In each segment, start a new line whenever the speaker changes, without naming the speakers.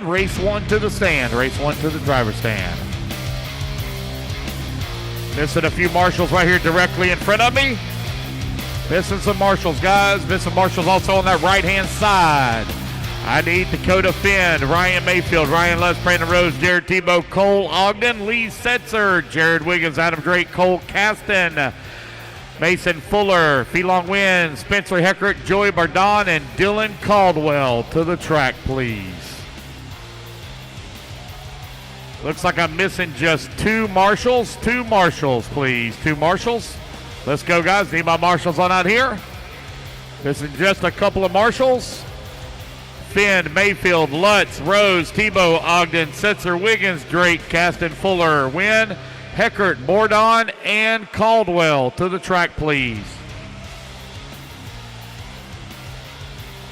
Race 1 to the stand. Race 1 to the driver's stand. Missing a few marshals right here directly in front of me. Missing some marshals, guys. Missing marshals also on that right-hand side. I need Dakota Finn, Ryan Mayfield, Ryan Lutz, Brandon Rose, Jared Tebow, Cole Ogden, Lee Setzer, Jared Wiggins, Adam Drake, Cole Caston, Mason Fuller, Felong Wynn, Spencer Heckert, Joey Bardon, and Dylan Caldwell to the track, please. Looks like I'm missing just two marshals. Two marshals, please. Two marshals. Let's go, guys. Need my marshals on out here. Missing just a couple of marshals. Finn, Mayfield, Lutz, Rose, Tebow, Ogden, Setzer, Wiggins, Drake, Caston, Fuller, Wynn, Heckert, Bordon, and Caldwell to the track, please.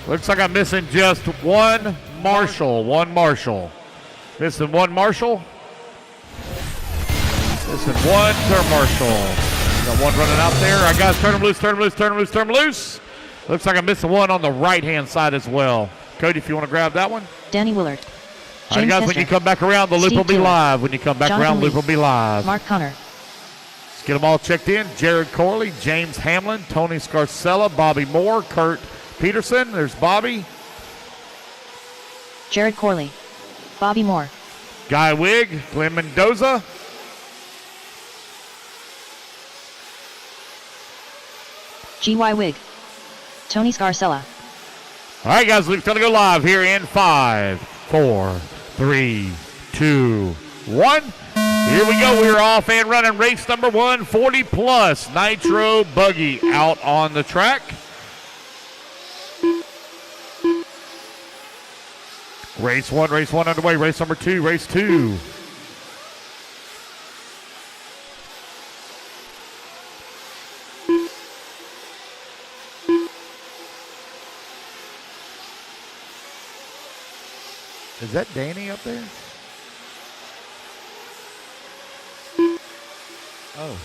Looks like I'm missing just one marshal. One marshal. Missing one marshal. Missing one turn marshal. Got one running out there. All right, guys, turn them loose, turn them loose, turn them loose, turn them loose. Looks like I'm missing one on the right-hand side as well. Cody, if you want to grab that one.
Danny Willard.
All right, guys,
Hester.
when you come back around, the loop
Steve
will be
Taylor.
live. When you come back
Jonathan
around, the loop
Lee.
will be live.
Mark Connor.
Let's get them all checked in. Jared Corley, James Hamlin, Tony Scarcella, Bobby Moore, Kurt Peterson. There's Bobby.
Jared Corley. Bobby Moore.
Guy Wigg, Glenn Mendoza.
G.Y. Wigg. Tony Scarcella.
All right, guys, Luke's going to go live here in 5, 4, 3, 2, 1. Here we go. We're off and running. Race number 1, 40 plus Nitro Buggy out on the track. Race 1 underway. Race number 2, race 2. Is that Danny up there? Oh.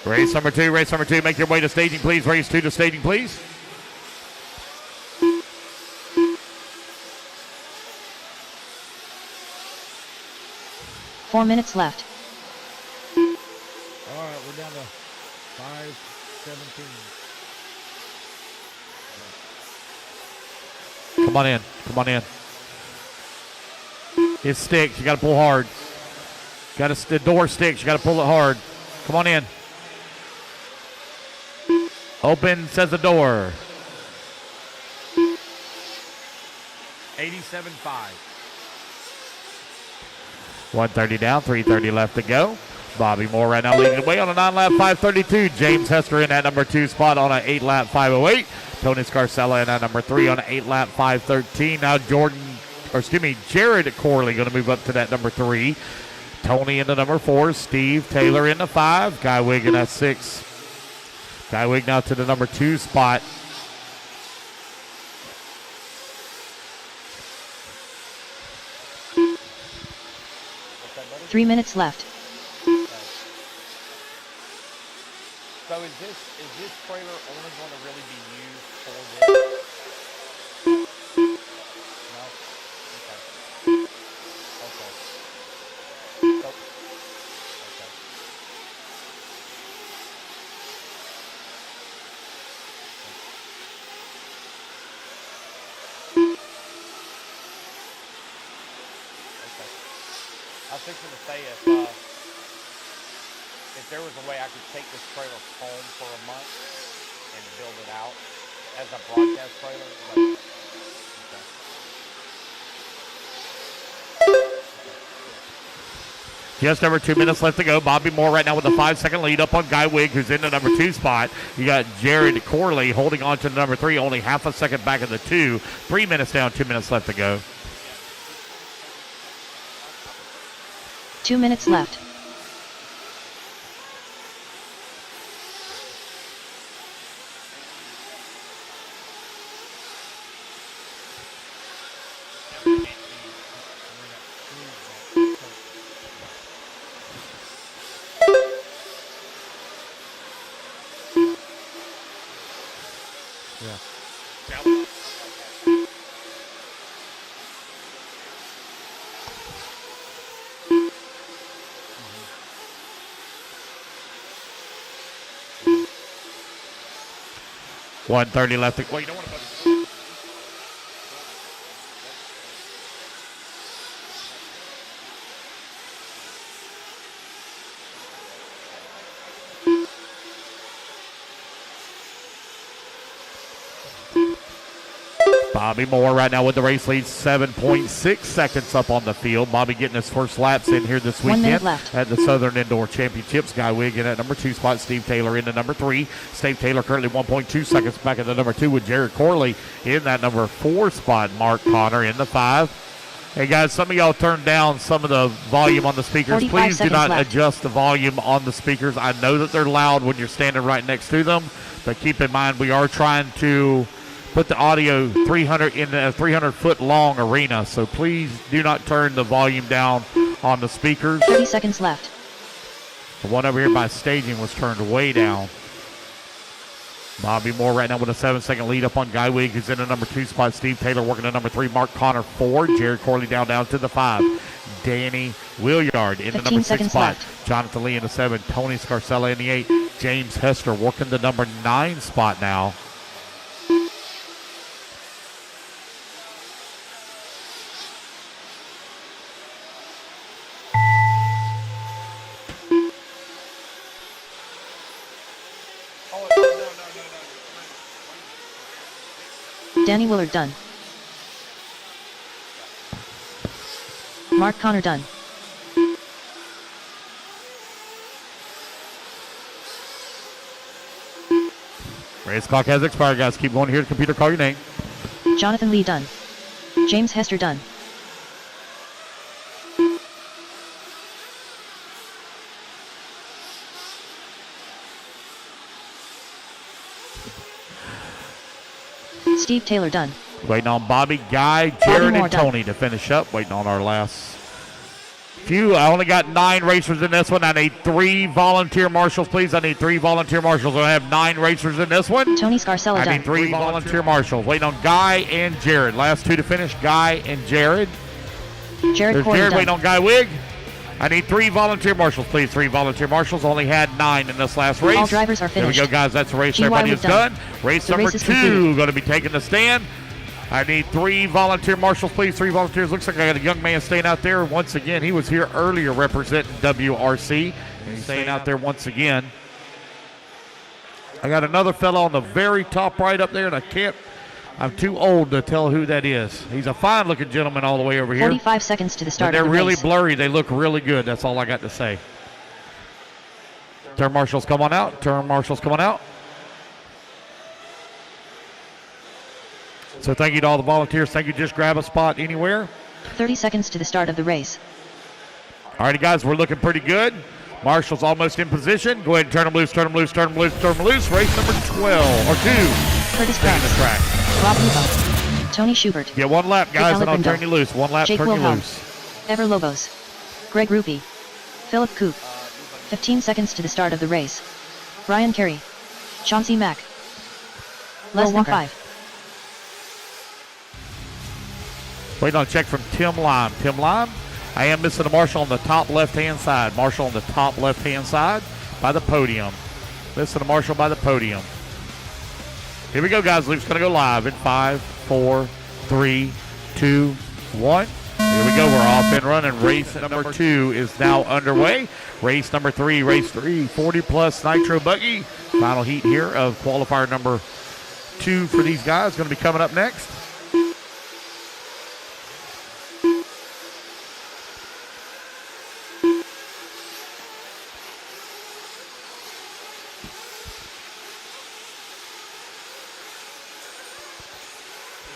Race number 2, make your way to staging, please. Race 2 to staging, please.
Four minutes left.
All right, we're down to 5:17. Come on in. Come on in. It sticks. You got to pull hard. The door sticks. You got to pull it hard. Come on in. Open, says the door. 87.5. 130 down, 330 left to go. Bobby Moore right now leading the way on a 9-lap 532. James Hester in that number 2 spot on an 8-lap 508. Tony Scarcella in that number 3 on an 8-lap 513. Now Jared Corley going to move up to that number 3. Tony in the number 4. Steve Taylor in the 5. Guy Wigg in that 6. Guy Wigg now to the number 2 spot.
Three minutes left.
So is this trailer only going to really be used for this? No? Okay. Nope. Okay. I was fixing to say if there was a way I could take this trailer home for a month and build it out as a broadcast trailer. Just over 2 minutes left to go. Bobby Moore right now with a 5-second lead up on Guy Wigg, who's in the number 2 spot. You got Jared Corley holding on to the number 3, only half a second back of the 2. 3 minutes down, 2 minutes left to go.
2 minutes left.
1:30 left. Well, you don't want to put Bobby Moore right now with the race lead, 7.6 seconds up on the field. Bobby getting his first laps in here this
1 minute
weekend
left.
at the Southern Indoor Championships. Guy Wig in at number 2 spot. Steve Taylor in the number 3. Steve Taylor currently 1.2 seconds back at the number 2 with Jared Corley in that number 4 spot. Mark Connor in the 5. Hey guys, some of y'all turned down some of the volume on the speakers. Please do not adjust the volume on the speakers. I know that they're loud when you're standing right next to them, but keep in mind we are trying to put the audio 300 in a 300-foot long arena, so please do not turn the volume down on the speakers.
30 seconds left.
The one over here by staging was turned way down. Bobby Moore right now with a 7-second lead up on Guy Wig, who's in the number 2 spot. Steve Taylor working at number 3. Mark Connor 4. Jared Corley down to the 5. Danny Williard in the number 6 spot.
Left.
Jonathan Lee in the 7. Tony Scarcella in the 8. James Hester working the number 9 spot now.
Danny Willard done. Mark Connor done.
Race clock has expired, guys. Keep going here. The computer, call your name.
Jonathan Lee done. James Hester done. Steve Taylor done.
Waiting on Bobby, Guy, Jared,
Moore
and Tony to finish up. Waiting on our last few. I only got 9 racers in this one. I need 3 volunteer marshals, please. I need 3 volunteer marshals. I have 9 racers in this one.
Tony Scarcella
I
done.
need 3 volunteer marshals. Waiting on Guy and Jared. Last 2 to finish, Guy and Jared.
Jared
There's
Corley
Jared
done.
waiting on Guy Wig. I need 3 volunteer marshals, please. 3 volunteer marshals. Only had 9 in this last race.
All drivers are finished.
There we go, guys. That's the race.
GY
Everybody
Wig
is done. Race
The
number
race is
2
completed.
going to be taking the stand. I need 3 volunteer marshals, please. 3 volunteers. Looks like I got a young man staying out there. Once again, he was here earlier representing WRC. And he's staying out there once again. I got another fellow on the very top right up there, and I'm too old to tell who that is. He's a fine-looking gentleman all the way over here.
45 seconds to the start
But they're
of the
really
race.
blurry. They look really good. That's all I got to say. Turn marshals, come on out. Turn marshals, come on out. So thank you to all the volunteers. Thank you. Just grab a spot anywhere.
30 seconds to the start of the race.
All righty, guys, we're looking pretty good. Marshall's almost in position. Go ahead and turn them loose, turn them loose, turn them loose, turn them loose. Race number 12, or 2.
Curtis
Stay on the
Price.
track.
Rob Lupo. Tony Schubert.
Get 1 lap, guys, and I'll
Alejandro.
turn you loose. 1 lap,
Jake
turn you
Wilhelm.
loose.
Ever Lobos. Greg Rupi. Philip Koop. 15 seconds to the start of the race. Brian Carey. Chauncey Mack. Less than 5.
Waiting on a check from Tim Lime. Tim Lime, I am missing a marshal on the top left-hand side. Marshal on the top left-hand side by the podium. Missing a marshal by the podium. Here we go, guys. Luke's going to go live in 5, 4, 3, 2, 1. Here we go. We're off and running. Race number 2 is now underway. Race number 3, 40-plus Nitro Buggy. Final heat here of qualifier number 2 for these guys. Going to be coming up next.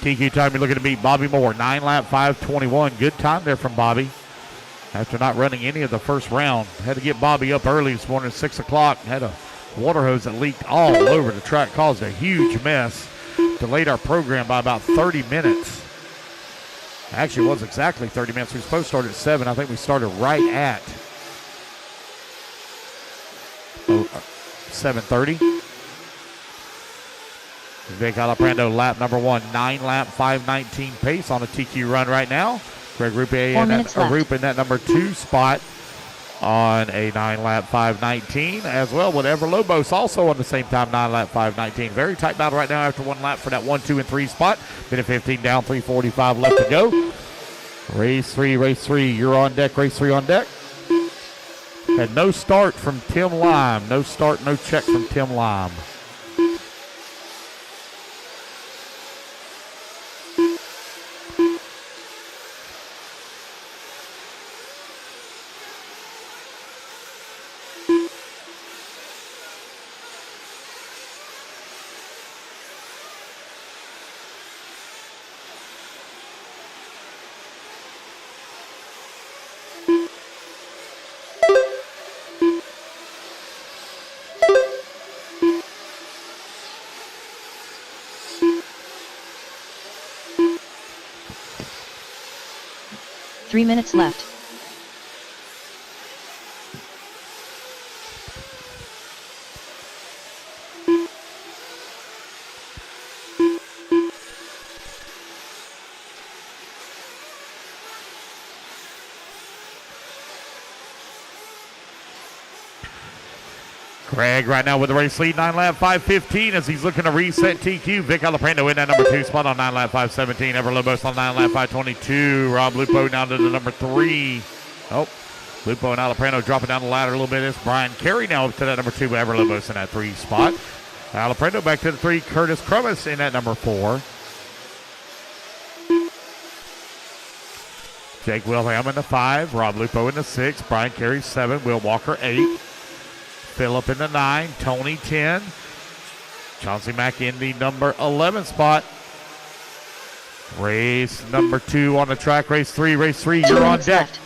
TQ time, you're looking to beat Bobby Moore. 9 lap, 5:21. Good time there from Bobby. After not running any of the first round. Had to get Bobby up early this morning at 6 o'clock. Had a water hose that leaked all over the track. Caused a huge mess. Delayed our program by about 30 minutes. Actually, it was exactly 30 minutes. We were supposed to start at 7. I think we started right at 7:30. Vic Alaprando, lap number 1, 9 lap, 5:19 pace on a TQ run right now. Greg Rupe in that number 2 spot. on a 9-lap 5:19 as well with Everlobos also on the same time, 9-lap 5:19. Very tight battle right now after one lap for that 1, 2, and 3 spot. Minute 15 down, 3:45 left to go. Race 3, you're on deck, race 3 on deck. Had no start from Tim Lime. No start, no check from Tim Lime.
Three minutes left.
Greg right now with the race lead, 9-lap 5:15 as he's looking to reset TQ. Vic Alaprando in that number 2 spot on 9-lap 5:17. Everlobos on 9-lap 5:22. Rob Lupo down to the number 3. Oh, Lupo and Alaprando dropping down the ladder a little bit. It's Brian Carey now up to that number 2 with Everlobos in that 3 spot. Alaprando back to the 3. Curtis Crumis in that number 4. Jake Wilhelm in the 5. Rob Lupo in the 6. Brian Carey 7. Will Walker 8. Phillip in the 9, Tony 10, Chauncey Mack in the number 11 spot. Race number 2 on the track, race 3, you're on deck.
Left.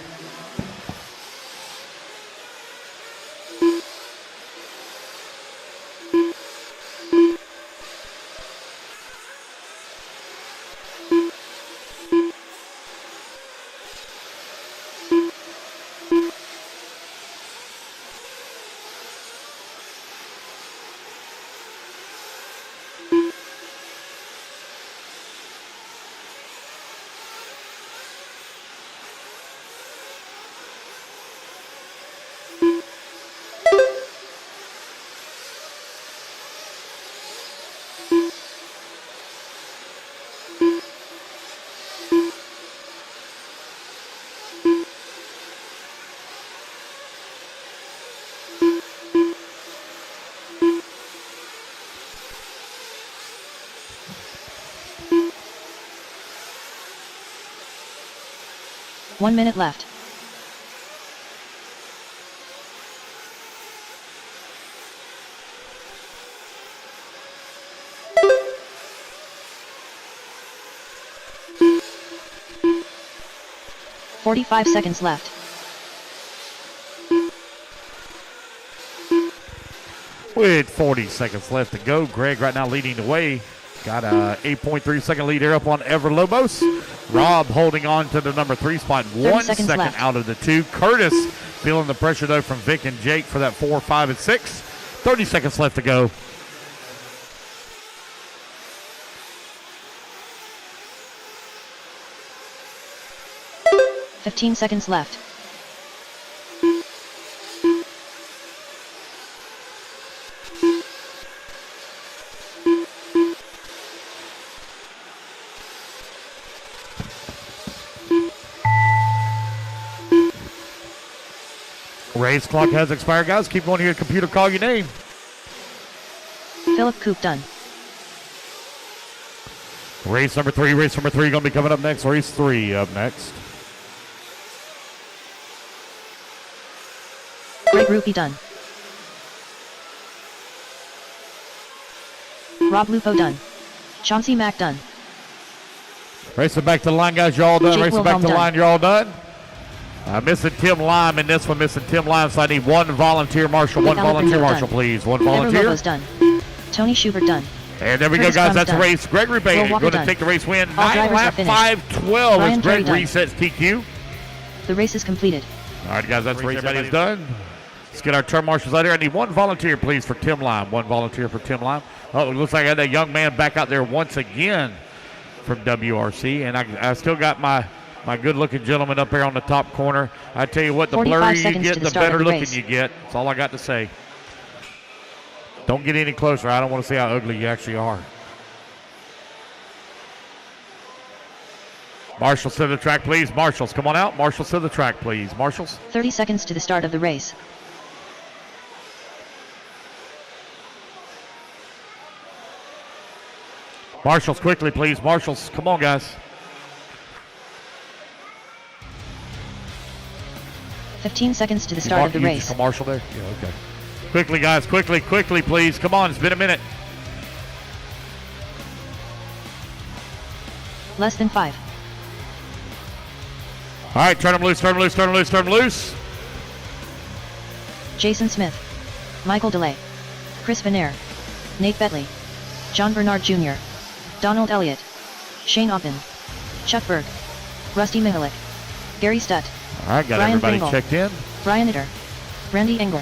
One minute left. "45 seconds left.
With 40 seconds left to go, Greg right now leading the way. Got a 8.3 second lead here up on Everlobos. Rob holding on to the number 3 spot, 1 second
left.
out of the 2. Curtis feeling the pressure though from Vic and Jake for that 4, 5, and 6. 30 seconds left to go.
"15 seconds left.
Race clock has expired, guys. Keep going here. Computer, call your name.
Phillip Coop done.
Race number 3 going to be coming up next. Race 3 up next.
Greg Rupee done. Rob Lupo done. Chauncey Mack done.
Racing back to the line, guys. You're all done.
Jake
Racing back to the
Wilhelm
line. You're all done. Missing Tim Lime in this one. Missing Tim Lime. So I need one volunteer marshal. One volunteer marshal, please. One volunteer.
Everlobos done. Tony Schubert done.
And there we
Curtis
go, guys.
Crumis
That's
done.
a race. Greg Rupee going to
done.
take the race win.
All
9
drivers
lap
are finished.
5:12
Brian
as Greg
Carey done.
resets TQ.
The race is completed.
All right, guys. That's the race. Everybody's done. Let's get our turn marshals out here. I need one volunteer, please, for Tim Lime. One volunteer for Tim Lime. Oh, it looks like I had that young man back out there once again from WRC. And I still got my My good-looking gentleman up here on the top corner. I tell you what, the
45
blurrier you
seconds
get,
to the
the
start of
better
the
looking
race.
you get. That's all I got to say. Don't get any closer. I don't want to see how ugly you actually are. Marshals to the track, please. Marshals, come on out. Marshals to the track, please. Marshals.
30 seconds to the start of the race.
Marshals, quickly, please. Marshals, come on, guys.
15 seconds to the start of the race.
Just a marshal there? Yeah, okay. Quickly, guys. Quickly, please. Come on. It's been a minute.
Less than 5.
All right, turn them loose.
Jason Smith, Michael DeLay, Chris Vanair, Nate Betley, John Bernard Jr., Donald Elliott, Shane Oppen, Chuck Berg, Rusty Mihalik, Gary Stutt,
All right, got
Brian
everybody
Pringle,
checked in.
Brian Itter, Randy Engel.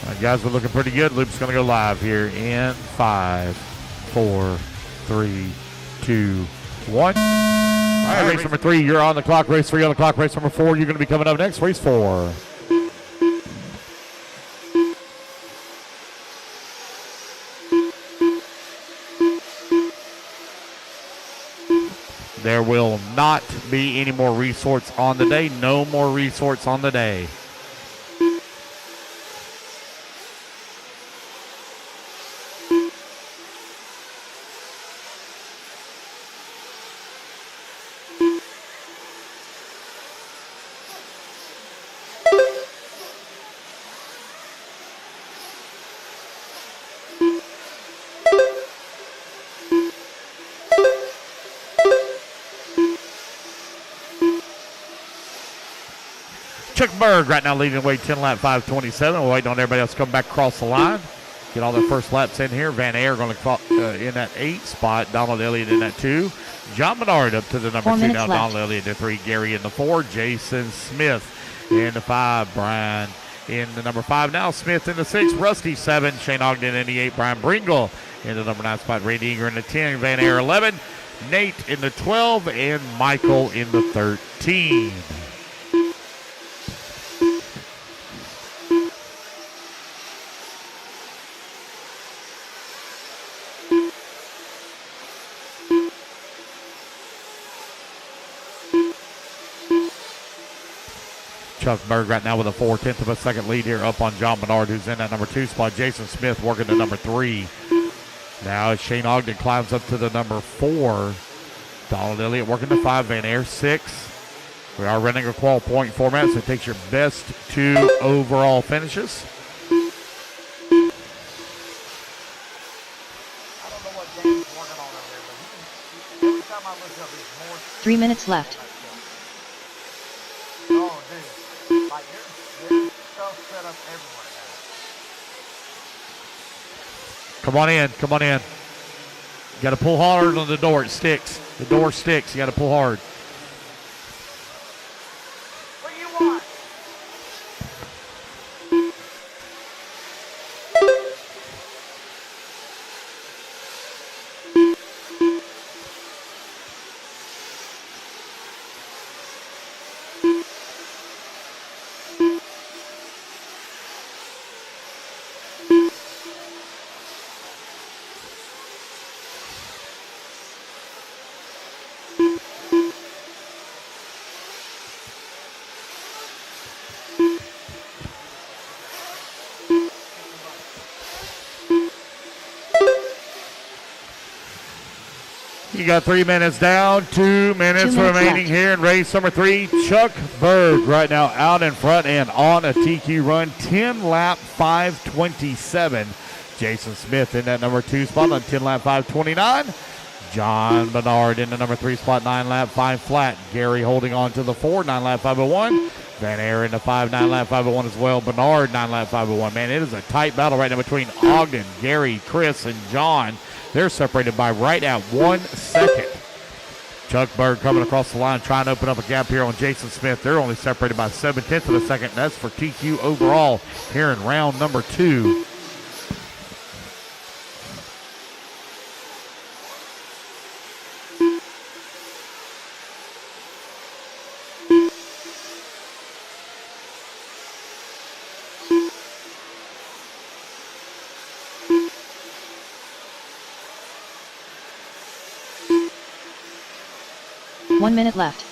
All right, guys, we're looking pretty good. Loop's going to go live here in 5, 4, 3, 2, 1. All right, race number 3, you're on the clock. Race 3 on the clock. Race number 4, you're going to be coming up next. Race 4. There will not be any more resorts on the day. No more resorts on the day. Chuck Berg right now leading the way 10 lap 5:27. We're waiting on everybody else to come back across the line. Get all their first laps in here. Van Air going to in that 8 spot. Donald Elliott in that 2. John Menard up to the number 2 now. Donald Elliott in the 3. Gary in the 4. Jason Smith in the 5. Brian in the number 5 now. Smith in the 6. Rusty 7. Shane Ogden in the 8. Brian Bringle in the number 9 spot. Randy Eager in the 10. Van Air 11. Nate in the 12. And Michael in the 13. Chuck Berg right now with a 4/10 of a second lead here up on John Menard, who's in that number 2 spot. Jason Smith working the number 3. Now as Shane Ogden climbs up to the number 4. Donald Elliott working the 5. Van Air 6. We are running a qual point format, so it takes your best 2 overall finishes.
I don't know what Dan's working on over there, but every time I look up, it's more.
3 minutes left.
Oh, dude. Like, there's stuff set up everywhere now.
Come on in. You got to pull hard on the door. It sticks. The door sticks. You got to pull hard.
What do you want?
You got 3 minutes down, 2 minutes
2 minutes
remaining
left.
here in race number 3. Chuck Berg right now out in front and on a TQ run, 10 lap 5:27. Jason Smith in that number 2 spot on 10 lap 5:29. John Bernard in the number 3 spot, 9 lap 5 flat. Gary holding on to the 4, 9 lap 5:01. Van Air in the 5, 9 lap 5:01 as well. Bernard 9 lap 5:01. Man, it is a tight battle right now between Ogden, Gary, Chris, and John. They're separated by right at 1 second. Chuck Berg coming across the line, trying to open up a gap here on Jason Smith. They're only separated by 7/10 of a second. That's for TQ overall here in round number 2.
1 minute left.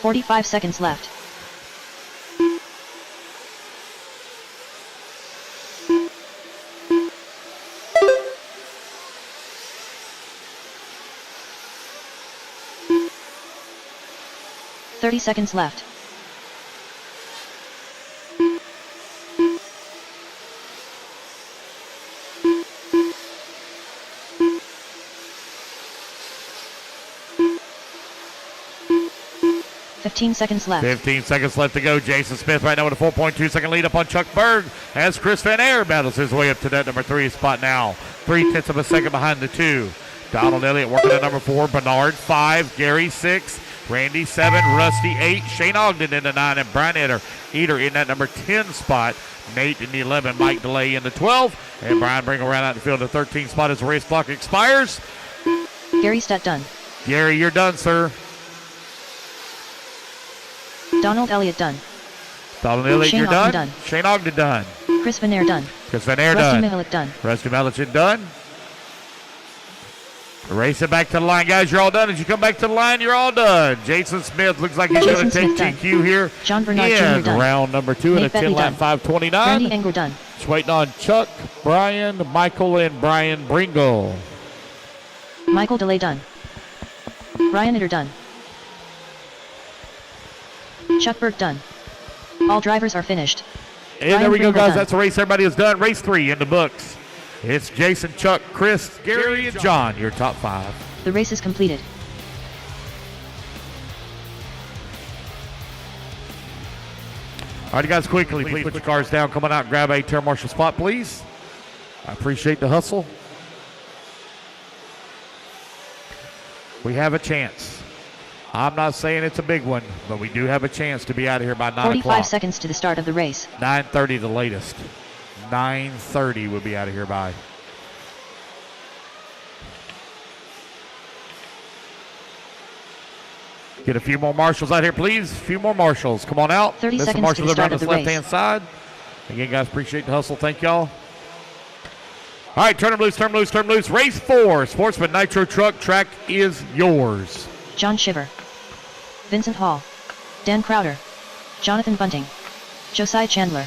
"45 seconds left. "30 seconds left. "15 seconds left.
15 seconds left to go. Jason Smith right now with a 4.2 second lead up on Chuck Berg as Chris Van Air battles his way up to that number 3 spot now. 0.3 of a second behind the 2. Donald Elliott working at number 4. Bernard 5. Gary 6. Randy 7. Rusty 8. Shane Ogden in the 9. And Brian Eater in that number 10 spot. Nate in the 11. Mike DeLay in the 12. And Brian Bringle around out the field the 13 spot as the race clock expires.
Gary Stott done.
Gary, you're done, sir.
Donald Elliott done.
Donald Elliott,
Shane
you're
Ogden
done.
done.
Shane Ogden done.
Chris Van Air done.
Chris Van Air
Rusty
done.
Mihalik done.
Rusty Mihalik done. Race it back to the line, guys. You're all done. As you come back to the line, you're all done. Jason Smith looks like he's going to
Jason
take
Smith
TQ here.
John Bernard Jr.
in
done.
round number 2
Nate
at a 10
Bentley
lap
done.
5:29.
Randy Engel done.
Just waiting on Chuck, Brian, Michael, and Brian Bringle.
Michael DeLay done. Brian Eater done. Chuck Berg done. All drivers are finished.
And
Brian
there we go,
Bringle
guys.
done.
That's the race. Everybody is done. Race 3 in the books. It's Jason, Chuck, Chris, Gary, and John, your top 5.
The race is completed.
All right, guys, quickly, please put your cars down. Come on out and grab a Terra Marshall spot, please. I appreciate the hustle. We have a chance. I'm not saying it's a big one, but we do have a chance to be out of here by 9
45
o'clock.
seconds to the start of the race.
9:30 the latest. 9:30 we'll be out of here by. Get a few more marshals out here, please. A few more marshals. Come on out.
30
There's some
seconds to
marshals
the start
around
of
this
the race.
left-hand side. Again, guys, appreciate the hustle. Thank y'all. All right, turn them loose, turn them loose, turn them loose. Race 4, Sportsman Nitro Truck. Track is yours.
John Shiver. Vincent Hall. Dan Crowder. Jonathan Bunting. Josiah Chandler.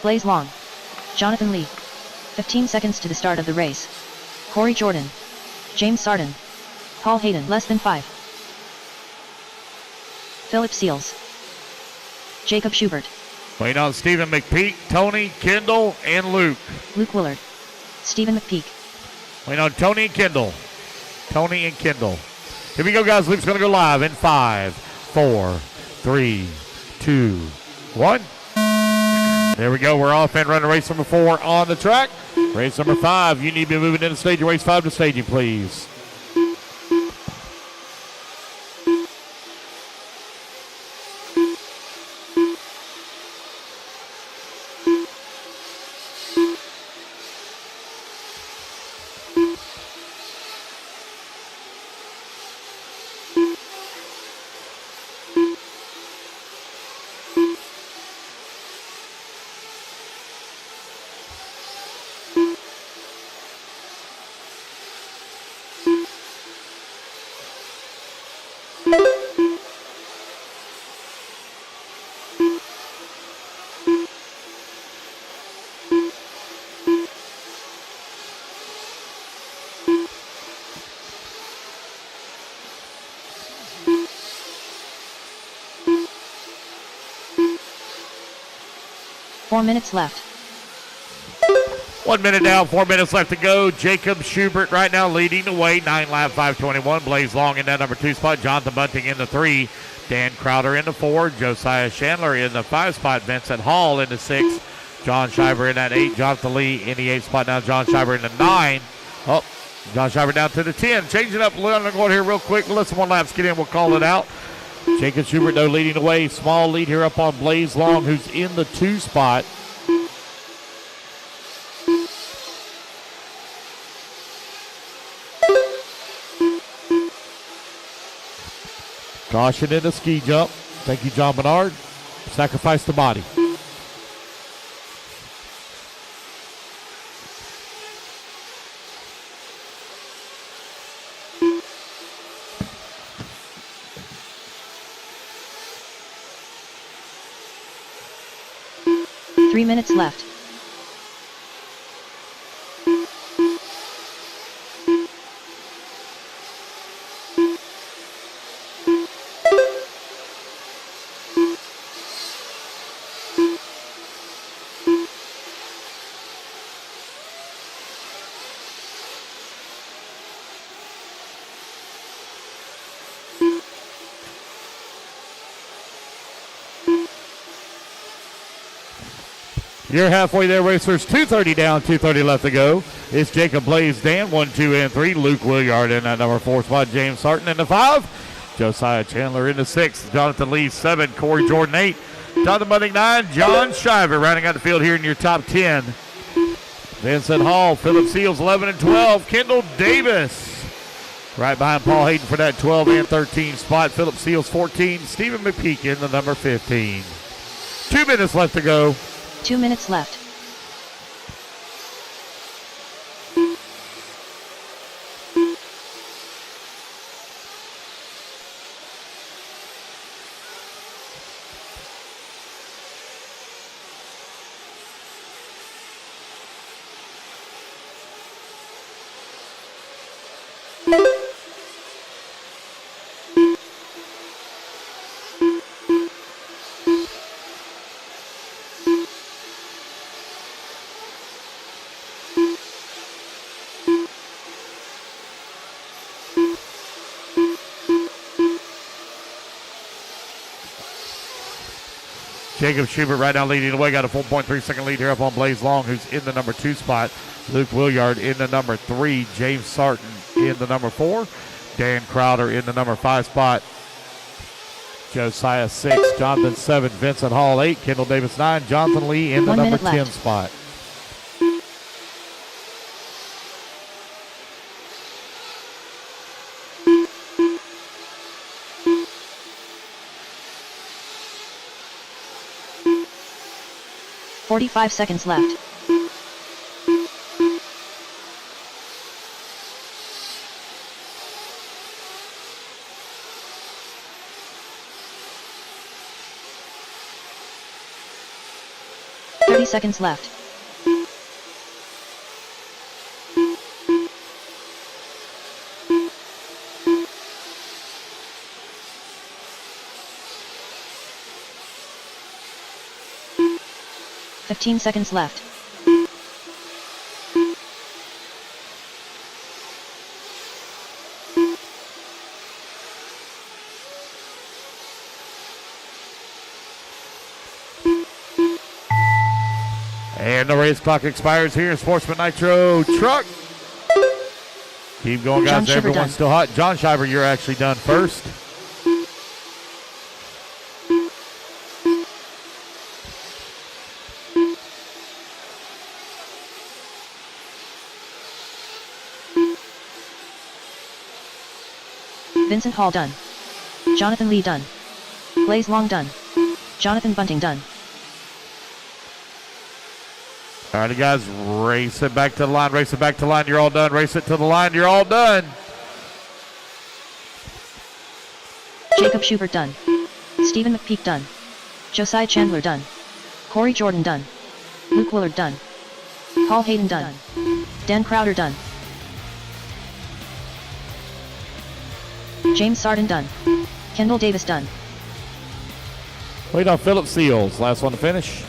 Blaze Long. Jonathan Lee. 15 seconds to the start of the race. Corey Jordan. James Sarden. Paul Hayden less than 5. Philip Seals. Jacob Schubert.
Waiting on Stephen McPeak, Tony, Kendall, and Luke.
Luke Willard. Stephen McPeak.
Waiting on Tony and Kendall. Tony and Kendall. Here we go, guys. Luke's going to go live in 5, 4, 3, 2, 1. There we go. We're off and running race number 4 on the track. Race number 5. You need to be moving into staging. Race 5 to staging, please.
Four minutes left.
1 minute down, 4 minutes left to go. Jacob Schubert right now leading the way. 9 lap 5:21. Blaze Long in that number 2 spot. Jonathan Bunting in the 3. Dan Crowder in the 4. Josiah Chandler in the 5 spot. Vincent Hall in the 6. John Shiver in that 8. Jonathan Lee in the 8 spot. Now John Shiver in the 9. Oh, John Shiver down to the 10. Changing up a little. I'm going to go here real quick. Let's one laps get in. We'll call it out. Jacob Schubert, though, leading the way. Small lead here up on Blaze Long, who's in the 2 spot. Caution in the ski jump. Thank you, John Bernard. Sacrifice the body.
Three minutes left.
You're halfway there, racers. 2:30 down, 2:30 left to go. It's Jacob Blaisdell, 1, 2, and 3. Luke Williard in that number 4 spot. James Sarton in the 5. Josiah Chandler in the 6. Jonathan Lee 7. Corey Jordan 8. Jonathan Budding 9. John Shiver rounding out the field here in your top 10. Vincent Hall, Philip Seals 11 and 12. Kendall Davis right behind Paul Hayden for that 12 and 13 spot. Philip Seals 14. Stephen McPeak in the number 15. 2 minutes left to go.
2 minutes left.
Jacob Schubert right now leading the way. Got a 4.3 second lead here up on Blaze Long, who's in the number 2 spot. Luke Williard in the number 3. James Sarton in the number 4. Dan Crowder in the number 5 spot. Josiah 6. Jonathan 7. Vincent Hall 8. Kendall Davis 9. Jonathan Lee in the
1
number
minute
10
left.
spot.
$45 seconds left. $30 seconds left. $15 seconds left.
And the race clock expires here in Sportsman Nitro Truck. Keep going, guys.
John Shiver
Everyone's
done.
still hot. John Shiver, you're actually done first.
Vincent Hall done. Jonathan Lee done. Blaze Long done. Jonathan Bunting done.
All right, guys, race it back to the line, race it back to the line, you're all done. Race it to the line, you're all done.
Jacob Schubert done. Stephen McPeak done. Josiah Chandler done. Corey Jordan done. Luke Willard done. Paul Hayden done. Dan Crowder done. James Sarton done. Kendall Davis done.
Wait on Philip Seals, last one to finish.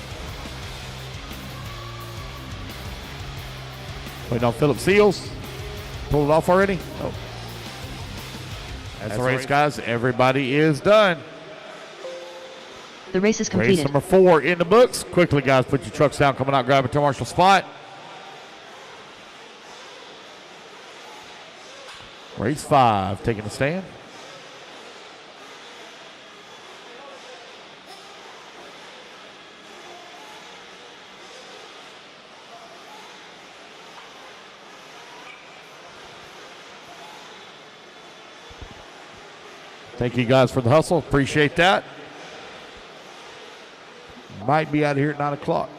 Wait on Philip Seals. Pulled it off already? Oh. That's the race, guys. Everybody is done.
The race is
Race
completed.
number 4 in the books. Quickly, guys, put your trucks down. Coming out, grab a tow marshal spot. Race 5, taking a stand. Thank you guys for the hustle. Appreciate that. might be out of here at 9 o'clock.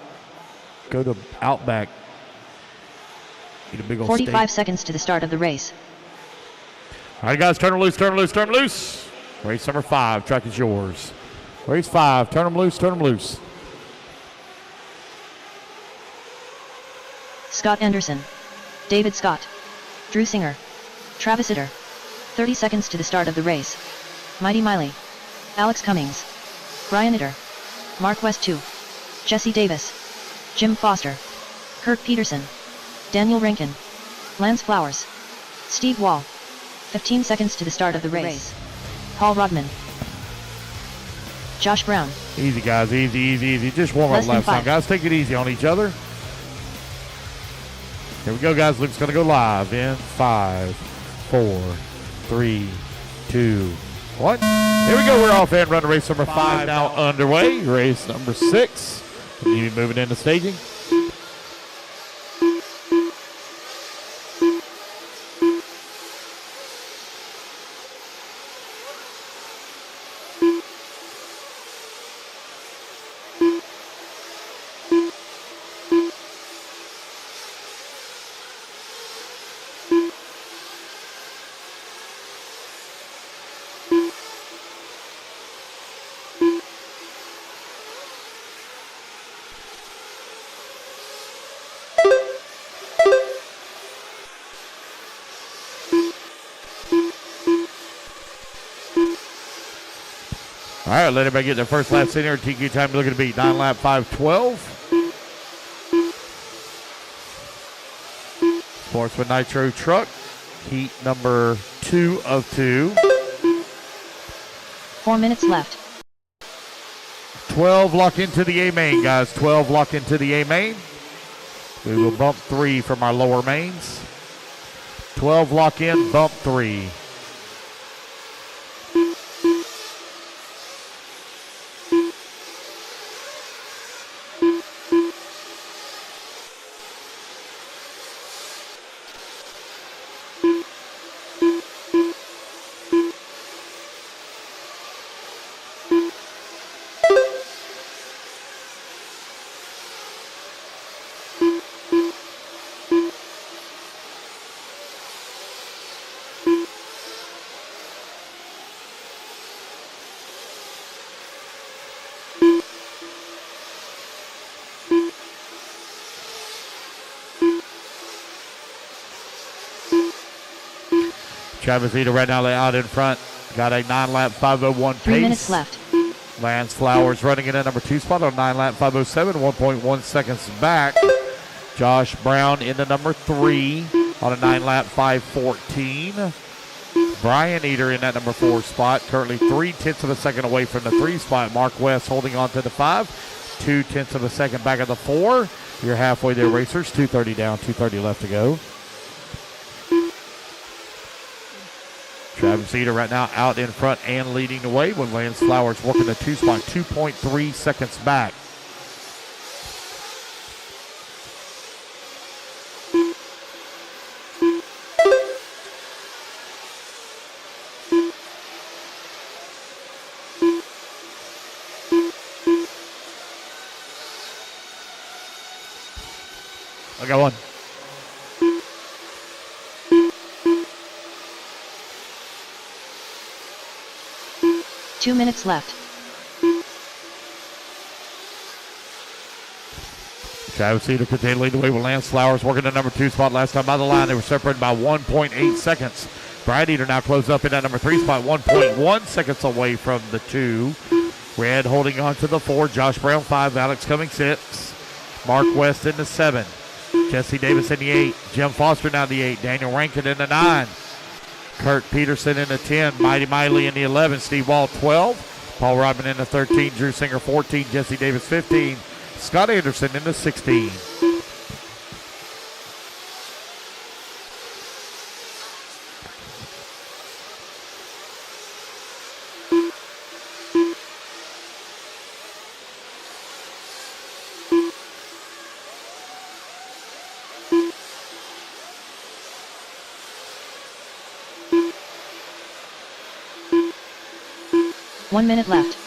Go to Outback. Eat a big old
45
steak.
seconds to the start of the race.
All right, guys, turn them loose, turn them loose, turn them loose. Race number 5, track is yours. Race 5, turn them loose, turn them loose.
Scott Anderson, David Scott, Drew Singer, Travis Itter. 30 seconds to the start of the race. Mighty Miley, Alex Cummings, Brian Itter, Mark West 2, Jesse Davis, Jim Foster, Kurt Peterson, Daniel Rankin, Lance Flowers, Steve Wall. 15 seconds to the start of the race. Paul Rodman, Josh Brown.
Easy, guys, easy, easy, easy. Just warm up
Less than
laps now,
5.
guys. Take it easy on each other. Here we go, guys. Luke's going to go live in 5, 4, 3, 2, 1. Here we go. We're off and running race number 5 now underway. Race number 6. Continue moving into staging. All right, let everybody get their first laps in here. TQ time looking to beat 9 lap 5:12. Sportsman Nitro Truck, heat number 2 of 2.
4 minutes left.
12 lock into the A main, guys. 12 lock into the A main. We will bump 3 from our lower mains. 12 lock in, bump 3. Travis Eder right now out in front. Got a 9 lap 5:01 pace.
3 minutes left.
Lance Flowers running in at number 2 spot on 9 lap 5:07, 1.1 seconds back. Josh Brown in the number 3 on a 9 lap 5:14. Brian Eder in that number 4 spot, currently 3/10 of a second away from the 3 spot. Mark West holding on to the 5, 2/10 of a second back of the 4. You're halfway there, racers. 2:30 down, 2:30 left to go. Travis Eder right now out in front and leading the way with Lance Flowers working the 2 spot, 2.3 seconds back. I got one.
Two minutes left.
Travis Eder continuing to lead the way with Lance Flowers working the number 2 spot. Last time by the line, they were separated by 1.8 seconds. Brian Eder now closed up in that number 3 spot, 1.1 seconds away from the 2. Red holding on to the 4. Josh Brown 5. Alex Cummings 6. Mark West in the 7. Jesse Davis in the 8. Jim Foster now in the 8. Daniel Rankin in the 9. Kurt Peterson in the 10. Mighty Miley in the 11. Steve Wall 12. Paul Rodman in the 13. Drew Singer 14. Jesse Davis 15. Scott Anderson in the 16.
One minute left.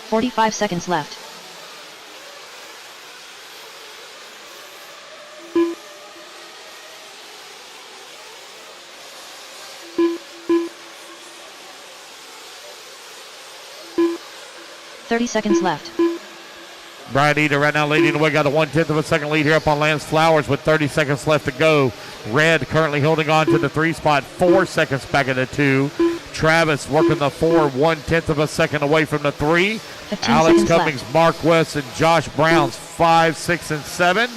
45 seconds left. .30 seconds left.
Brian Eder right now leading the way. Got a 1/10 of a second lead here up on Lance Flowers with 30 seconds left to go. Red currently holding on to the 3 spot. 4 seconds back at the 2. Travis working the 4. 1/10 of a second away from the 3.
15
Alex
seconds
Cummings,
left.
Mark West, and Josh Brown's 5, 6, and 7.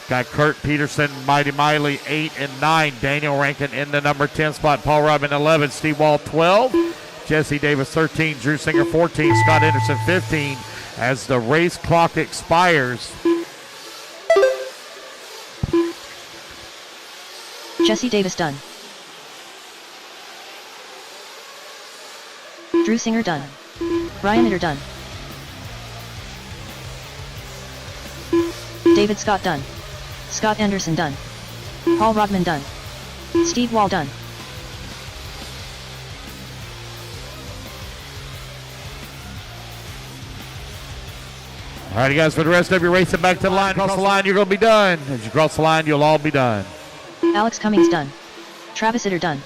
Got Kurt Peterson, Mighty Miley 8 and 9. Daniel Rankin in the number 10 spot. Paul Robin 11. Steve Wall 12. Jesse Davis 13. Drew Singer 14. Scott Anderson 15. As the race clock expires.
Jesse Davis done. Drew Singer done. Brian Eder done. David Scott done. Scott Anderson done. Paul Rodman done. Steve Wall done.
All right, guys, for the rest of you racing back to the line. Cross the line, you're going to be done. As you cross the line, you'll all be done.
Alex Cummings done. Travis Eder done.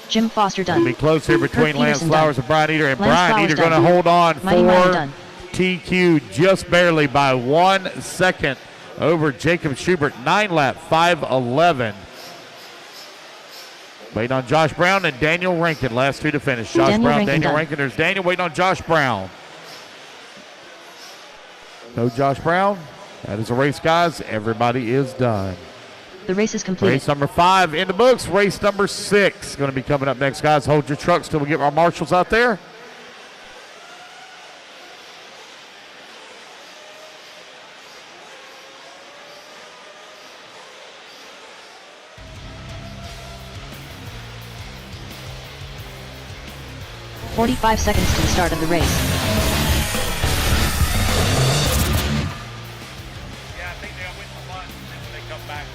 Jim Foster done.
It'll be close here between
Kurt
Lance
Peterson
Flowers
done.
and Brian Eder. And
Lance
Brian
Flowers
Eder going to
done.
hold on
Mighty Miley
for
done.
TQ just barely by 1 second over Jacob Schubert. 9 lap, 5:11. Waiting on Josh Brown and Daniel Rankin. Last 2 to finish. Josh
Daniel
Brown,
Rankin
Daniel
done.
Rankin. There's Daniel waiting on Josh Brown. No Josh Brown. That is a race, guys. Everybody is done.
The race is complete.
Race number 5 in the books. Race number 6 going to be coming up next, guys. Hold your trucks till we get our marshals out there.
.45 seconds to the start of the race.
Yeah, I think they'll win the lunch when they come back.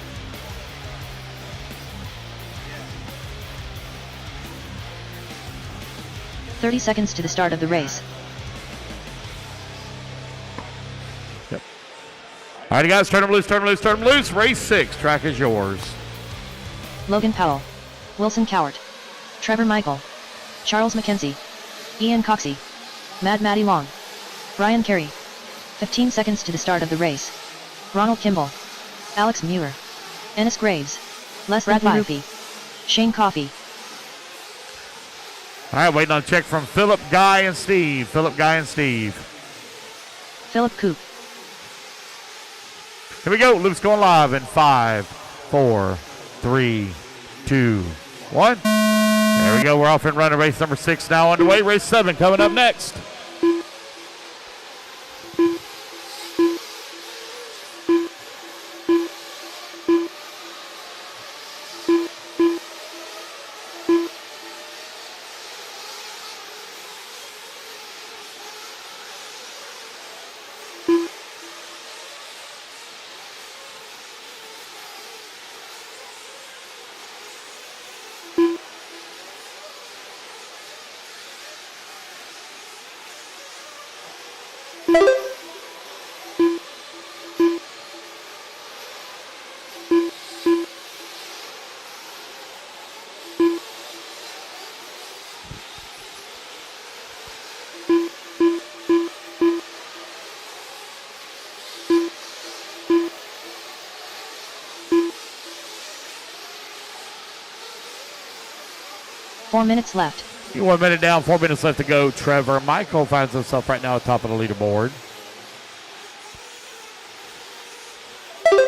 30 seconds to the start of the race.
Yep. All right, guys, turn them loose, turn them loose, turn them loose. Race 6, track is yours.
Logan Powell. Wilson Cowart. Trevor Michael. Charles McKenzie. Ian Coxey. Mad Matty Long. Brian Carey. 15 seconds to the start of the race. Ronald Kimball. Alex Muir. Ennis Graves. Les Bradley Rupee. Shane Coffey.
All right, waiting on a check from Philip, Guy, and Steve. Philip, Guy, and Steve.
Philip Coop.
Here we go. Loop's going live in 5, 4, 3, 2, 1. There we go. We're off and running. Race number 6 now underway. Race 7 coming up next.
Four minutes left.
1 minute down, 4 minutes left to go. Trevor Michael finds himself right now at top of the leaderboard.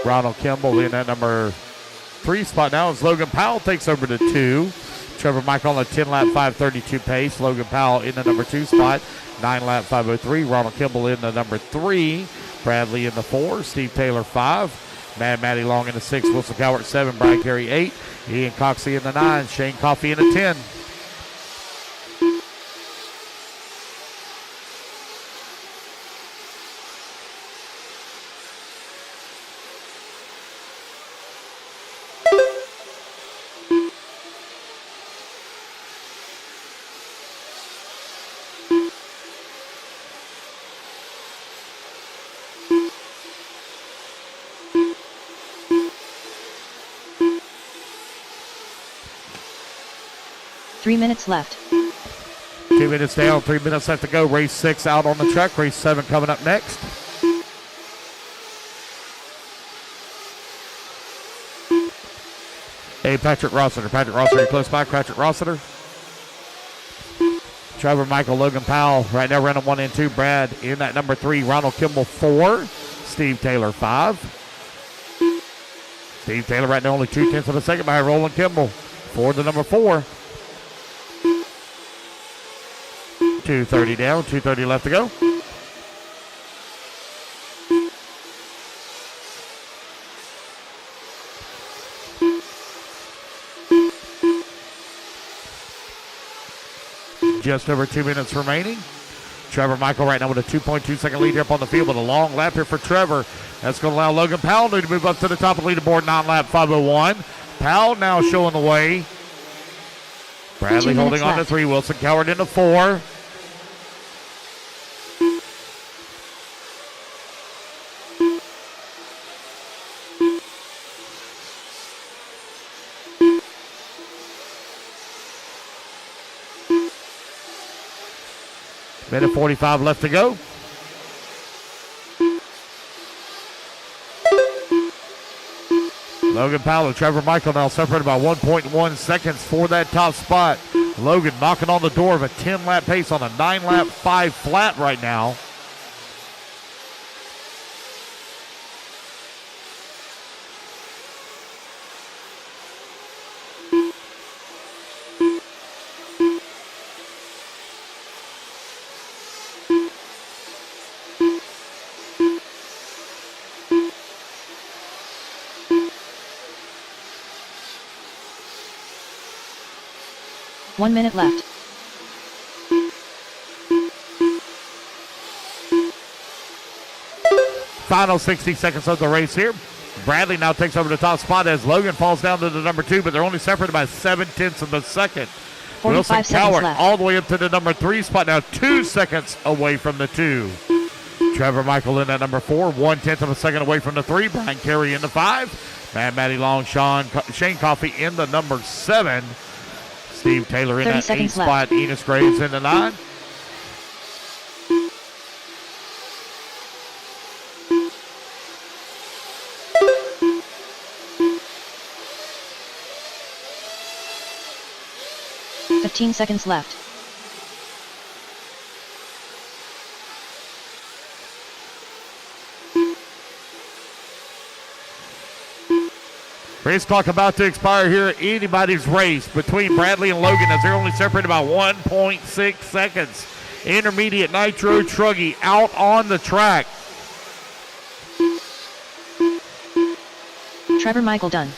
Ronald Kimball in that number 3 spot now as Logan Powell takes over to 2. Trevor Michael on a 10-lap 5:32 pace. Logan Powell in the number 2 spot, 9-lap 5:03. Ronald Kimball in the number 3. Bradley in the 4. Steve Taylor 5. Mad Matty Long in the 6. Wilson Cowart 7. Brian Carey 8. Ian Coxey in the 9. Shane Coffey in the 10.
3 minutes left.
2 minutes down, 3 minutes left to go. Race 6 out on the track. Race 7 coming up next. Hey, Patrick Rossiter. Patrick Rossiter, you close by? Patrick Rossiter. Trevor Michael, Logan Powell. Right now, running 1 and 2. Brad in that number 3. Ronald Kimball, 4. Steve Taylor, 5. Steve Taylor right now only 0.2 of a second behind Roland Kimball for the number 4. 2:30 down, 2:30 left to go. Just over 2 minutes remaining. Trevor Michael right now with a 2.2 second lead here up on the field, with a long lap here for Trevor. That's going to allow Logan Powell to move up to the top of the leaderboard, 9-lap 5:01. Powell now showing the way. Bradley holding on to 3. Wilson Coward into 4. Minute 45 left to go. Logan Powell and Trevor Michael now separated by 1.1 seconds for that top spot. Logan knocking on the door of a 10-lap pace on a 9-lap 5 flat right now.
One minute left.
Final 60 seconds of the race here. Bradley now takes over the top spot as Logan falls down to the number 2, but they're only separated by 0.7 of a second.
45
Wilson
seconds
Coward
left.
all the way up to the number 3 spot, now 2 seconds away from the 2. Trevor Michael in at number 4, 1/10 of a second away from the 3. Brian Carey in the 5. Matty Long, Shane Coffey in the number 7. Steve Taylor in that 8 spot. Enos Graves in the 9.
Fifteen seconds left.
Race clock about to expire here at anybody's race between Bradley and Logan, as they're only separated by 1.6 seconds. Intermediate Nitro Truggy out on the track.
Trevor Michael done.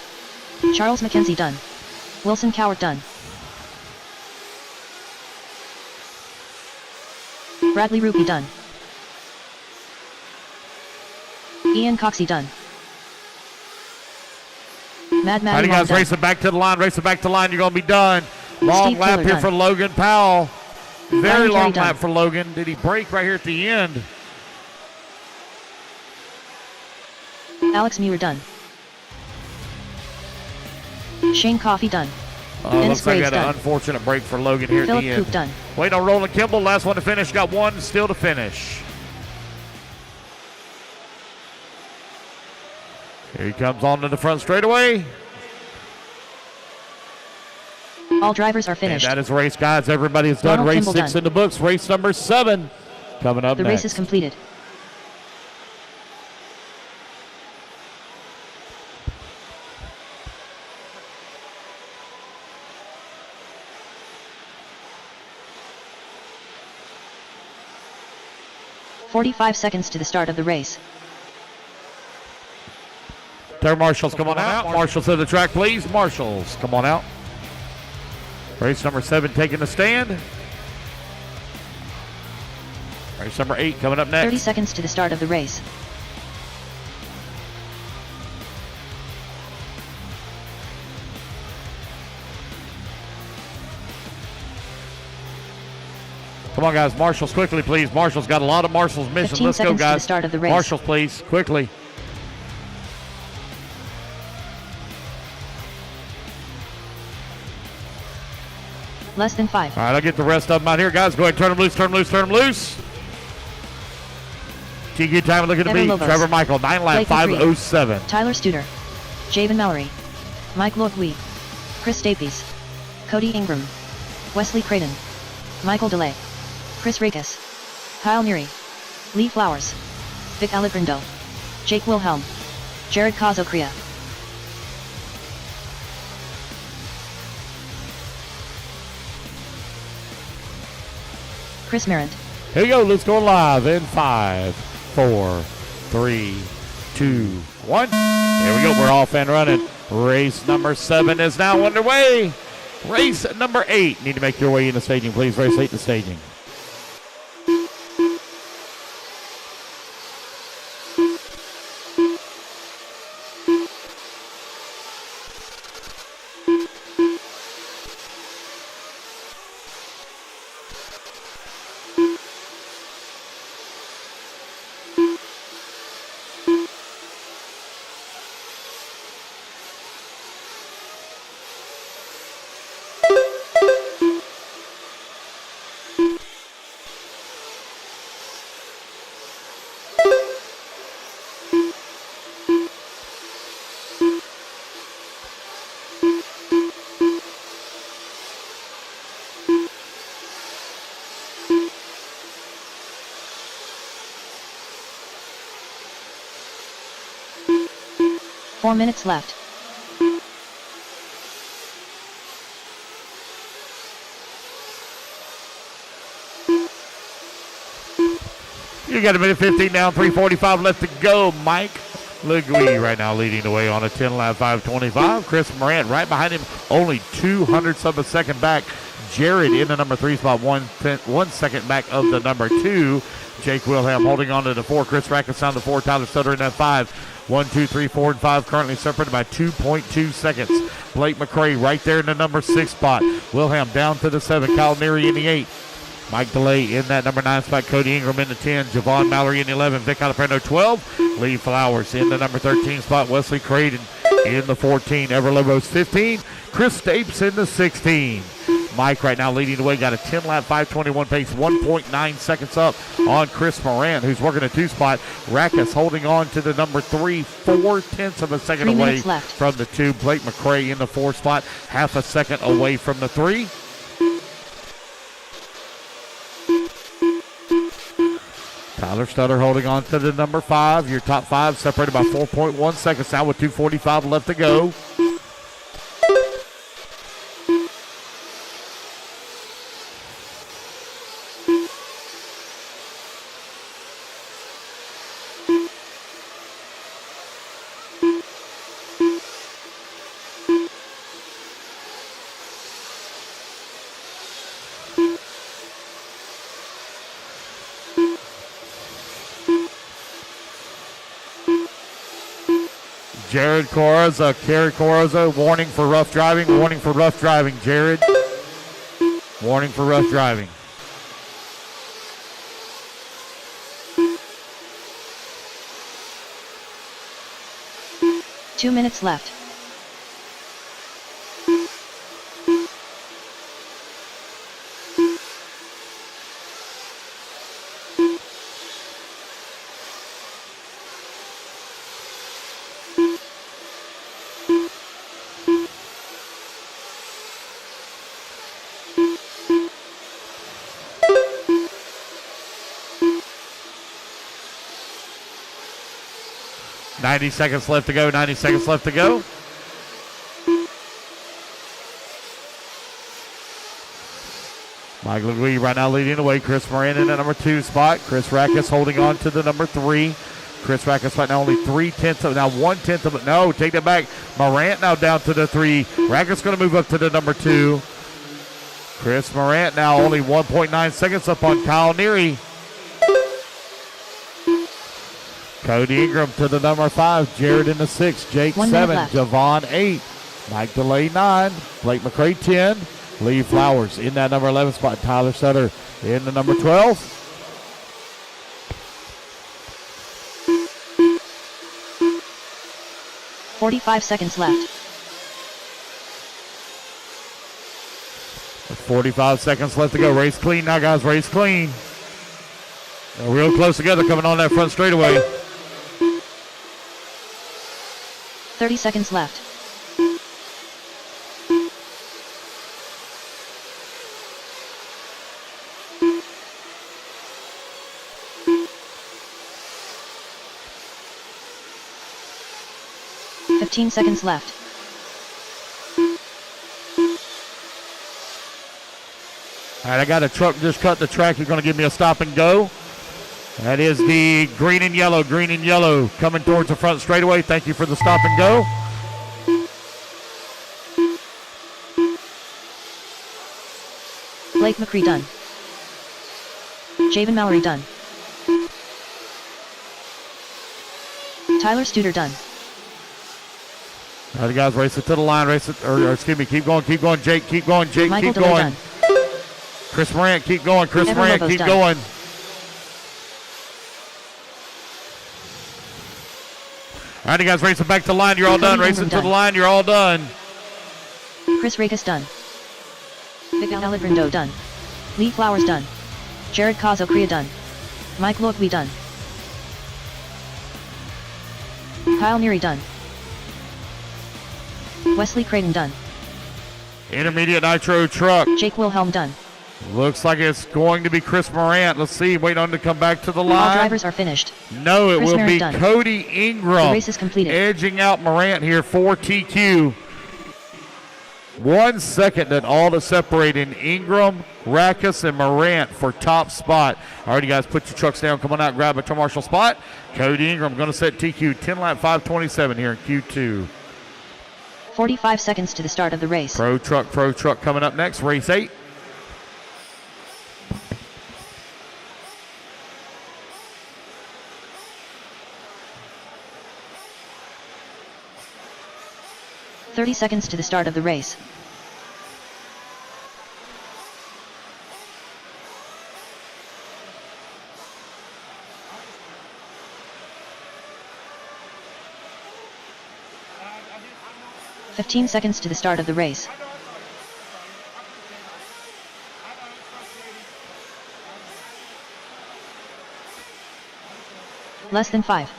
Charles McKenzie done. Wilson Coward done. Bradley Rupie done. Ian Coxey done. Mad
All right, guys,
done.
racing back to the line, racing back to the line. You're going to be done. Long
Steve
lap
Taylor
here
done.
for Logan Powell. Very
Brian
long
Carey
lap
done.
for Logan. Did he break right here at the end?
Alex Muir done. Shane Coffey done. Dennis
Looks like
Graves
got an
done.
unfortunate break for Logan here
Philip
at the end.
Coop done.
Waiting on Roland Kimball. Last one to finish. Got one still to finish. Here he comes on to the front straightaway.
All drivers are
And
finished.
that is race, guys. Everybody has done
Ronald
race
Kimball
6
done.
in the books. Race number 7 coming up
The
next.
race is completed. "45 seconds to the start of the race.
There, marshals, come on out. Marshals to the track, please. Marshals, come on out. Race number 7 taking the stand. Race number 8 coming up
30
next.
seconds to the start of the race.
Come on, guys. Marshals, quickly, please. Marshals, got a lot of marshals missing.
15
Let's go,
seconds to the
guys.
start of the race.
Marshals, please, quickly.
Less than 5.
All right, I'll get the rest of them out here. Guys, go ahead, turn them loose, turn them loose, turn them loose. TQ time looking to
Evan
beat.
Lobos.
Trevor Michael, 9 lap,
Blake McCree.
5:07.
Tyler Studer. Javen Mallory. Mike Lougui. Chris Stapes. Cody Ingram. Wesley Creighton. Michael DeLay. Chris Rakes. Kyle Neary. Lee Flowers. Vic Aliprindo. Jake Wilhelm. Jared Kazokria. Chris Merritt.
Here we go. Let's go live in 5, 4, 3, 2, 1. Here we go. We're off and running. Race number 7 is now underway. Race number 8. Need to make your way into staging, please. Race 8 to staging.
Four minutes left.
You got a minute 15 down, 3:45 left to go. Mike Lougui right now leading the way on a 10 lap 5:25. Chris Morant right behind him, only 200ths of a second back. Jared in the number 3 spot, 1 second back of the number 2. Jake Wilhelm holding on to the 4. Chris Rackets on the 4. Tyler Sutter in that 5. 1, 2, 3, 4, and 5 currently separated by 2.2 seconds. Blake McCree right there in the number 6 spot. Wilhelm down to the 7. Kyle Neary in the 8. Mike DeLay in that number 9 spot. Cody Ingram in the 10. Javon Mallory in the 11. Vic Aliprindo 12. Lee Flowers in the number 13 spot. Wesley Creighton in the 14. Ever Lobos 15. Chris Stapes in the 16. Mike right now leading the way. Got a 10 lap 5:21 pace. 1.9 seconds up on Chris Moran, who's working a 2 spot. Rackus holding on to the number 3. 4/10 of a second
3
away
minutes left.
from the 2. Blake McCree in the 4 spot. Half a second away from the 3. Tyler Stutter holding on to the number 5. Your top 5 separated by 4.1 seconds now with 2:45 left to go. Jared Coraza, Kerry Coraza, warning for rough driving, warning for rough driving, Jared. Warning for rough driving.
Two minutes left.
.90 seconds left to go, 90 seconds left to go. Mike Lougui right now leading the way. Chris Moran in the number 2 spot. Chris Rackus holding on to the number 3. Chris Rackus right now only 3/10 of, now 1/10 of it. No, take that back. Morant now down to the 3. Rackus going to move up to the number 2. Chris Morant now only 1.9 seconds up on Kyle Neary. Cody Ingram to the number 5. Jared in the 6. Jake
1
7.
minute left.
Javon 8. Mike DeLay 9. Blake McCree 10. Lee Flowers in that number 11 spot. Tyler Sutter in the number 12. .45
seconds left.
45 seconds left to go. Race clean now, guys. Race clean. They're real close together coming on that front straightaway.
30 seconds left. Fifteen seconds left.
All right, I got a truck just cut the track. You're going to give me a stop and go. That is the green and yellow coming towards the front straightaway. Thank you for the stop and go.
Blake McCree done. Javen Mallory done. Tyler Studer done.
All right, guys, race it to the line. Race it, or excuse me, keep going, Jake, keep going, Jake,
Michael
keep
DeLay
going.
done.
Chris Morant, keep going, Chris
Evan
Morant,
Lobos
keep
done.
going. All right, you guys, race it back to the line. You're all done. Race it to the line. You're all done.
Chris Rakus done. Victor Alejandro done. Lee Flowers done. Jared Kazokria done. Mike Loekwe done. Kyle Neary done. Wesley Creighton done.
Intermediate nitro truck.
Jake Wilhelm done.
Looks like it's going to be Chris Morant. Let's see. Wait on to come back to the
All
line.
drivers are finished.
No, it
Chris
will
Merritt
be
done.
Cody Ingram.
The race is completed.
Edging out Morant here for TQ. 1 second that all to separating Ingram, Rakus, and Morant for top spot. All right, you guys, put your trucks down. Come on out, grab a turn marshal spot. Cody Ingram going to set TQ 10 lap 5:27 here in Q2.
45 seconds to the start of the race.
Pro truck coming up next, race 8.
"30 seconds to the start of the race. "15 seconds to the start of the race. Less than 5.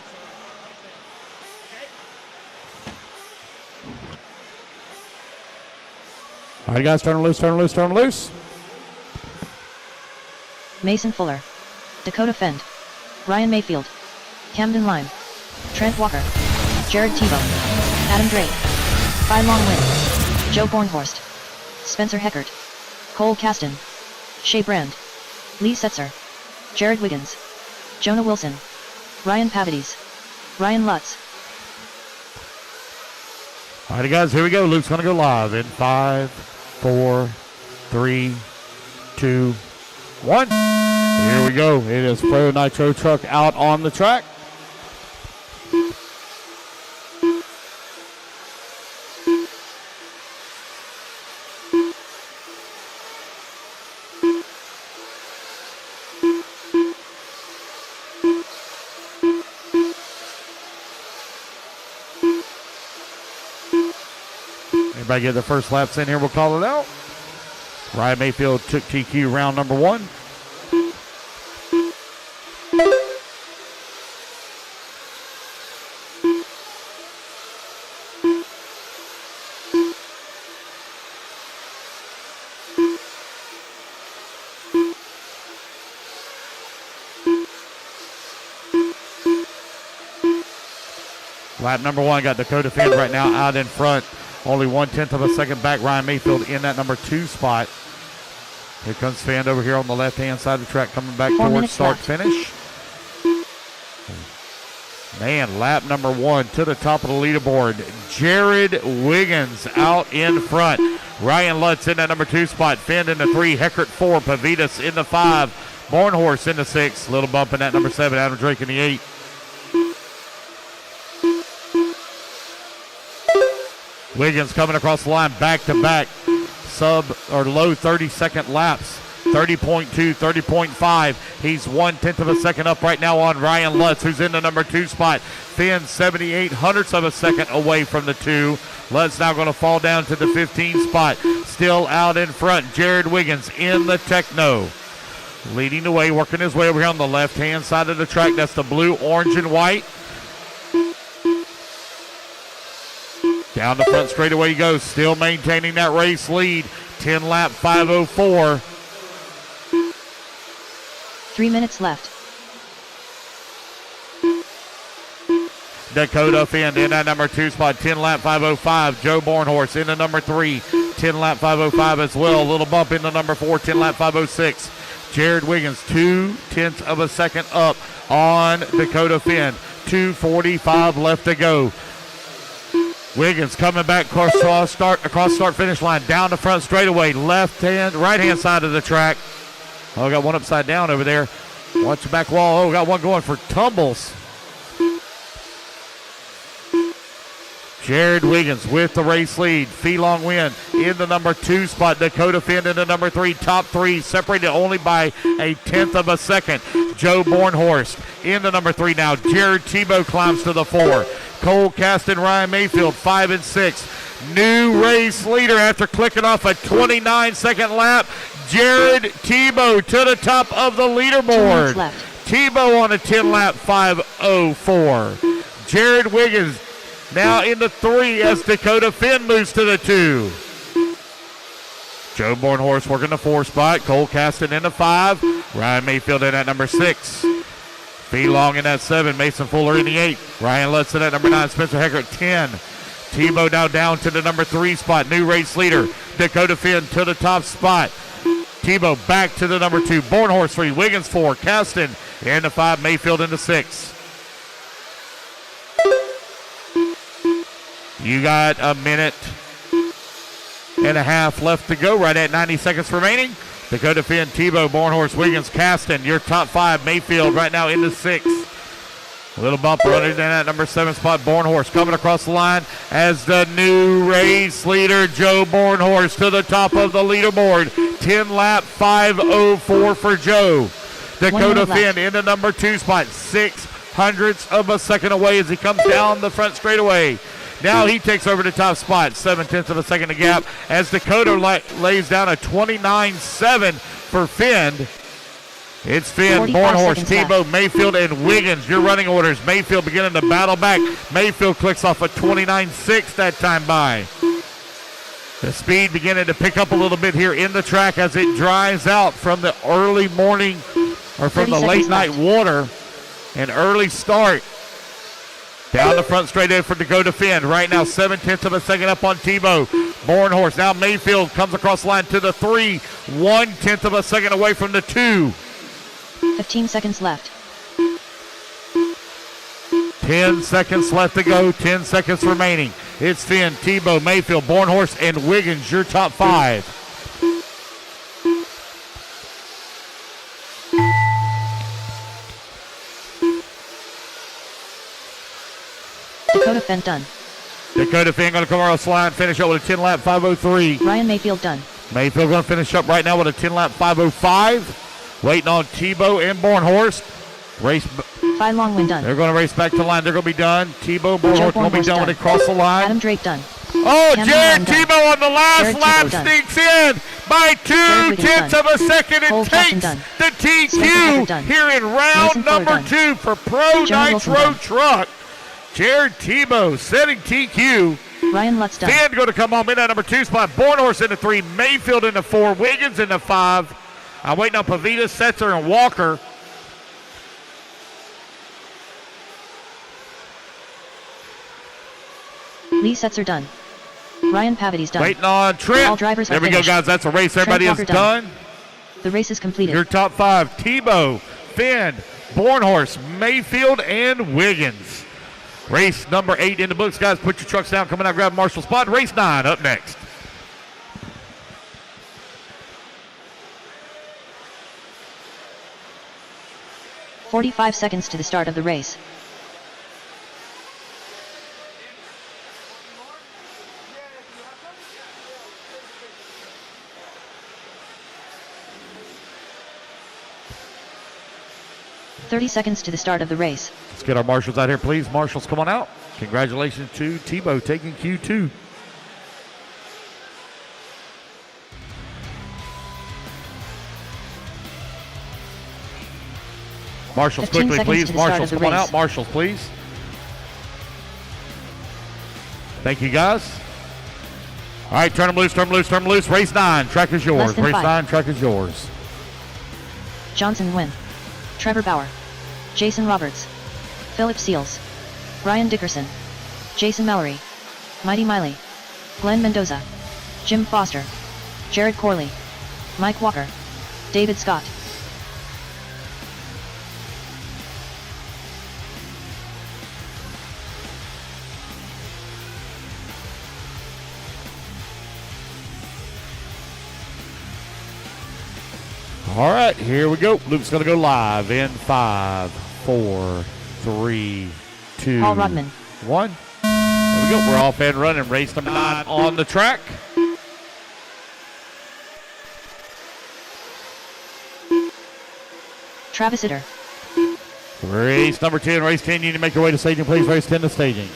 All right, guys, turn loose.
Mason Fuller, Dakota Fend, Ryan Mayfield, Camden Lime, Trent Walker, Jared Tebow, Adam Drake, Phi Long Win, Joe Bornhorst, Spencer Heckert, Cole Caston, Shea Brand, Lee Setzer, Jared Wiggins, Jonah Wilson, Ryan Pavides, Ryan Lutz.
All right, guys, here we go. Luke's going to go live in 5, 4, 3, 2, 1. Here we go. It is Pro Nitro Truck out on the track. Everybody get the first laps in here, we'll call it out. Ryan Mayfield took TQ round number 1. Lap number 1 got Dakota Fend right now out in front. Only 1/10 of a second back. Ryan Mayfield in that number 2 spot. Here comes Fend over here on the left-hand side of the track, coming back
4
towards
minutes
start
left.
finish. Man, lap number 1 to the top of the leaderboard. Jared Wiggins out in front. Ryan Lutz in that number 2 spot. Fend in the 3. Heckert 4. Pavidas in the 5. Bornhorst in the 6. Little bump in that number 7. Adam Drake in the 8. Wiggins coming across the line back to back, sub or low 30-second laps 30.2, 30.5. He's 1/10 of a second up right now on Ryan Lutz, who's in the number 2 spot. Finn 78/100ths of a second away from the 2. Lutz now going to fall down to the 15 spot. Still out in front, Jared Wiggins in the Techno. Leading the way, working his way over here on the left-hand side of the track. That's the blue, orange, and white. Down the front straightaway he goes, still maintaining that race lead. 10-lap 5:04.
3 minutes left.
Dakota Finn in that number 2 spot, 10-lap 5:05. Joe Bornhorst in the number 3, 10-lap 5:05 as well. A little bump in the number 4, 10-lap 5:06. Jared Wiggins, 2/10 of a second up on Dakota Finn. 2:45 left to go. Wiggins coming back across start finish line, down the front straightaway, right hand side of the track. Oh, got one upside down over there. Watch the back wall. Oh, got one going for tumbles. Jared Wiggins with the race lead. Fee-long win in the number 2 spot. Dakota Finn in the number 3. Top 3 separated only by 1/10 of a second. Joe Bornhorst in the number 3 now. Jared Tebow climbs to the 4. Cole Caston, Ryan Mayfield 5 and 6. New race leader after clicking off a 29-second lap. Jared Tebow to the top of the leaderboard. Tebow on a 10-lap 5:04. Jared Wiggins now in the 3 as Dakota Finn moves to the 2. Joe Bornhorst working the 4 spot. Cole Caston in the 5. Ryan Mayfield in at number 6. Fee Long in that 7. Mason Fuller in the 8. Ryan Lutz in at number 9. Spencer Hecker at 10. Tebow now down to the number 3 spot. New race leader. Dakota Finn to the top spot. Tebow back to the number 2. Bornhorst 3. Wiggins 4. Caston in the 5. Mayfield in the 6. You got a minute and a half left to go, right at 90 seconds remaining. Dakota Finn, Tebow, Bornhorst, Wiggins, Caston, your top 5. Mayfield right now in the 6. A little bump running in that number 7 spot. Bornhorst coming across the line as the new race leader, Joe Bornhorst, to the top of the leaderboard. 10-lap 5:04 for Joe. Dakota Finn in the number 2 spot. 0.06 of a second away as he comes down the front straightaway. Now he takes over the top spot, 0.7 of a second to gap as Dakota lays down a 29.7 for Finn. It's Finn, Bornhorst, Tebow, Mayfield, and Wiggins. Your running orders. Mayfield beginning to battle back. Mayfield clicks off a 29.6 that time by. The speed beginning to pick up a little bit here in the track as it dries out from the early morning or from the late night water. An early start. Down the front straight in for Dakota Finn. Right now, 0.7 of a second up on Tebow. Bornhorst. Now Mayfield comes across the line to the 3. 1/10 of a second away from the 2.
15 seconds left.
10 seconds left to go. 10 seconds remaining. It's Finn, Tebow, Mayfield, Bornhorst, and Wiggins, your top 5.
Dakota Finn done.
Dakota Finn going to come across the line, finish up with a 10-lap 5:03.
Ryan Mayfield done.
Mayfield going to finish up right now with a 10-lap 5:05. Waiting on Tebow and Bornhorst. Race.
Fee-long win done.
They're going to race back to the line. They're going to be done. Tebow, Bornhorst going to be done when they cross the line.
Adam Drake done.
Oh, Jared Tebow on the last lap sneaks in by 2/10 of a second. It takes the TQ here in round number 2 for Pro Nitro Truck. Jared Tebow setting TQ.
Ryan Lutz done.
Finn going to come home in at number 2 spot. Bornhorst in the 3. Mayfield in the 4. Wiggins in the 5. I'm waiting on Pavita, Setzer, and Walker.
Lee Setzer done. Ryan Pavity's done.
Waiting on Trent.
All drivers
there we
finished.
go, guys. That's a race. Everybody is done.
The race is completed.
Your top 5. Tebow, Finn, Bornhorst, Mayfield, and Wiggins. Race number 8 in the books, guys. Put your trucks down. Coming out, grab Marshall spot. Race 9 up next.
"45 seconds to the start of the race. 30 seconds to the start of the race.
Let's get our marshals out here, please. Marshals, come on out. Congratulations to Tebow taking Q2. Marshals,
15
quickly,
seconds
please.
to the start
Marshals,
of the
come on
race.
out. Marshals, please. Thank you, guys. All right, turn them loose, turn them loose, turn them loose. Race 9, track is yours.
Less than
Race
5.
9, track is yours.
Johnson win. Trevor Bauer. Jason Roberts. Philip Seals. Ryan Dickerson. Jason Mallory. Mighty Miley. Glenn Mendoza. Jim Foster. Jared Corley. Mike Walker. David Scott.
All right, here we go. Luke's going to go live in 5, 4, 3, 2,
Paul Rodman.
1. There we go. We're off and running. Race number 9 on the track.
Travis Itter.
Race number 10. Race 10, you need to make your way to staging, please. Race 10 to staging.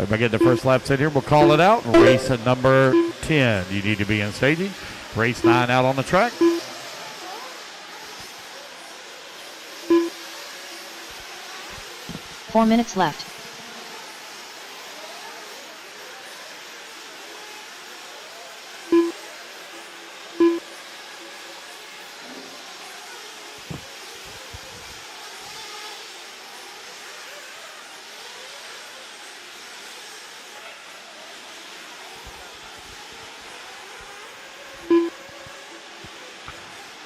Everybody get the first laps in here. We'll call it out. Race at number 10. You need to be in staging. Race 9 out on the track.
4 minutes left.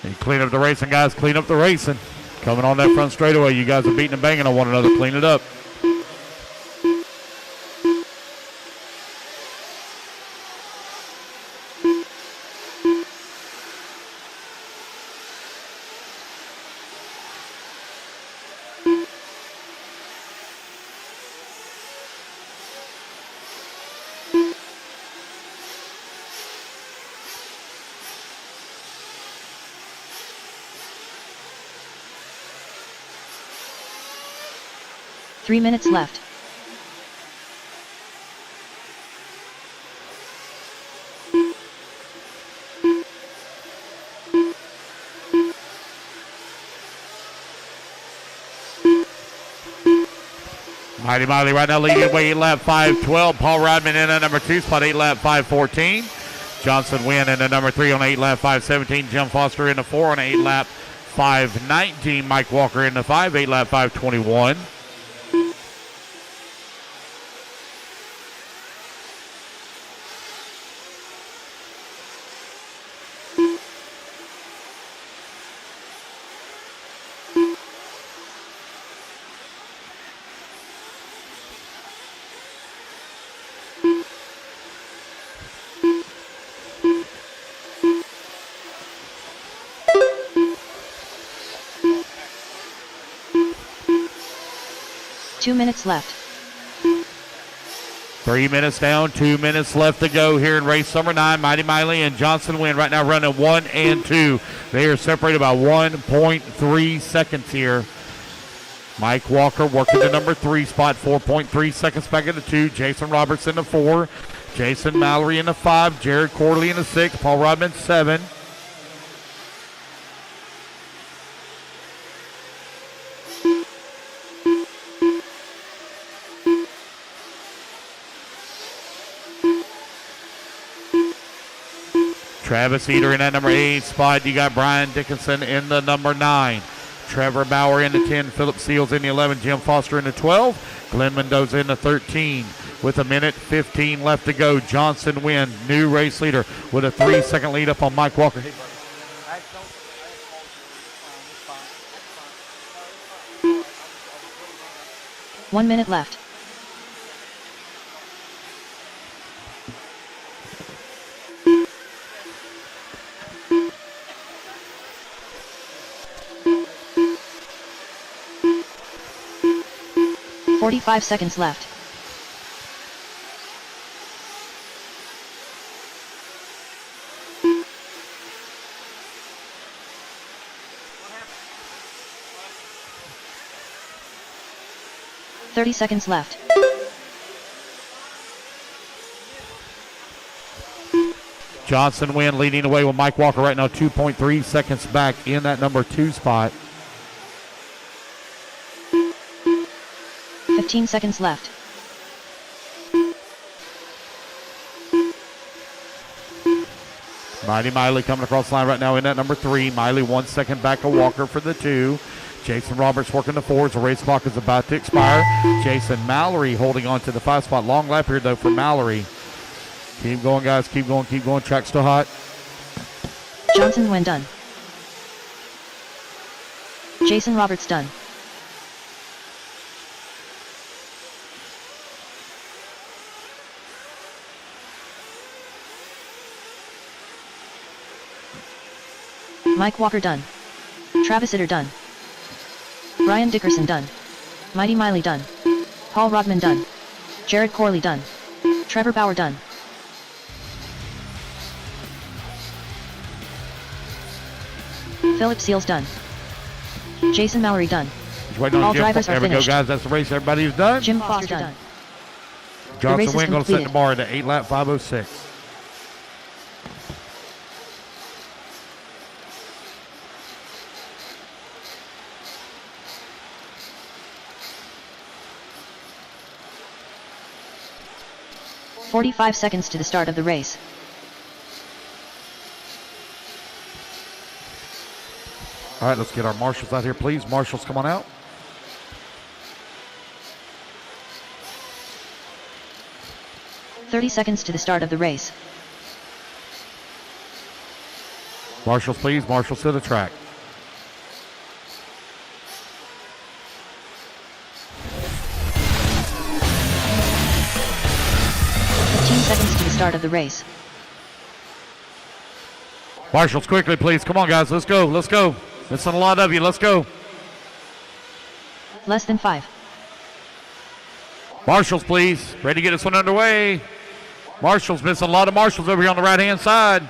And clean up the racing, guys. Clean up the racing. Coming on that front straightaway. You guys are beating and banging on one another. Clean it up.
Three minutes left.
Mighty Miley right now leading away 8 lap 5:12. Paul Rodman in at number 2 spot 8 lap 5:14. Johnson Wynn in at number 3 on 8 lap 5:17. Jim Foster in the 4 on 8 lap 5:19. Mike Walker in the 5 8 lap 5:21.
Two minutes left.
3 minutes down, 2 minutes left to go here in race number 9. Mighty Miley and Johnson Wynn right now running 1 and 2. They are separated by 1.3 seconds here. Mike Walker working the number 3 spot, 4.3 seconds back into 2. Jason Roberts in the 4. Jason Mallory in the 5. Jared Corley in the 6. Paul Rodman 7. Travis Eder in that number 8 spot. You got Brian Dickinson in the number 9. Trevor Bauer in the 10. Philip Seals in the 11. Jim Foster in the 12. Glenn Mendoza in the 13. With a minute 15 left to go. Johnson Wynn, new race leader, with a 3-second lead up on Mike Walker. Hey, buddy.
1 minute left. "45 seconds left. "30 seconds left.
Johnson win, leading away with Mike Walker right now, 2.3 seconds back in that number 2 spot.
15 seconds left.
Mighty Miley coming across the line right now in that number 3. Miley 1 second back of Walker for the 2. Jason Roberts working the 4 as the race clock is about to expire. Jason Mallory holding on to the 5 spot. Long lap here though for Mallory. Keep going, guys. Keep going. Keep going. Track's still hot.
Johnson when done. Jason Roberts done. Mike Walker done. Travis Itter done. Ryan Dickerson done. Mighty Miley done. Paul Rodman done. Jared Corley done. Trevor Bauer done. Philip Seals done. Jason Mallory done.
Just waiting on
All
Jim.
drivers are
There we go,
finished.
guys. That's the race. Everybody's done.
Jim Foster done. race
Johnson
is
win going to set the
completed.
bar at 8 lap 5:06.
"45 seconds to the start of the race.
All right, let's get our marshals out here, please. Marshals, come on out.
"30 seconds to the start of the race.
Marshals, please. Marshals to the track.
Seconds to the start of the race.
Marshals, quickly, please. Come on, guys. Let's go. Let's go. Missing a lot of you. Let's go.
Less than 5.
Marshals, please. Ready to get this one underway. Marshals, missing a lot of marshals over here on the right-hand side.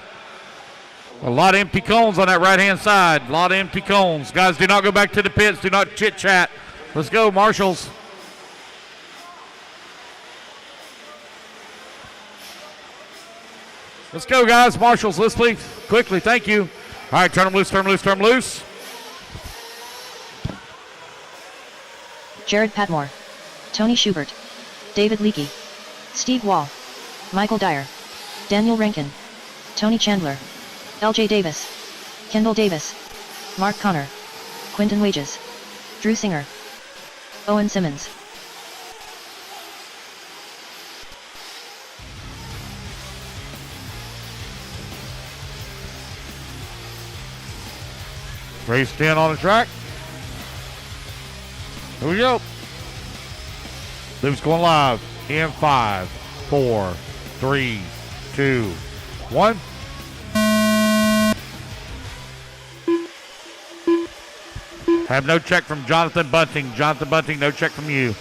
A lot of empty cones on that right-hand side. A lot of empty cones. Guys, do not go back to the pits. Do not chit-chat. Let's go, marshals. Let's go, guys. Marshals, let's please. Quickly, thank you. All right, turn them loose, turn them loose, turn them loose.
Jared Patmore. Tony Schubert. David Leakey. Steve Wall. Michael Dyer. Daniel Rankin. Tony Chandler. LJ Davis. Kendall Davis. Mark Connor. Quinton Wages. Drew Singer. Owen Simmons.
Race 10 on the track. Here we go. Loop's going live in 5, 4, 3, 2, 1. Have no check from Jonathan Bunting. Jonathan Bunting, no check from you.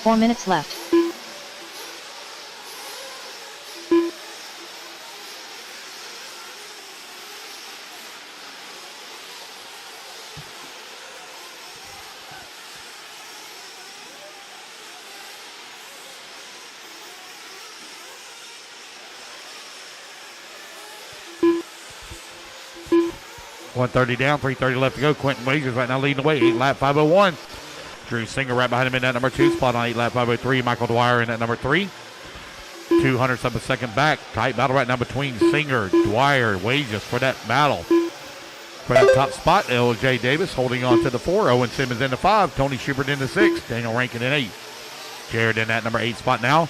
Four minutes left.
130 down, 330 left to go. Quentin Wagers right now leading the way, 8 lap 501. Drew Singer right behind him in that number 2 spot on 8 lap 503. Michael Dwyer in that number 3. 200 of a second back. Tight battle right now between Singer, Dwyer, Wages for that battle. For that top spot, LJ Davis holding on to the 4. Owen Simmons in the 5. Tony Schubert in the 6. Daniel Rankin in 8. Jared in that number 8 spot now.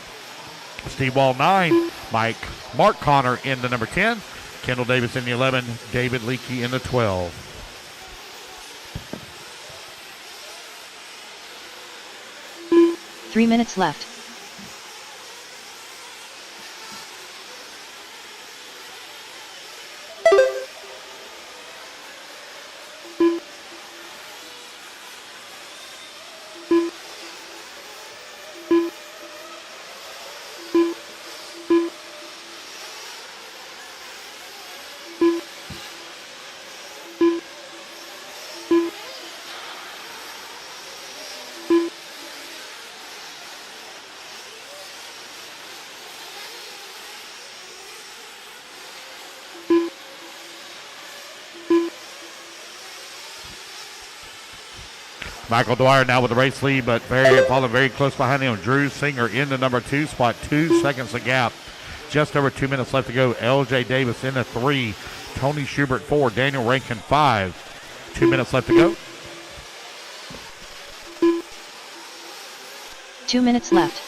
Steve Wall 9. Mark Connor in the number 10. Kendall Davis in the 11. David Leakey in the 12.
Three minutes left.
Michael Dwyer now with the race lead, but falling very close behind him. Drew Singer in the number 2 spot, 2 seconds a gap. Just over 2 minutes left to go. LJ Davis in the 3. Tony Schubert 4. Daniel Rankin 5. 2 minutes left to go.
2 minutes left.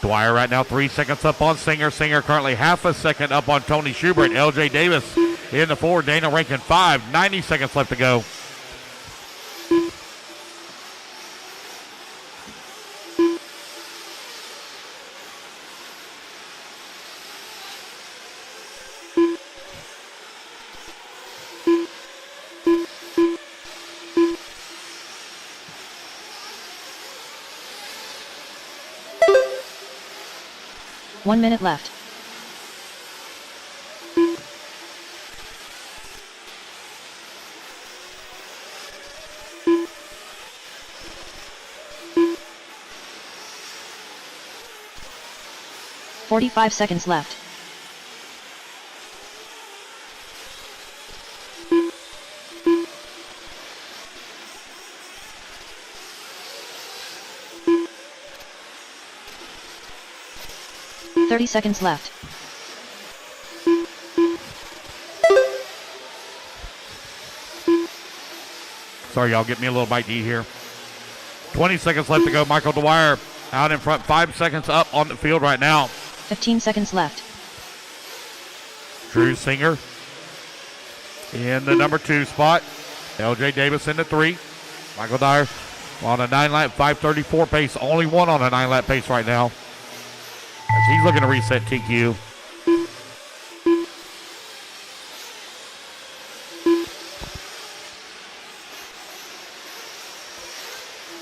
Dwyer right now 3 seconds up on Singer. Singer currently half a second up on Tony Schubert. LJ Davis in the 4. Daniel Rankin 5. 90 seconds left to go.
One minute left. "45 seconds left. "30 seconds left.
Sorry, y'all, get me a little bite to eat here. 20 seconds left to go. Michael Dwyer out in front, 5 seconds up on the field right now.
15 seconds left.
Drew Singer in the number 2 spot. LJ Davis in the 3. Michael Dwyer on a 9-lap 5:34 pace. Only one on a 9-lap pace right now, as he's looking to reset TQ.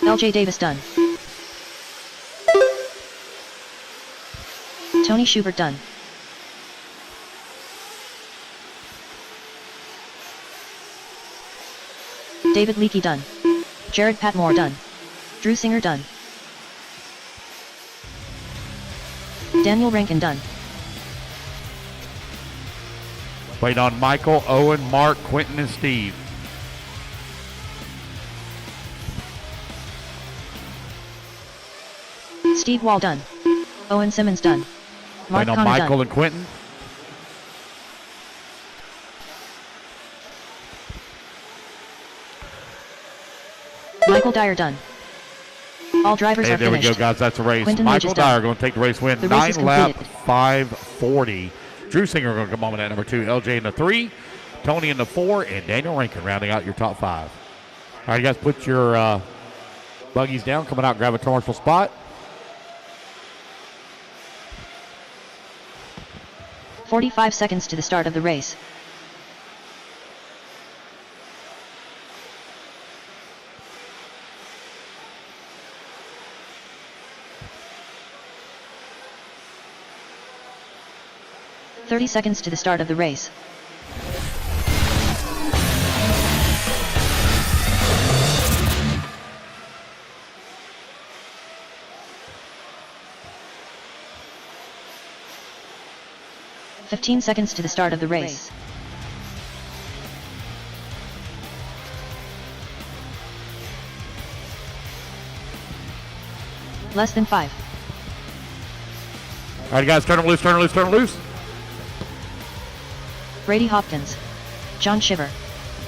LJ Davis done. Tony Schubert done. David Leakey done. Jared Patmore done. Drew Singer done. Daniel Rankin done.
Wait on Michael, Owen, Mark, Quentin, and Steve.
Steve Wall done. Owen Simmons done. Mark
Wait on
Connor
Michael
done.
and Quentin.
Michael Dyer done. All drivers
Hey,
are
there
finished.
we go, guys. That's a race.
Quentin
Michael
Wages
Dyer
done.
going to take the race win.
The race is
9-lap
completed.
5:40. Drew Singer going to come on in at number 2. LJ in the 3. Tony in the 4. And Daniel Rankin rounding out your top 5. All right, you guys, put your buggies down. Coming out, grab a commercial spot.
45 seconds to the start of the race. 30 seconds to the start of the race. "15 seconds to the start of the race. Less than 5.
All right, guys, turn them loose, turn them loose, turn them loose.
Brady Hopkins, John Shiver,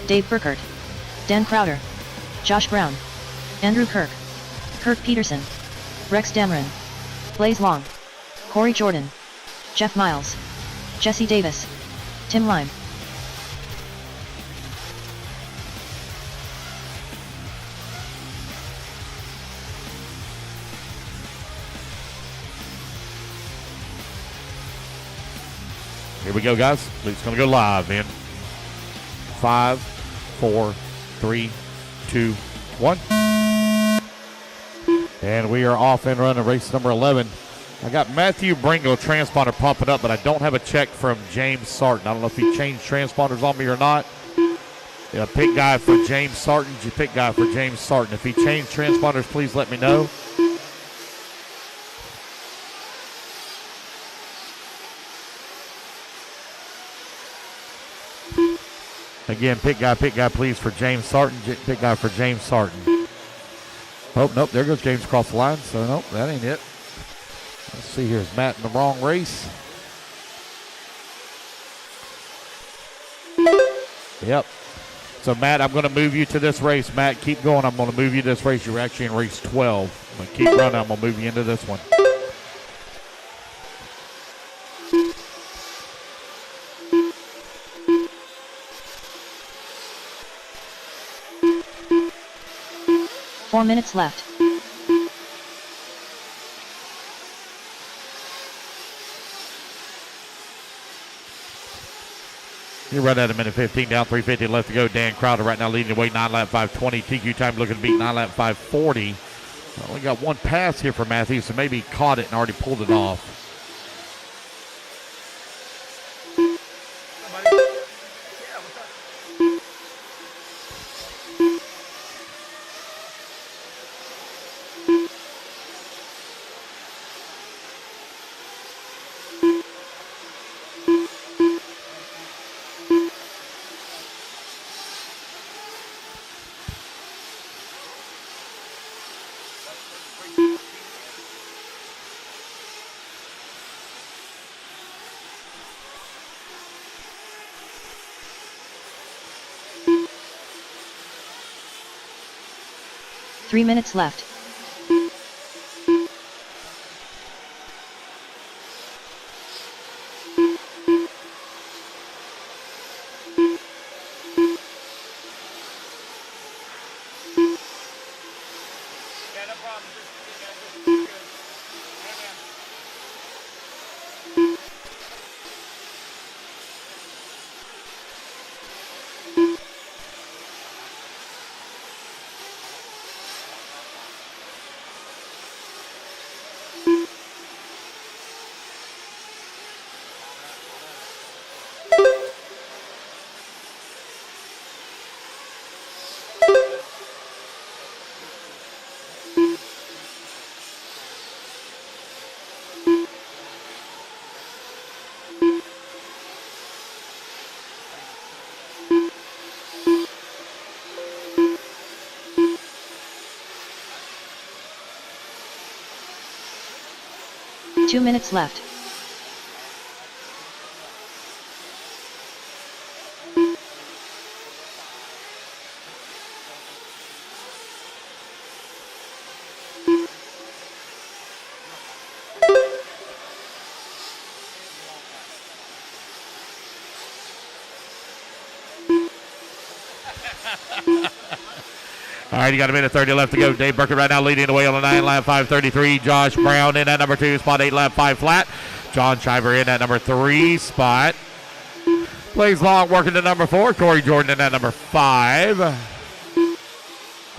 Dave Burkert, Dan Crowder, Josh Brown, Andrew Kirk, Kirk Peterson, Rex Dameron, Blaze Long, Corey Jordan, Jeff Miles, Jesse Davis, Tim Lime.
Here we go, guys. It's going to go live in 5, 4, 3, 2, 1. And we are off and running race number 11. I got Matthew Bringle transponder pumping up, but I don't have a check from James Sarton. I don't know if he changed transponders on me or not. Yeah, pick guy for James Sarton. Pick guy for James Sarton. If he changed transponders, please let me know. Again, pick guy, please, for James Sarton. Pick guy for James Sarton. Oh, nope, there goes James across the line. So, nope, that ain't it. Let's see here. Is Matt in the wrong race? Yep. So, Matt, I'm going to move you to this race. Matt, keep going. I'm going to move you to this race. You're actually in race 12. I'm going to keep running. I'm going to move you into this one.
Four minutes left.
You're right at a minute 15 down, 350 left to go. Dan Crowder right now leading the way, 9 lap 520. TQ time looking to beat 9 lap 540. Only got one pass here for Matthew, so maybe he caught it and already pulled it off.
Three minutes left. Two minutes left.
All right, you got a minute 30 left to go. Dave Burkett right now leading the way on the 9 lap 533. Josh Brown in at number 2 spot, 8 lap 5 flat. John Shiver in at number 3 spot. Blaze Long working to number 4. Corey Jordan in at number 5. The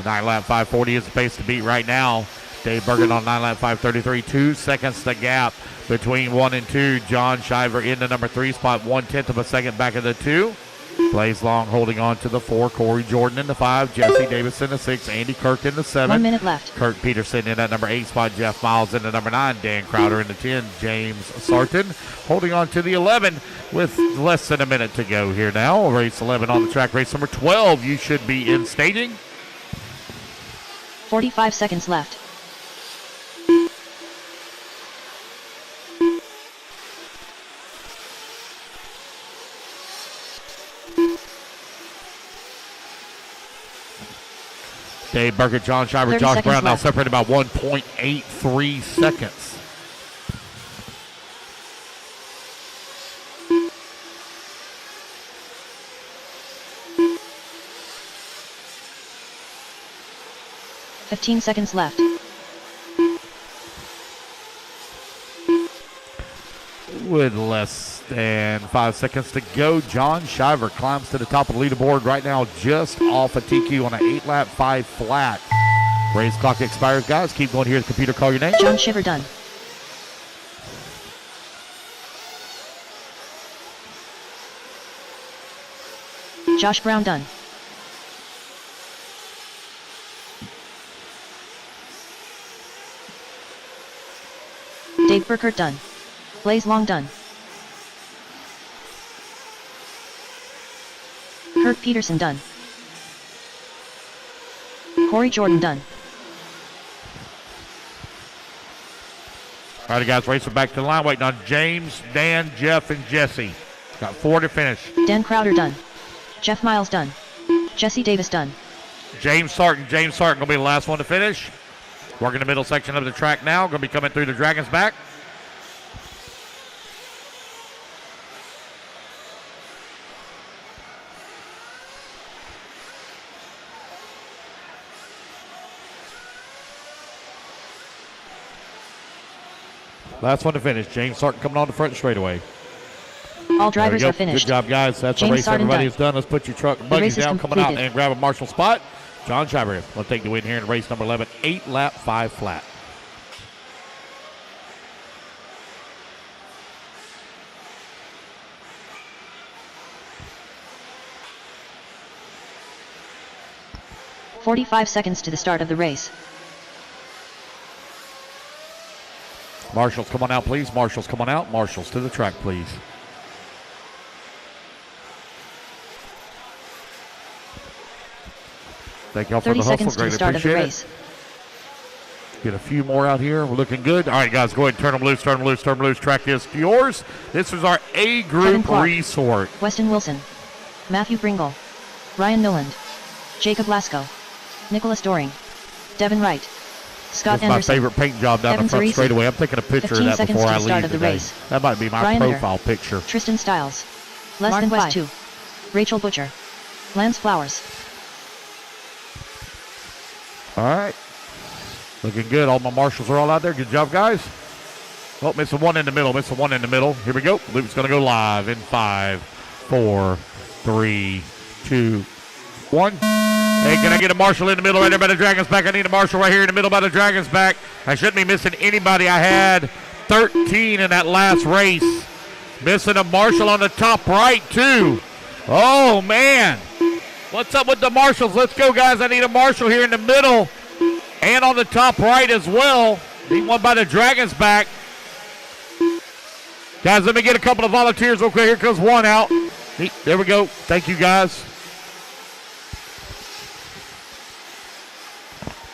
9 lap 540 is the pace to beat right now. Dave Bergen on 9 lap 5:33. 2 seconds the gap between 1 and 2. John Shiver in the number 3 spot, 1/10 of a second back of the 2. Plays long, holding on to the 4. Corey Jordan in the 5. Jesse Davis in the 6. Andy Kirk in the 7.
1 minute left.
Kurt Peterson in that number 8 spot. Jeff Miles in the number 9. Dan Crowder in the 10. James Sarton holding on to the 11 with less than a minute to go here now. Race 11 on the track. Race number 12 you should be in staging.
45 seconds left.
Dave Burkett, John Shiver,
30
Josh
seconds
Brown now
left.
separated by 1.83 seconds.
$15 seconds left.
With less than 5 seconds to go, John Shiver climbs to the top of the leaderboard right now, just off of TQ on an 8 lap 5 flat. Race clock expires, guys. Keep going here. The computer, call your name.
John Shiver done. Josh Brown done. Dave Burkert done. Blaze Long done. Kurt Peterson done. Corey Jordan done.
All right, guys, racing back to the line. Waiting on James, Dan, Jeff, and Jesse. Got 4 to finish.
Dan Crowder done. Jeff Miles done. Jesse Davis done.
James Sarton going to be the last one to finish. Working the middle section of the track now. Going to be coming through the Dragon's Back. Last one to finish. James Sarton coming on the front straightaway.
All drivers are finished.
Good job, guys. That's the
James
race
Sarton
everybody
done.
has done. Let's put your truck and buggies
race is
down, coming out
completed.
and grab a marshal spot. John Shiver will take the win here in race number 11, 8 lap 5 flat.
$45 seconds to the start of the race.
Marshals, come on out, please. Marshals, come on out. Marshals to the track, please. Thank y'all for
30
the hustle.
seconds to the
Greatly
start of the
appreciate
race.
it. Get a few more out here. We're looking good. All right, guys, go ahead and turn them loose, turn them loose, turn them loose. Track is yours. This is our A
Kevin
group
Clark.
resort.
Weston Wilson. Matthew Bringle. Ryan Milland. Jacob Lasco. Nicholas Doring. Devin Wright. Scott
That's my
Anderson.
favorite paint job down
Evan
the front
Teresi.
straightaway. I'm taking a picture of
15
that
seconds
before
to
I
the start
leave
of the
today.
race.
That might be my
Brian
profile picture.
Tristan Stiles. Less than 2. Rachel Butcher. Lance Flowers.
All right. Looking good. All my marshals are all out there. Good job, guys. Oh, missing one in the middle. Missing one in the middle. Here we go. Loop's going to go live in 5, 4, 3, 2, 1. Hey, can I get a marshal in the middle right there by the Dragon's Back? I need a marshal right here in the middle by the Dragon's Back. I shouldn't be missing anybody. I had 13 in that last race. Missing a marshal on the top right, too. Oh, man. What's up with the marshals? Let's go, guys. I need a marshal here in the middle and on the top right as well. Need one by the Dragon's Back. Guys, let me get a couple of volunteers real quick. Here comes one out. There we go. Thank you, guys.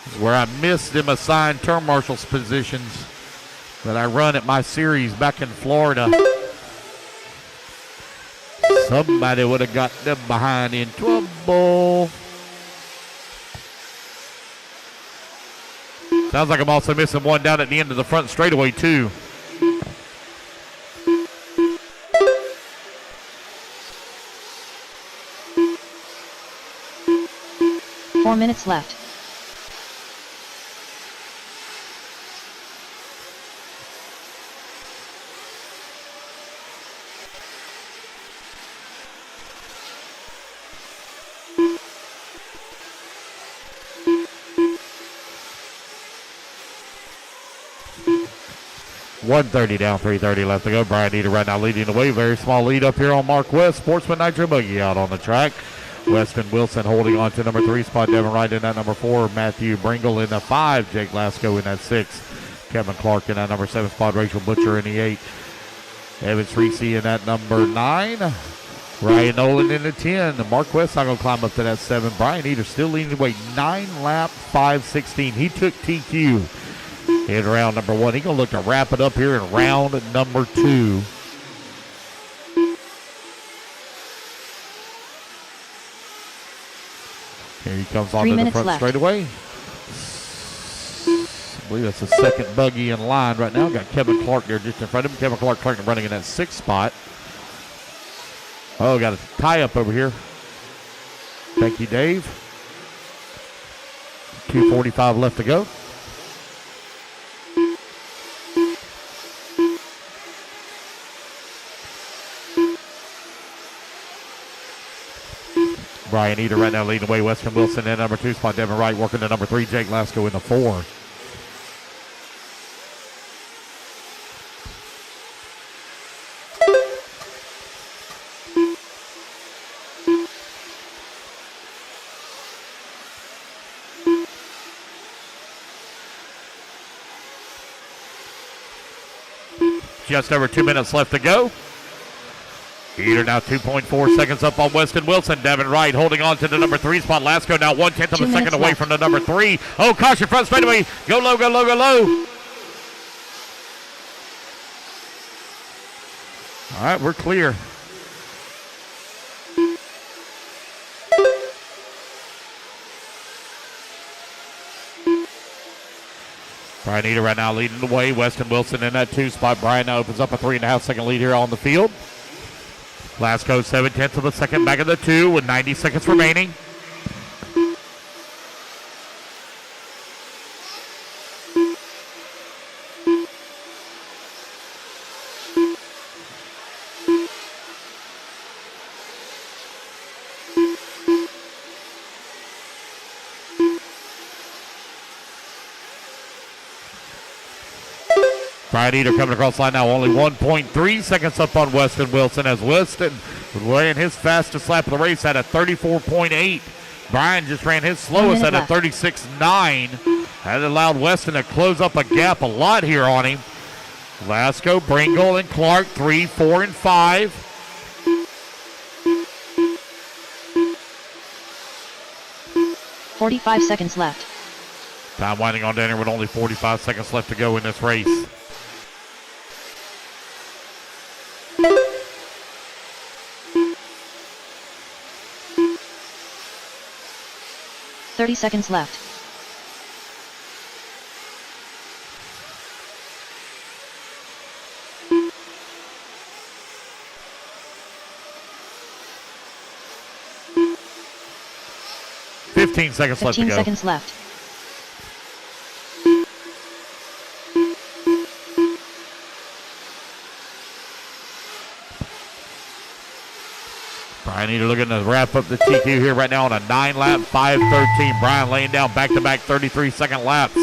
This is where I missed them assigned term marshals positions that I run at my series back in Florida. Somebody would have got them behind in trouble. Sounds like I'm also missing one down at the end of the front straightaway, too.
Four minutes left.
1:30 down, 3:30 left to go. Brian Eder right now leading the way. Very small lead up here on Mark West. Sportsman Nitro Buggy out on the track. Weston Wilson holding on to number 3 spot. Devin Wright in that number 4. Matthew Bringle in the 5. Jake Lasco in that 6. Kevin Clark in that number 7 spot. Rachel Butcher in the 8. Evans Reese in that number 9. Ryan Nolan in the 10. Mark West not going to climb up to that 7. Brian Eder still leading the way. 9 lap, 5:16. He took TQ in round number 1. He's going to look to wrap it up here in round number 2. Here he comes onto the front straightaway. I believe that's the second buggy in line right now. Got Kevin Clark there just in front of him. Kevin Clark currently running in that 6th spot. Oh, got a tie-up over here. Thank you, Dave. 2:45 left to go. Brian Eder right now leading the way. Weston Wilson in number 2 spot. Devin Wright working the number 3. Jake Lasco in the 4. Just over 2 minutes left to go. Eder now 2.4 seconds up on Weston Wilson. Devin Wright holding on to the number 3 spot. Lasco now 1/10 of a second away from the number 3. Oh, caution front straightaway. Go low, go low, go low. All right, we're clear. Brian Eder right now leading the way. Weston Wilson in that 2 spot. Brian now opens up a 3.5 second lead here on the field. Lasco 7/10 of a second back of the 2 with 90 seconds remaining. Brian Eder coming across the line now, only 1.3 seconds up on Weston Wilson as Weston ran his fastest lap of the race at a 34.8. Brian just ran his slowest at a 36.9. That allowed Weston to close up a gap a lot here on him. Lasco, Bringle, and Clark 3, 4, and 5.
.45 seconds left.
Time winding on down here with only 45 seconds left to go in this race.
.30 seconds left.
Fifteen seconds left to go.
15 seconds left.
Brian Eder looking to wrap up the TQ here right now on a 9-lap, 5:13. Brian laying down back-to-back 33-second laps.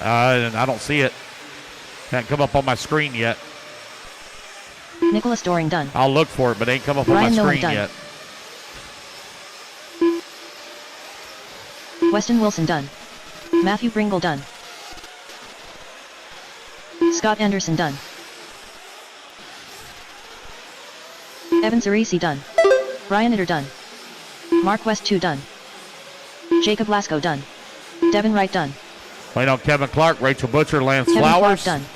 I don't see it. Can't come up on my screen yet.
Nicholas Doring done.
I'll look for it, but it ain't come up on my screen yet.
Weston Wilson done. Matthew Bringle done. Scott Anderson done. Evan Cerisi done. Brian Eder done. Mark West 2 done. Jacob Lasco done. Devin Wright done.
Wait on Kevin Clark, Rachel Butcher, Lance
Kevin
Flowers.
Clark done.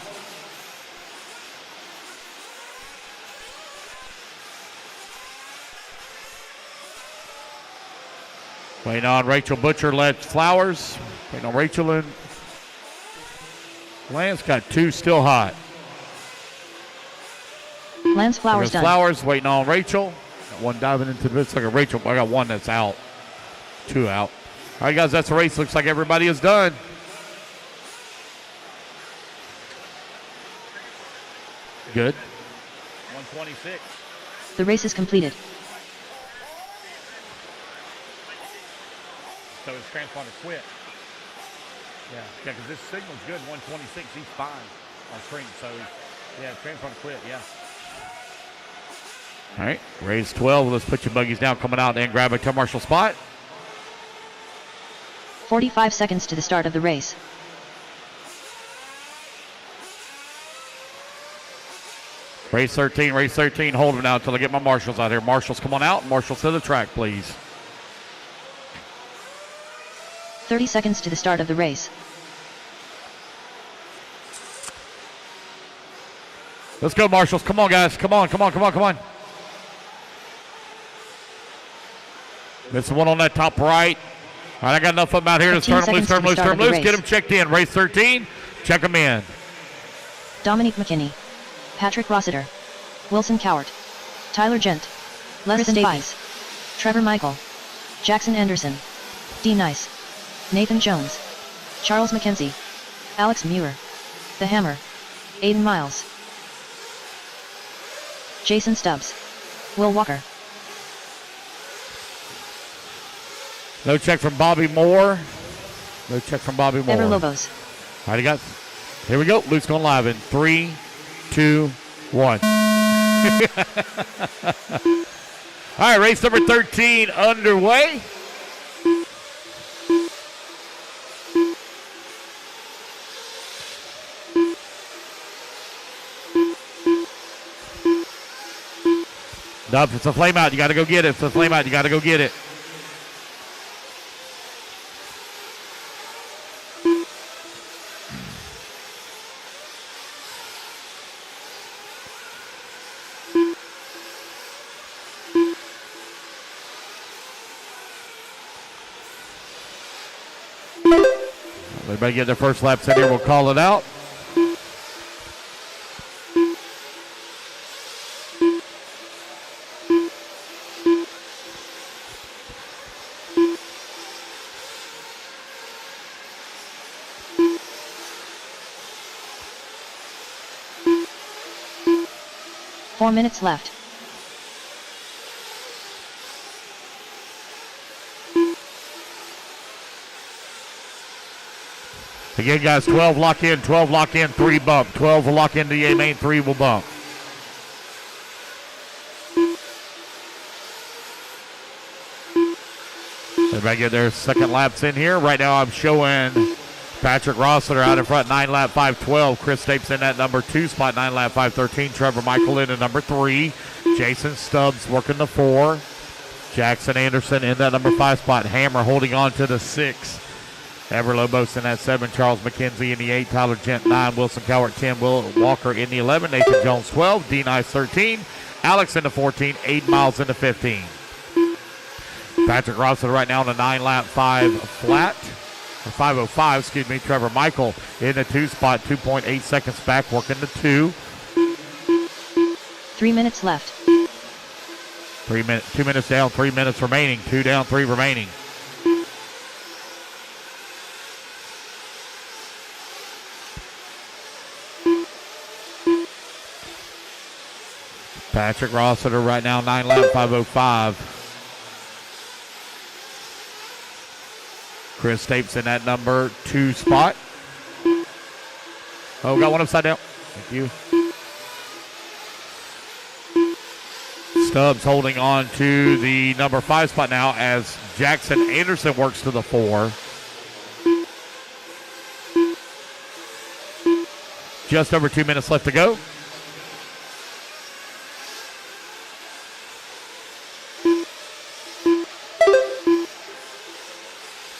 Waiting on Rachel Butcher, Lance Flowers. Waiting on Rachel and Lance got 2 still hot.
Lance Flowers done.
Flowers waiting on Rachel. Got 1 diving into the midst like a Rachel. I got 1 that's out. 2 out. All right, guys, that's the race. Looks like everybody is done. Good. 126.
The race is completed.
so his transponder quit. Yeah, because this signal's good, 126, he's fine on screen, so yeah, transponder quit, yeah. All right, race 12, let's put your buggies down, coming out and grab a turn marshal spot.
45 seconds to the start of the race.
Race 13, hold them now until I get my marshals out here. Marshals, come on out. Marshals to the track, please.
30 seconds to the start of the race.
Let's go, marshals. Come on, guys. Come on. Missing one on that top right. All right, I got enough of them out here. Let's turn them loose. Get them checked in. Race 13, check them in.
Dominique McKinney, Patrick Rossiter, Wilson Cowart, Tyler Gent, Leslie Davies, Trevor Michael, Jackson Anderson, D. Nice, Nathan Jones, Charles McKenzie, Alex Muir, The Hammer, Aiden Miles, Jason Stubbs, Will Walker.
No check from Bobby Moore.
Ever Lobos.
All right, here we go. Luke's going live in 3, 2, 1. All right, race number 13 underway. No, if it's a flame out, you got to go get it. Everybody get their first laps in here. We'll call it out.
Four minutes left.
Again, guys, 12 lock in, 3 bump. 12 will lock into the main, 3 will bump. Everybody get their second laps in here. Right now I'm showing Patrick Rossiter out in front, 9 lap 512. Chris Stapes in that number 2 spot, 9 lap 513. Trevor Michael in at number 3. Jason Stubbs working the 4. Jackson Anderson in that number 5 spot. Hammer holding on to the 6. Ever Lobos in that 7, Charles McKenzie in the 8, Tyler Gent 9, Wilson Cowart 10, Will Walker in the 11, Nathan Jones 12, D. Nice 13, Alex in the 14, 8 Miles in the 15. Patrick Rossiter right now on a 9 lap 5 flat, or 505, excuse me. Trevor Michael in the 2 spot, 2.8 seconds back, working the 2.
3 minutes left.
2 minutes down, 3 minutes remaining, 2 down, 3 remaining. Patrick Rossiter right now, 9 lap 505. Chris Stapes in that number 2 spot. Oh, got one upside down. Thank you. Stubbs holding on to the number 5 spot now as Jackson Anderson works to the 4. Just over 2 minutes left to go.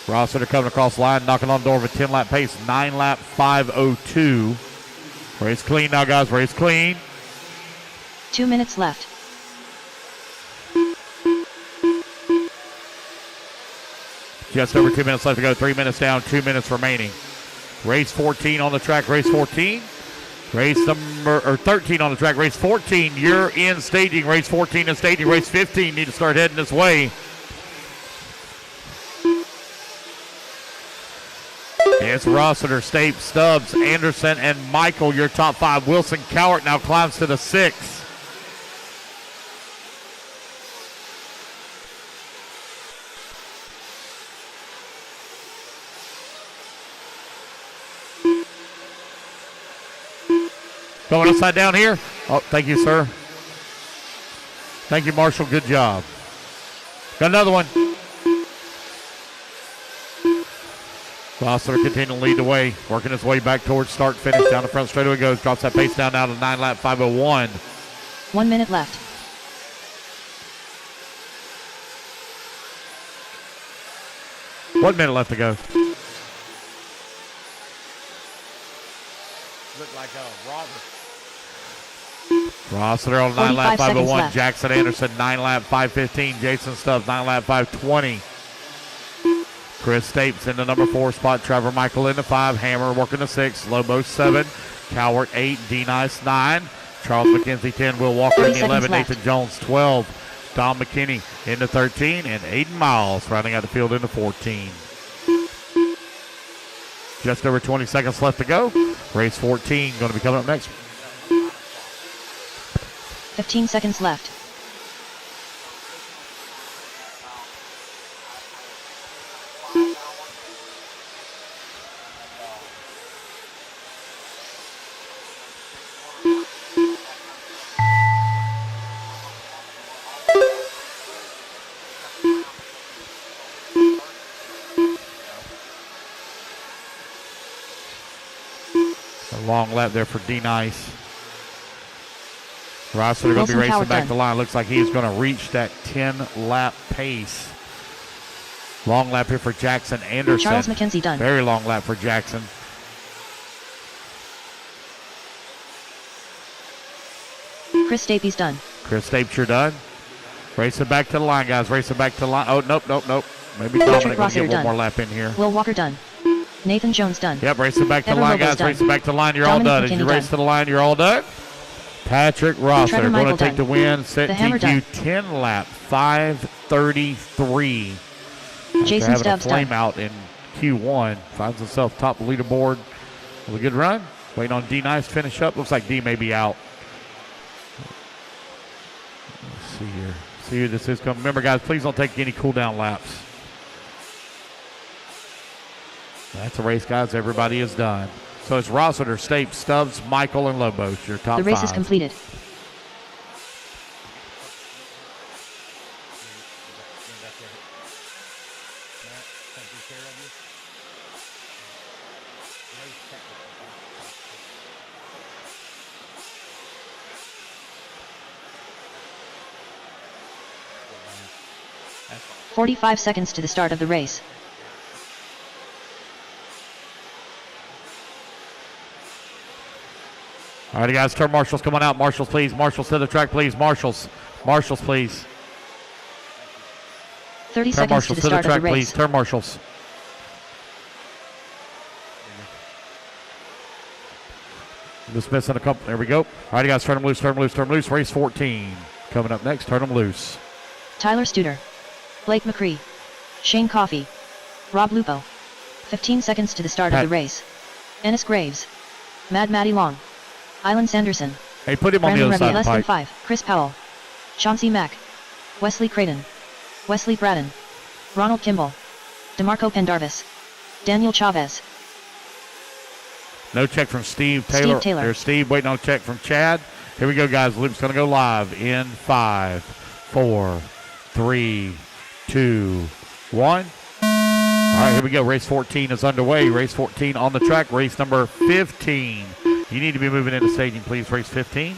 Rossiter coming across the line, knocking on the door of a 10-lap pace, 9 lap 502. Race clean now, guys, race clean.
2 minutes left.
Just over 2 minutes left to go, 3 minutes down, 2 minutes remaining. Race 14 on the track, race 14. Race number 13 on the track, race 14, you're in staging. Race 14 is staging, race 15 need to start heading this way. It's Rossiter, Stapes, Stubbs, Anderson, and Michael, your top 5. Wilson Cowart now climbs to the 6. Going upside down here. Oh, thank you, sir. Thank you, Marshall. Good job. Got another one. Rossiter continuing to lead the way, working his way back towards start finish. Down the front straightaway goes. Drops that pace down now to 9 lap 5:01.
1 minute left.
One minute left to go.
Looked like a robber.
Rossiter on 9 lap
45 seconds
5:01.
left.
Jackson Anderson 9 lap 5:15. Jason Stubbs 9 lap 5:20. Chris Stapes in the number 4 spot. Trevor Michael in the 5. Hammer working the 6. Lobo 7. Cowart 8. D Nice 9. Charles McKenzie 10. Will Walker in the 11.
left.
Nathan Jones 12. Don McKinney in the 13. And Aiden Miles rounding out the field in the 14. Just over 20 seconds left to go. Race 14 going to be coming up next.
15 seconds left.
A long lap there for D Nice. Rossiter going to be
Wilson
racing
Cowart
back
done.
the line. Looks like he's going to reach that 10-lap pace. Long lap here for Jackson Anderson.
Charles McKenzie done.
Very long lap for Jackson.
Chris Stapes done.
Chris Stapes, you're done. Racing back to the line, guys. Racing back to the line. Oh, nope. Maybe Dominic going to
Rossiter
get one
done.
more lap in here.
Will Walker done. Nathan Jones done.
Yep, racing back to the
Evan
line,
Lobo's
guys.
done.
Racing back to the line. You're
Dominic
all done. As you
McKinney
race
done.
to the line, you're all done. Patrick Rossiter
Trevor
going to
Michael
take the
done.
win. Set
The Hammer done.
TQ 10 lap 5:33.
Jason
having a
Stubbs
flame
done.
out in Q1. Finds himself top of the leaderboard with a good run. Waiting on D Nice to finish up. Looks like D may be out. Let's see here. See who this is coming. Remember, guys, please don't take any cool down laps. That's a race, guys. Everybody is done. So it's Rossiter, Stapes, Stubbs, Michael, and Lobos. Your top
The race
five.
is completed.
That's all.
45 seconds to the start of the race.
All right, guys, turn marshals. Come on out. Marshals, please. Marshals to the track, please. Marshals. Marshals, please.
30
Turn
seconds to
marshals
the
to the
start of
track,
the
please.
race.
Turn marshals. Just missing a couple. There we go. All right, guys, turn them loose, turn them loose, turn them loose. Race 14. Coming up next, turn them loose.
Tyler Studer. Blake McCree. Shane Coffey. Rob Lupo. 15 seconds to the start
Pat.
of the race. Ennis Graves. Mad Matty Long. Island Sanderson.
Hey, put him on the
Brandon
other
Revy
side
less
of the
than
pipe.
5. Chris Powell. Chauncey Mack. Wesley Creighton. Wesley Braden. Ronald Kimball. DeMarco Pendarvis. Daniel Chavez.
No check from Steve Taylor.
Steve Taylor.
There's Steve waiting on a check from Chad. Here we go, guys. Loop's going to go live in 5, 4, 3, 2, 1. All right, here we go. Race 14 is underway. Race 14 on the track. Race number 15. You need to be moving into staging, please. Race 15.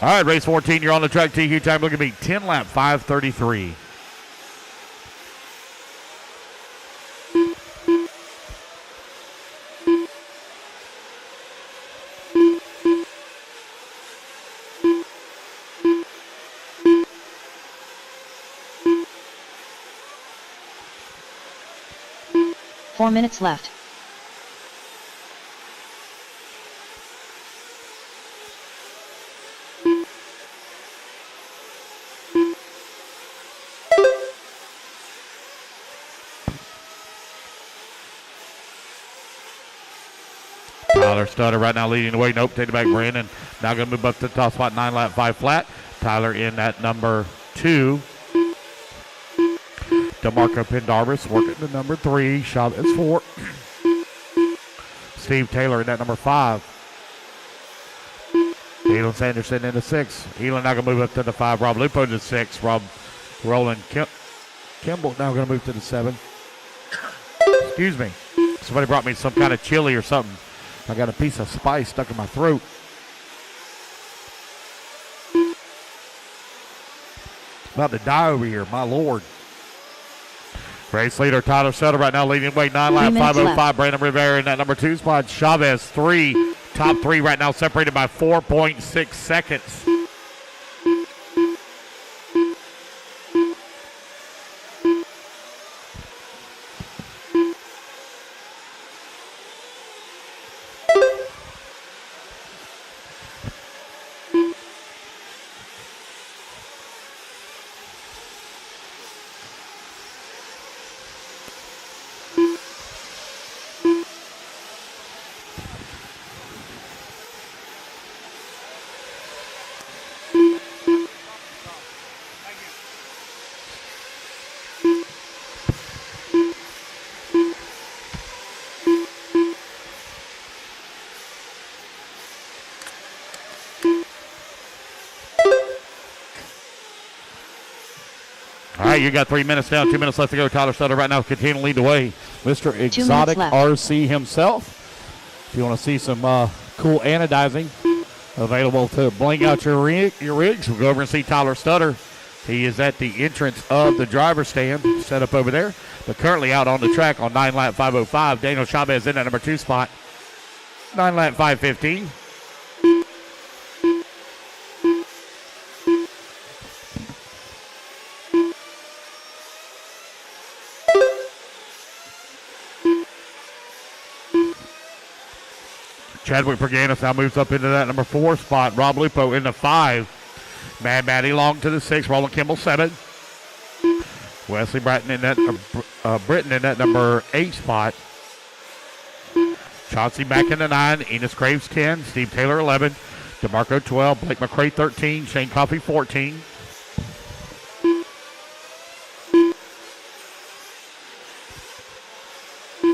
All right, race 14, you're on the track. TQ time, look at me, 10 lap, 5:33.
Four minutes left.
Tyler Stutter right now leading the way. Nope, take it back, Brandon. Now going to move up to the top spot, 9 lap, 5 flat. Tyler in at number 2. DeMarco Pendarvis working the number 3. Chavez 4. Steve Taylor in at number 5. Elon Sanderson in the 6. Elon now going to move up to the 5. Rob Lupo to the 6. Roland Kimball now going to move to the 7. Excuse me. Somebody brought me some kind of chili or something. I got a piece of spice stuck in my throat. About to die over here, my Lord. Race leader Tyler Sutter right now leading the way. 9 lap, 5:05. Brandon Rivera in that number 2 spot. Chavez 3. Top 3 right now separated by 4.6 seconds. All right, you got 3 minutes down, 2 minutes left to go. Tyler Sutter right now continuing to lead the way. Mr. Exotic RC himself. If you want to see some cool anodizing available to bling out your rigs, we'll go over and see Tyler Sutter. He is at the entrance of the driver's stand, set up over there. But currently out on the track on 9 lap 5:05. Daniel Chavez in at number 2 spot. 9 lap 5:15. Chadwick Perganis now moves up into that number 4 spot. Rob Lupo in the 5. Mad Matty Long to the 6. Roland Kimball 7. Wesley Britton in that number 8 spot. Chauncey Mack in the 9. Enos Graves 10. Steve Taylor 11. DeMarco 12. Blake McCray 13. Shane Coffey 14.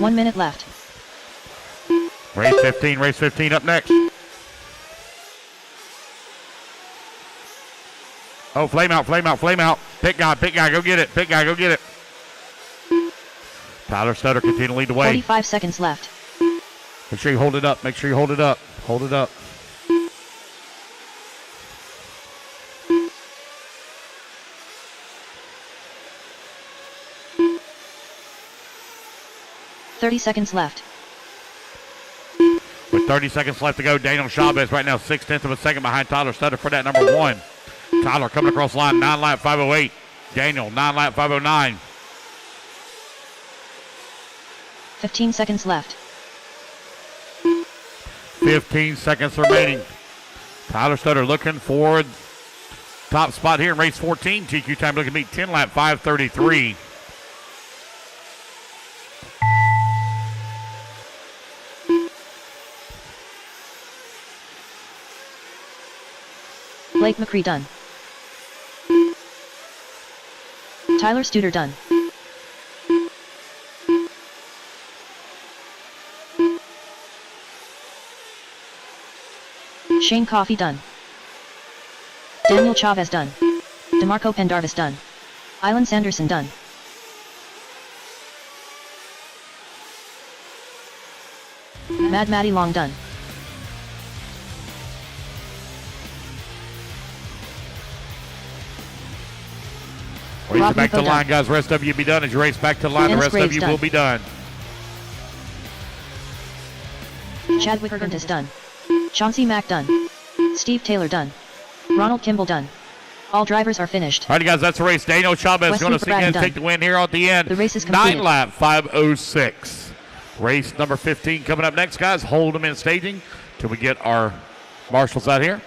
One minute left.
Race 15 up next. Oh, flame out. Pit guy, go get it. Tyler Stutter continue to lead the way.
45 seconds left.
Make sure you hold it up. Hold it up.
$30 left.
With 30 seconds left to go, Daniel Chavez right now 0.6 of a second behind Tyler Stutter for that number 1. Tyler coming across the line, 9 lap 5:08. Daniel, 9 lap 5:09.
15 seconds left.
15 seconds remaining. Tyler Stutter looking for top spot here in race 14. TQ time looking to beat 10 lap 5:33.
Blake McCree done. Tyler Stutter done. Shane Coffey done. Daniel Chavez done. DeMarco Pendarvis done. Island Sanderson done. Mad Matty Long done.
Race back to the line, guys. The rest of you be done. As you race back to the line, the rest of you will be done.
Chadwick Perganis done. Chauncey Mack done. Steve Taylor done. Ronald Kimball done. All drivers are finished.
All right, guys, that's the race. Daniel Chavez is going to again take the win here at the end.
The race is completed.
9 lap 5:06. Race number 15 coming up next, guys. Hold them in staging till we get our marshals out here.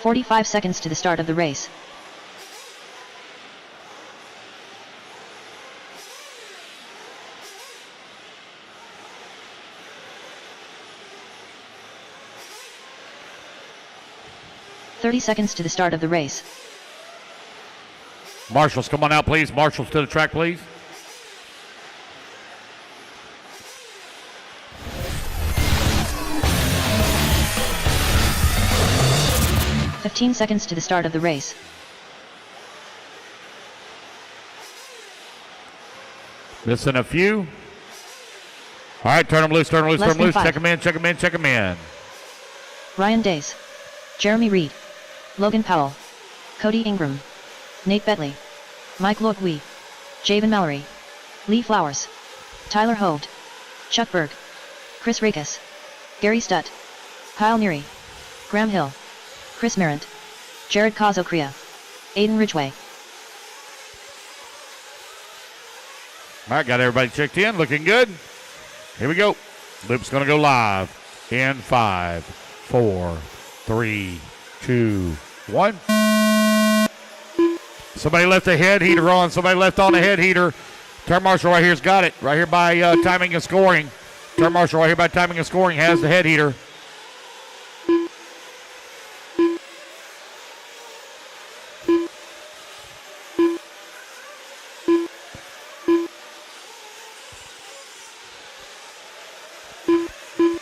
"45 seconds to the start of the race.
30 seconds to the start of the race.
Marshals, come on out, please. Marshals to the track, please.
"15 seconds to the start of the race.
Missing a few. All right, turn them loose, turn them loose,
Less
turn them
than
loose.
5.
Check them in, check them in, check them in.
Ryan Days, Jeremy Reed, Logan Powell, Cody Ingram, Nate Betley, Mike Lowe, Javen Mallory, Lee Flowers, Tyler Hoved, Chuck Berg, Chris Rakes, Gary Stutt, Kyle Neary, Graham Hill, Chris Merritt, Jared Kazokria, Aiden Ridgway.
All right, got everybody checked in, looking good. Here we go. Loop's going to go live in 5, 4, 3, 2, 1. Somebody left the head heater on. Somebody left on the head heater. Turn marshal right here's got it. Right here by timing and scoring. Turn marshal right here by timing and scoring has the head heater.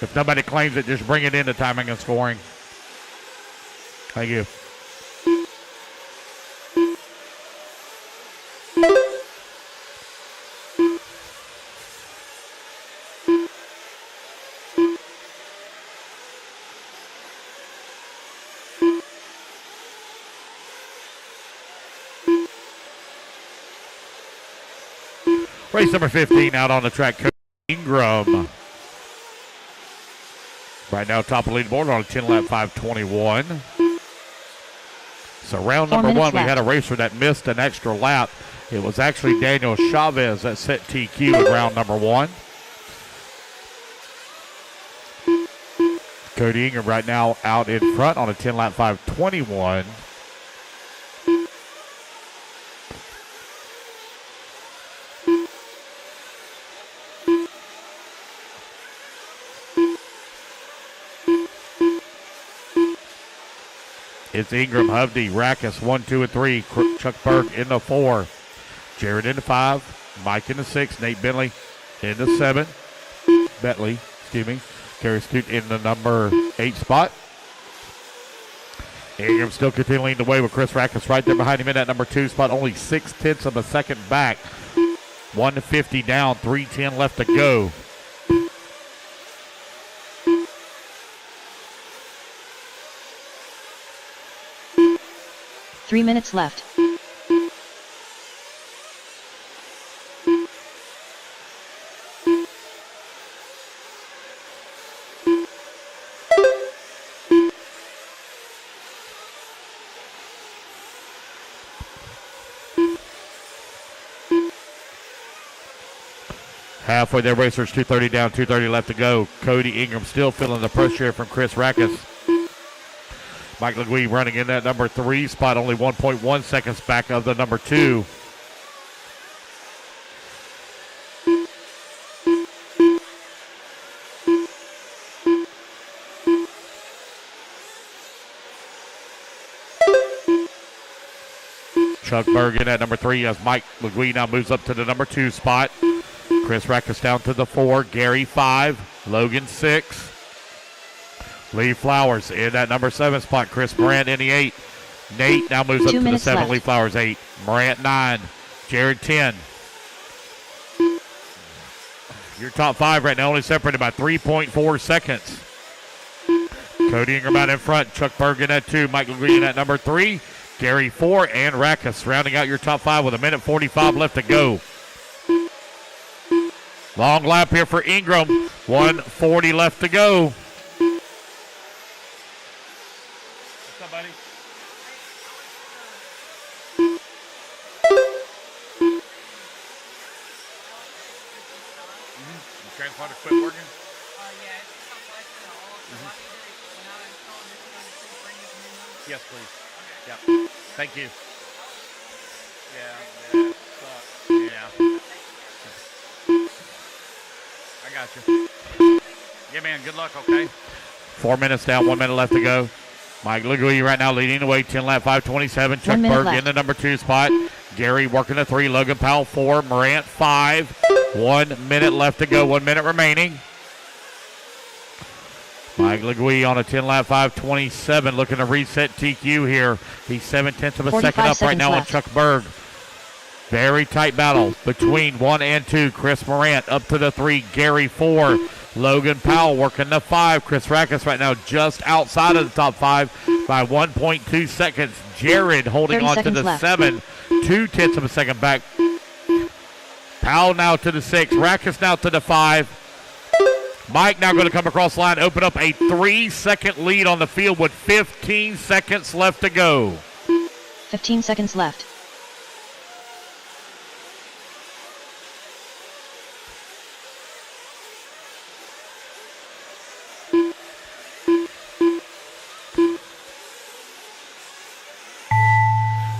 If nobody claims it, just bring it into timing and scoring. Thank you. Race number 15 out on the track, Cody Ingram. Right now, top of the leaderboard on a 10-lap 5:21. So round number 1, we had a racer that missed an extra lap. It was actually Daniel Chavez that set TQ in round number 1. Cody Ingram right now out in front on a 10-lap 5:21. It's Ingram, Hovde, Rackus, 1, 2, and 3. Chuck Berg in the 4. Jared in the 5. Mike in the 6. Nate Bentley in the 7. Bentley, excuse me. Carrie Stute in the number 8 spot. Ingram still continuing the way with Chris Rackus right there behind him in that number 2 spot. Only 0.6 of a second back. 150 down, 3:10 left to go.
3 minutes left.
Halfway there, racers, 2:30 down, 2:30 left to go. Cody Ingram still feeling the pressure from Chris Rackus. Mike LeGuy running in that number 3 spot, only 1.1 seconds back of the number 2. Chuck Berg in at number 3 as Mike LeGuy now moves up to the number 2 spot. Chris Rackus down to the 4. Gary 5. Logan 6. Lee Flowers in that number 7 spot. Chris Morant in the 8. Nate now moves up to the 7.
Left.
Lee Flowers 8. Morant 9. Jared 10. Your top 5 right now only separated by 3.4 seconds. Cody Ingram out in front. Chuck Berg in at 2. Mike LeGuy in at number 3. Gary 4 and Rackus rounding out your top 5 with 1:45 left to go. Long lap here for Ingram. 1:40 left to go. What's up, buddy? The transponder quit working?
Yeah, it's complex and all. So I need to, when I install this one, to bring it new one.
Yes, please.
Okay.
Yep. Thank you. Yeah, yeah. I got you. Yeah, man, good luck, okay? 4 minutes down, 1 minute left to go. Mike Legui right now leading the way, 10 lap 5:27. Chuck
1 minute
Berg
left.
in the number 2 spot. Gary working the 3. Logan Powell 4. Morant 5. 1 minute left to go. 1 minute remaining. Mike Legui on a 10 lap 5:27 looking to reset TQ here. He's 7/10 of a second up right now
left.
on Chuck Berg. Very tight battle between 1 and 2. Chris Morant up to the 3. Gary 4. Logan Powell working the 5. Chris Rackus right now just outside of the top 5 by 1.2 seconds. Jared holding
30
on to
seconds
the
left.
7. 2/10 of a second back. Powell now to the 6. Rackus now to the 5. Mike now going to come across the line, open up a 3-second lead on the field with 15 seconds left to go.
15 seconds left.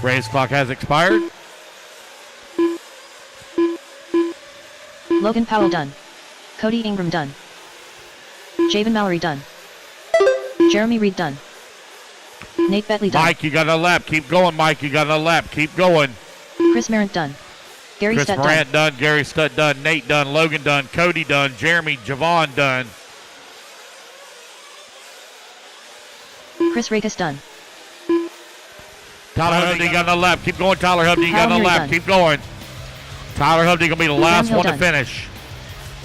Race clock has expired.
Logan Powell done. Cody Ingram done. Javen Mallory done. Jeremy Reed done. Nate Betley done.
Mike, you got a lap. Keep going, Mike. You got a lap. Keep going.
Chris Merritt done. Gary
Chris
Stutt
Morant done. Gary Stutt done. Nate done. Logan done. Cody done. Jeremy Javon done.
Chris Rackus done.
Tyler Hubney got a lap. Keep going, Tyler Hubney. You got a
Tyler
lap.
done.
Keep going. Tyler Hubney going to be the last
Hill
one to
done.
finish.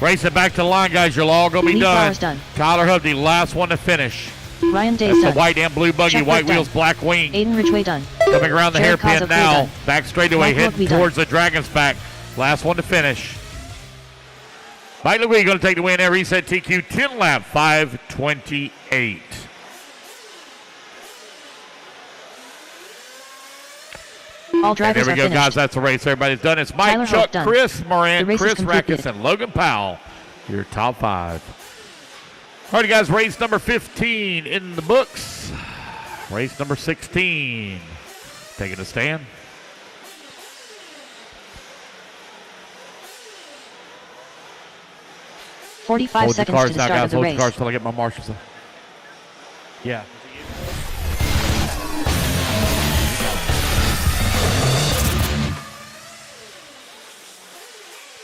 Race it back to the line, guys. You're all going to be
Lee
done.
Flowers done.
Tyler Hubney, last one to finish.
Ryan Days
That's the
done.
white and blue buggy,
Chuck
white
Burke
wheels,
done.
black wing.
Aiden Ridgway done.
Coming around the
Jared
hairpin
Cosgrove
now.
done.
Back straightaway,
Mike
heading
Wilkie done.
towards the Dragon's back. Last one to finish. Mike Louis going to take the win there. Reset TQ 10 lap 5:28.
All
And
drivers
there we
are
go,
finished.
guys. That's the race. Everybody's done. It's Mike,
Tyler
Chuck,
Holt done.
Chris Morant,
The race is
Chris
completed.
Rackus, and Logan Powell. Your top 5. All right, guys. Race number 15 in the books. Race number 16. Taking a stand.
45
Hold the
seconds
cars
to the
now,
start
guys.
of the
Hold the
race.
cars till I get my marshals. Yeah.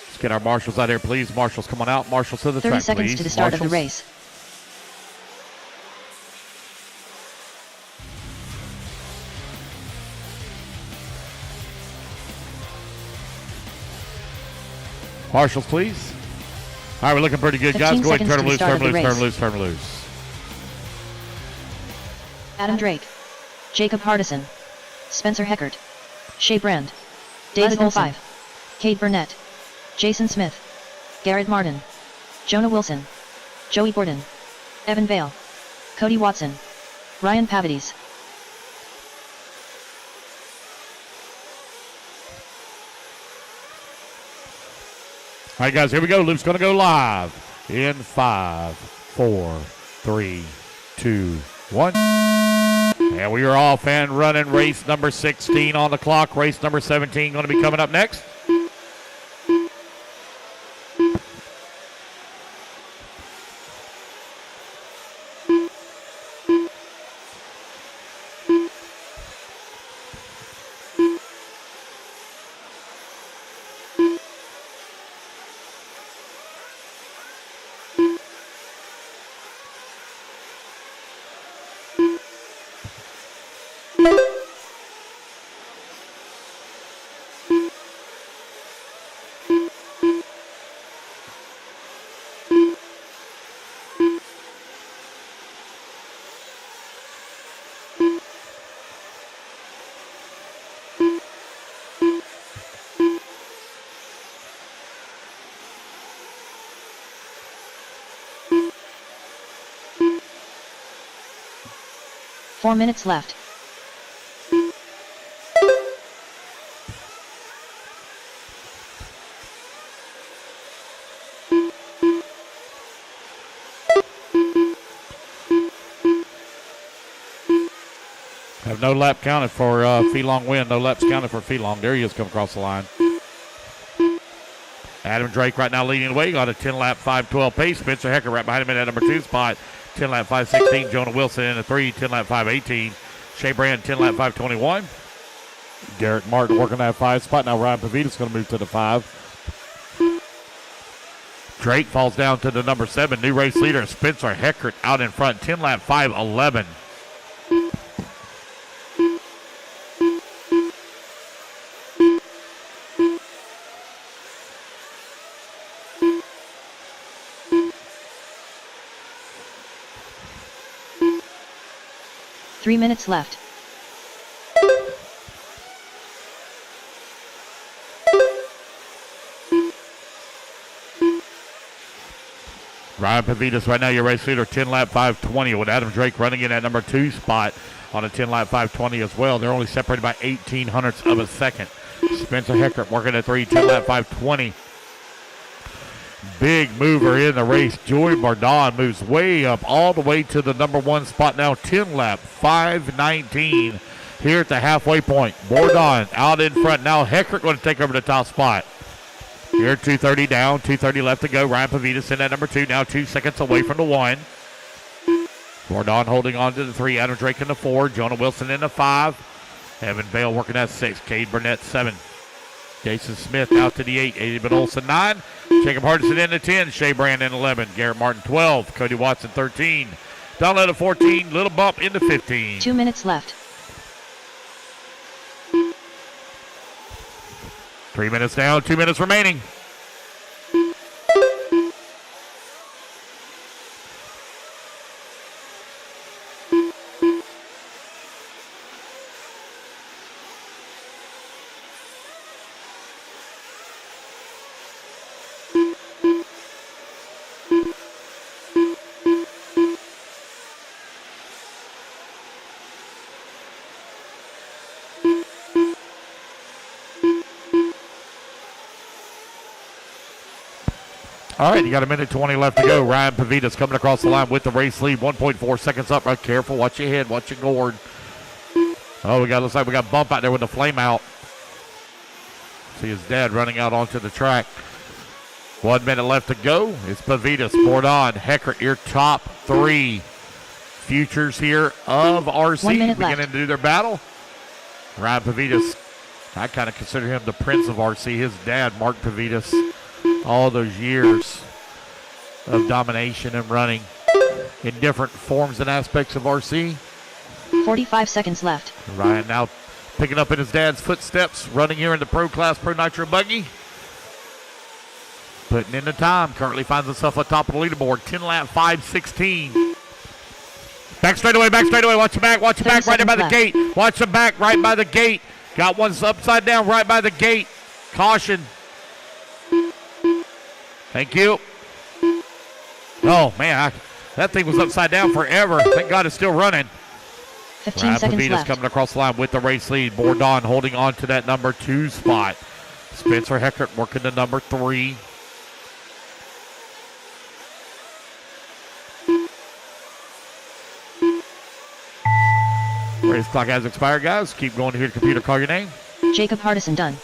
Let's get our marshals out here, please. Marshals, come on out. Marshals to the
30
track,
seconds
please.
to the start of the
Marshals.
race.
Marshals, please. All right, we're looking pretty good, guys.
15
Go ahead and turn
seconds
them
to the
loose,
start
turn
of
them
the
loose, turn them
race.
loose, turn them loose.
Adam Drake. Jacob Hardison. Spencer Heckert. Shea Brand. David 05. Cade Burnett. Jason Smith. Garrett Martin. Jonah Wilson. Joey Borden. Evan Vale. Cody Watson. Ryan Pavides.
All right, guys, here we go. Loop's going to go live in 5, 4, 3, 2, 1. And we are off and running. Race number 16 on the clock. Race number 17 going to be coming up next.
Four minutes left.
Have no lap counted for Feelong win. No laps counted for Feelong. There he is, come across the line. Adam Drake right now leading the way. Got a 10 lap 5:12 pace. Spencer Hecker right behind him in that number 2 spot. 10 lap 5:16. Jonah Wilson in the 3, 10 lap 5:18. Shea Brand, 10 lap 5:21. Garrett Martin working that 5 spot. Now Ryan Pavitas going to move to the 5. Drake falls down to the number 7. New race leader Spencer Heckert out in front, 10 lap 5:11.
Three minutes left.
Ryan Pavitas right now your race leader, 10 lap 5:20, with Adam Drake running in at number 2 spot on a 10 lap 5:20 as well. They're only separated by 18 hundredths of a second. Spencer Heckert working at 3, 10 lap 5:20. Big mover in the race. Joey Bardon moves way up all the way to the number 1 spot now, 10 lap 5:19 here at the halfway point. Bardon out in front. Now Heckert going to take over the top spot. Here, 2:30 down, 2:30 left to go. Ryan Pavitas in at number 2, now 2 seconds away from the 1. Bardon holding on to the 3, Adam Drake in the 4, Jonah Wilson in the 5. Evan Bale working at 6, Cade Burnett 7. Jason Smith out to the 8, Eddie Ben Olsen 9. Jacob Hardison in the 10, Shea Brand in 11, Garrett Martin 12, Cody Watson 13. Donald at 14, little bump into 15.
2 minutes left.
3 minutes down, 2 minutes remaining. All right, you got a minute 20 left to go. Ryan Pavitas coming across the line with the race lead. 1.4 seconds up. Right, careful. Watch your head. Watch your gourd. Oh, looks like we got bump out there with the flame out. See his dad running out onto the track. 1 minute left to go. It's Pavitas, Bordon, Heckert, your top 3 futures here of RC
1 minute
beginning
left
to do their battle. Ryan Pavitas, I kind of consider him the prince of RC. His dad, Mark Pavitas, all those years of domination and running in different forms and aspects of RC.
45 seconds left.
Ryan now picking up in his dad's footsteps, running here in the Pro Class Pro Nitro Buggy. Putting in the time, currently finds himself on top of the leaderboard, 10 lap 5:16. Back straightaway, watch the back, right there by the gate. Watch the back, right by the gate. Got one upside down, right by the gate. Caution. Thank you. Oh, man, that thing was upside down forever. Thank God it's still running.
15
Ryan
seconds
Pavitas
left.
coming across the line with the race lead. Bordon holding on to that number 2 spot. Spencer Heckert working the number 3. Race clock has expired, guys. Keep going here to computer. Call your name.
Jacob Hardison done.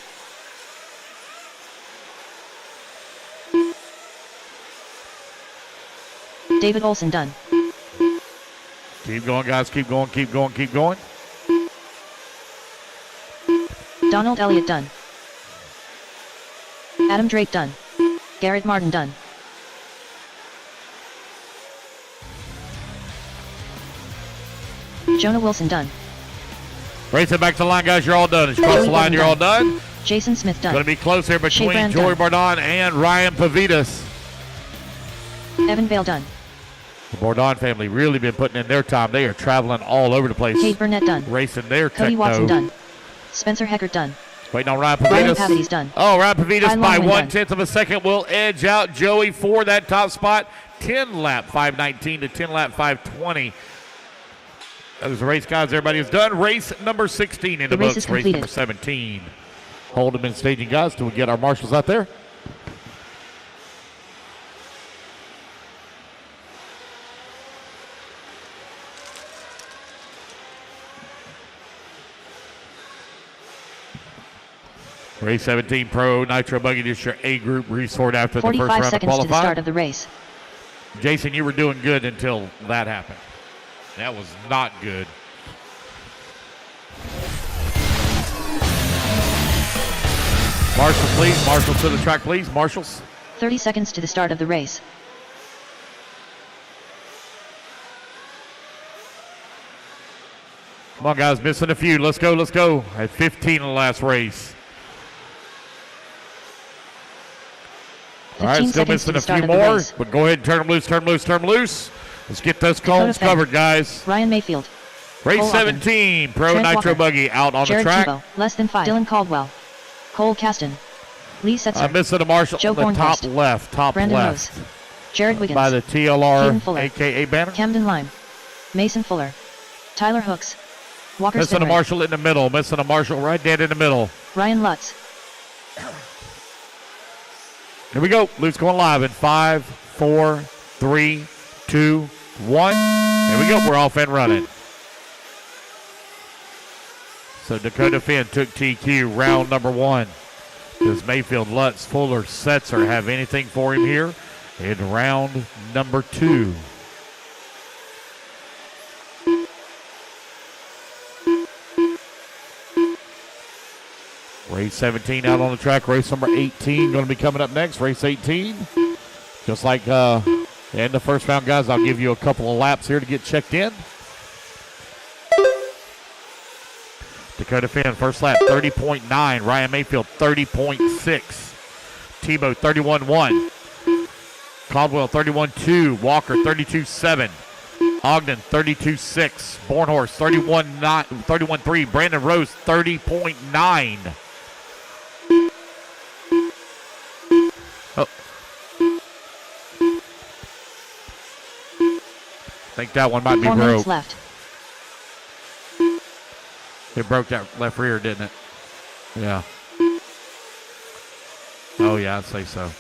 David Olson done.
Keep going, guys. Keep going.
Donald Elliott done. Adam Drake done. Garrett Martin done. Jonah Wilson done.
Racing back to the line, guys. You're all done. As you cross the line, you're all done.
Jason Smith done.
Going to be close here between
Brand
Joey
done.
Bordon and Ryan Pavitas.
Evan Bale done.
The Bordon family really been putting in their time. They are traveling all over the place.
Cade Burnett done.
Racing their
Cody
techno.
Watson done. Spencer Heckert done.
Waiting on Ryan Pavitas.
Ryan Pavitas done.
Oh, Ryan Pavitas
Ryan
by
Longman
1/10 of a second will edge out Joey for that top spot. 10 lap 5:19 to 10 lap 5:20. As the race, guys, everybody is done. Race number 16 in the
race
books.
is
Race
completed.
number 17. Hold them in staging, guys, till we get our marshals out there. Race 17 Pro Nitro Buggy, this your A group resort after the first
45
round of
seconds to the
qualifying.
start of the race.
Jason, you were doing good until that happened. That was not good. Marshall, please. Marshall to the track, please. Marshals.
30 seconds to the start of the race.
Come on, guys. Missing a few. Let's go. Let's go. At 15 in the last race. All right, still missing a few more, but go ahead and turn them loose, turn them loose, turn them loose. Let's get those cones covered, guys.
Ryan Mayfield.
Race Cole 17, Pro
Trent
Nitro
Walker.
Buggy out on
Jared
the track.
Tebow, less than 5. Dylan Caldwell. Cole Caston. Lee Setzer.
I'm missing a Marshall
Joe
on the top
Bornhorst.
left, top
Brandon
left.
Rose. Jared Wiggins.
By the TLR,
Fuller.
a.k.a. banner.
Camden Lime. Mason Fuller. Tyler Hooks. Walker
Missing a
Spinrad.
Marshall in the middle, missing a Marshall right dead in the middle.
Ryan Lutz.
Here we go. Luke's going live in 5, 4, 3, 2, 1. Here we go. We're off and running. So Dakota Finn took TQ round number 1. Does Mayfield, Lutz, Fuller, Setzer have anything for him here in round number 2? Race 17 out on the track. Race number 18 going to be coming up next. Race 18. Just like in the first round, guys, I'll give you a couple of laps here to get checked in. Dakota Finn, first lap, 30.9. Ryan Mayfield, 30.6. Tebow, 31.1. Caldwell, 31.2. Walker, 32.7. Ogden, 32.6. Bornhorst, 31.3. Brandon Rose, 30.9. I think that one might be
4 minutes
broke.
left.
It broke that left rear, didn't it? Yeah. Oh, yeah, I'd say so.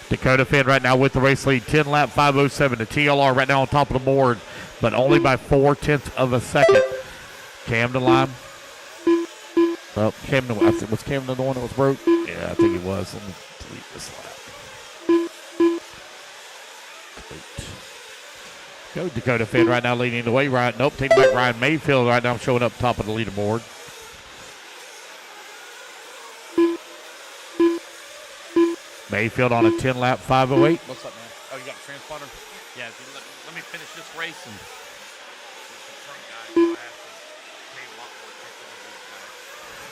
Dakota Finn right now with the race lead. 10 lap, 5:07. The TLR right now on top of the board, but only by 0.4 of a second. Camden Lime. Well, Camden, was Camden the one that was broke? Yeah, I think it was. Let me delete this lap. Delete. Go Dakota Finn right now leading the way. Right, nope, take back Ryan Mayfield right now showing up top of the leaderboard. Mayfield on a 10-lap 5:08. What's up, man? Oh, you got a transponder? Yeah, let me finish this race and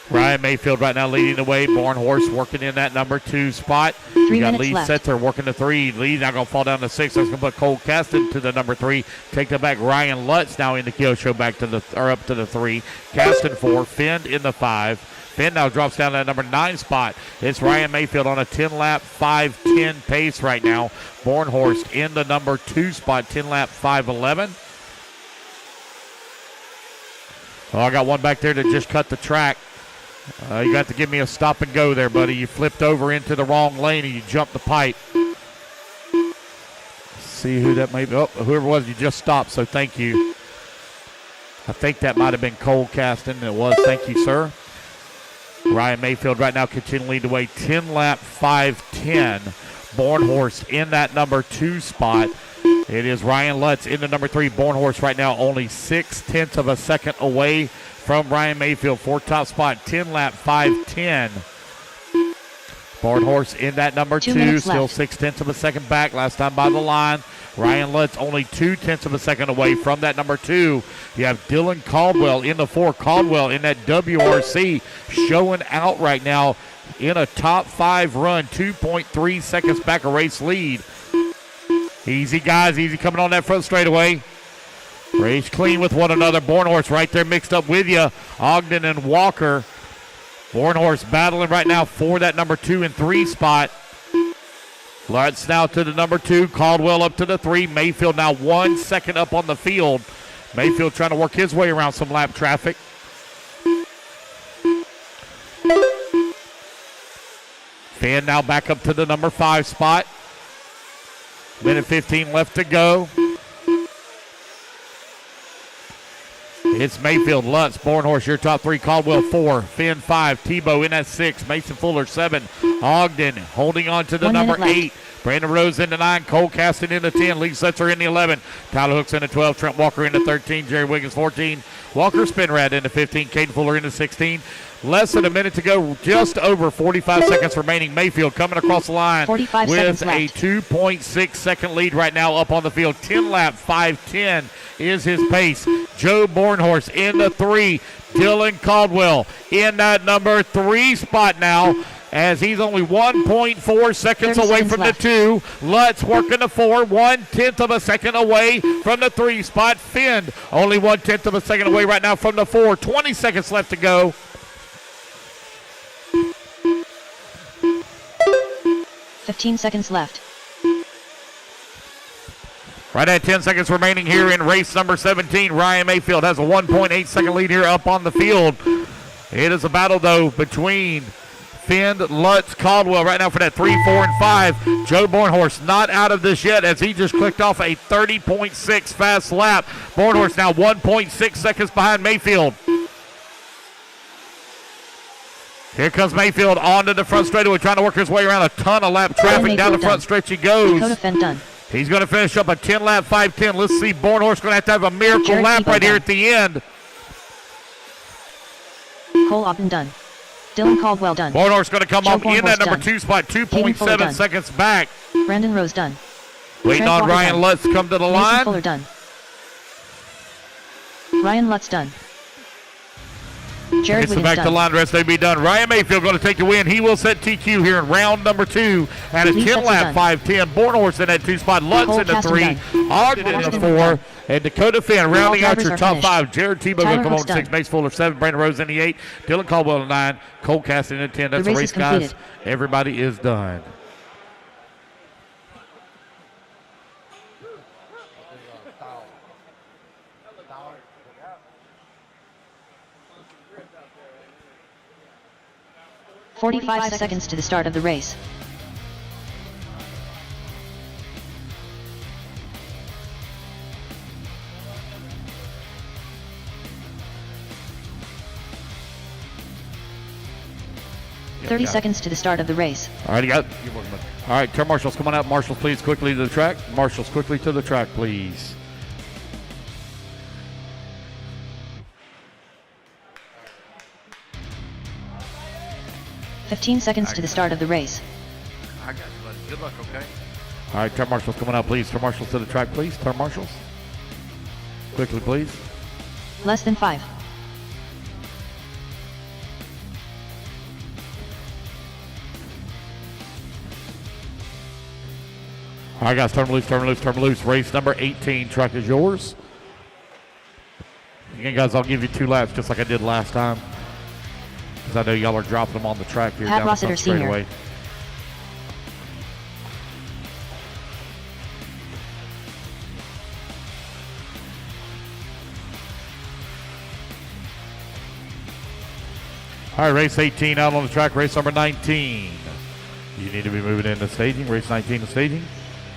Ryan Mayfield right now leading the way. Bornhorst working in that number 2 spot.
3
you got
minutes
Lee
left.
Setzer working the 3. Lee now going to fall down to 6. That's going to put Cole Caston to the number 3. Take that back. Ryan Lutz now in the kill show back to the up to the 3. Caston 4. Finn in the 5. Finn now drops down to that number 9 spot. It's Ryan Mayfield on a 10-lap 5:10 pace right now. Bornhorst in the number 2 spot. 10-lap 5:11. Oh, I got one back there that just cut the track. You got to give me a stop and go there, buddy. You flipped over into the wrong lane and you jumped the pipe. See who that may be. Oh, whoever it was, you just stopped, so thank you. I think that might have been Cole Caston. It was. Thank you, sir. Ryan Mayfield right now continuing the way. 10-lap 5:10. Bornhorst in that number 2 spot. It is Ryan Lutz in the number 3. Bornhorst right now only 0.6 of a second away from Ryan Mayfield for top spot. 10-lap 5:10. Bornhorst in that number 2, still 0.6 of a second back. Last time by the line. Ryan Lutz only 0.2 of a second away from that number 2. You have Dylan Caldwell in the 4. Caldwell in that WRC showing out right now in a top 5 run. 2.3 seconds back a race lead. Easy, guys. Easy coming on that front straightaway. Race clean with one another. Bornhorst right there mixed up with you. Ogden and Walker. Bornhorst battling right now for that number 2 and 3 spot. Lutz now to the number 2. Caldwell up to the 3. Mayfield now 1 second up on the field. Mayfield trying to work his way around some lap traffic. Finn now back up to the number 5 spot. Minute 15 left to go. It's Mayfield, Lutz, Bornhorst, your top three. Caldwell, 4. Finn, 5. Tebow in at 6. Mason Fuller, 7. Ogden holding on to the
1
number
minute left.
8. Brandon Rose into 9. Cole Caston into 10. Lee Setzer into 11. Tyler Hooks into 12. Trent Walker into 13. Jerry Wiggins, 14. Walker Spinrad into 15. Caden Fuller into 16. Less than a minute to go. Just over 45 seconds remaining. Mayfield coming across the line
45
with
seconds
a
left.
2.6 second lead right now up on the field. 10 lap, 5:10 is his pace. Joe Bornhorst in the 3. Dylan Caldwell in that number 3 spot now, as he's only 1.4 seconds
30
away
seconds
from
left.
the 2. Lutz working the 4, 1/10 of a second away from the 3 spot. Finn only 1/10 of a second away right now from the 4. 20 seconds left to go.
15 seconds left.
Right at 10 seconds remaining here in race number 17. Ryan Mayfield has a 1.8 second lead here up on the field. It is a battle, though, between Finn, Lutz, Caldwell right now for that 3, 4, and 5. Joe Bornhorst not out of this yet, as he just clicked off a 30.6 fast lap. Bornhorst now 1.6 seconds behind Mayfield. Here comes Mayfield onto the front straightaway, trying to work his way around a ton of lap traffic. Down the front stretch he goes.
Dakota Fenn done.
He's going to finish up a 10 lap 5:10. Let's see, Bornhorst going to have a miracle
Jared
lap
Tebow
right here
done.
at the end.
Cole Ogden done. Dylan Caldwell done.
Bornhorst going to come
Joe
up in that
Bornhorst
number
done.
2 spot,
Caden Fuller
2.7
done.
seconds back.
Brandon Rose done.
Waiting
Trent
on
Walker
Ryan
done.
Lutz to come to the
Mason
line.
Fuller done. Ryan Lutz done. Jared
Gets it
Wiggins
back to
done.
line, rest they be done. Ryan Mayfield going to take the win. He will set TQ here in round number 2 at a
Lee
10
Setzer
lap
done.
5:10. Bornhorst in that 2 spot. Lutz
Cole
in the
Caston
3.
done.
Ogden in the
Austin
4.
done.
And Dakota Finn rounding out
drivers
your
are
top
finished.
5. Jared Tebow going
Tyler
to come on
Hooks
6.
done.
Mace Fuller 7. Brandon Rose in the 8. Dylan Caldwell in 9. Cole Caston in 10. That's the
race
race,
is
guys.
completed.
Everybody is done.
Style.
45 seconds to the start of the race.
Yep,
30
got it.
seconds to the start of the race.
All right, you got it. All right, turn marshals, come on out. Marshals, please, quickly to the track. Marshals, quickly to the track, please.
Fifteen seconds to the start of the race.
I got you, buddy. Good luck, okay?
All right, turn marshals, come on out, please. Turn marshals to the track, please. Turn marshals. Quickly, please.
Less than 5.
All right, guys, turn loose, turn loose, turn loose. Race number 18, track is yours. Again, guys, I'll give you 2 laps just like I did last time, because I know y'all are dropping them on the track here
Pat
down the front
Rossiter Sr.
straightaway. All right, race 18 out on the track, race number 19. You need to be moving into staging, race 19 to staging.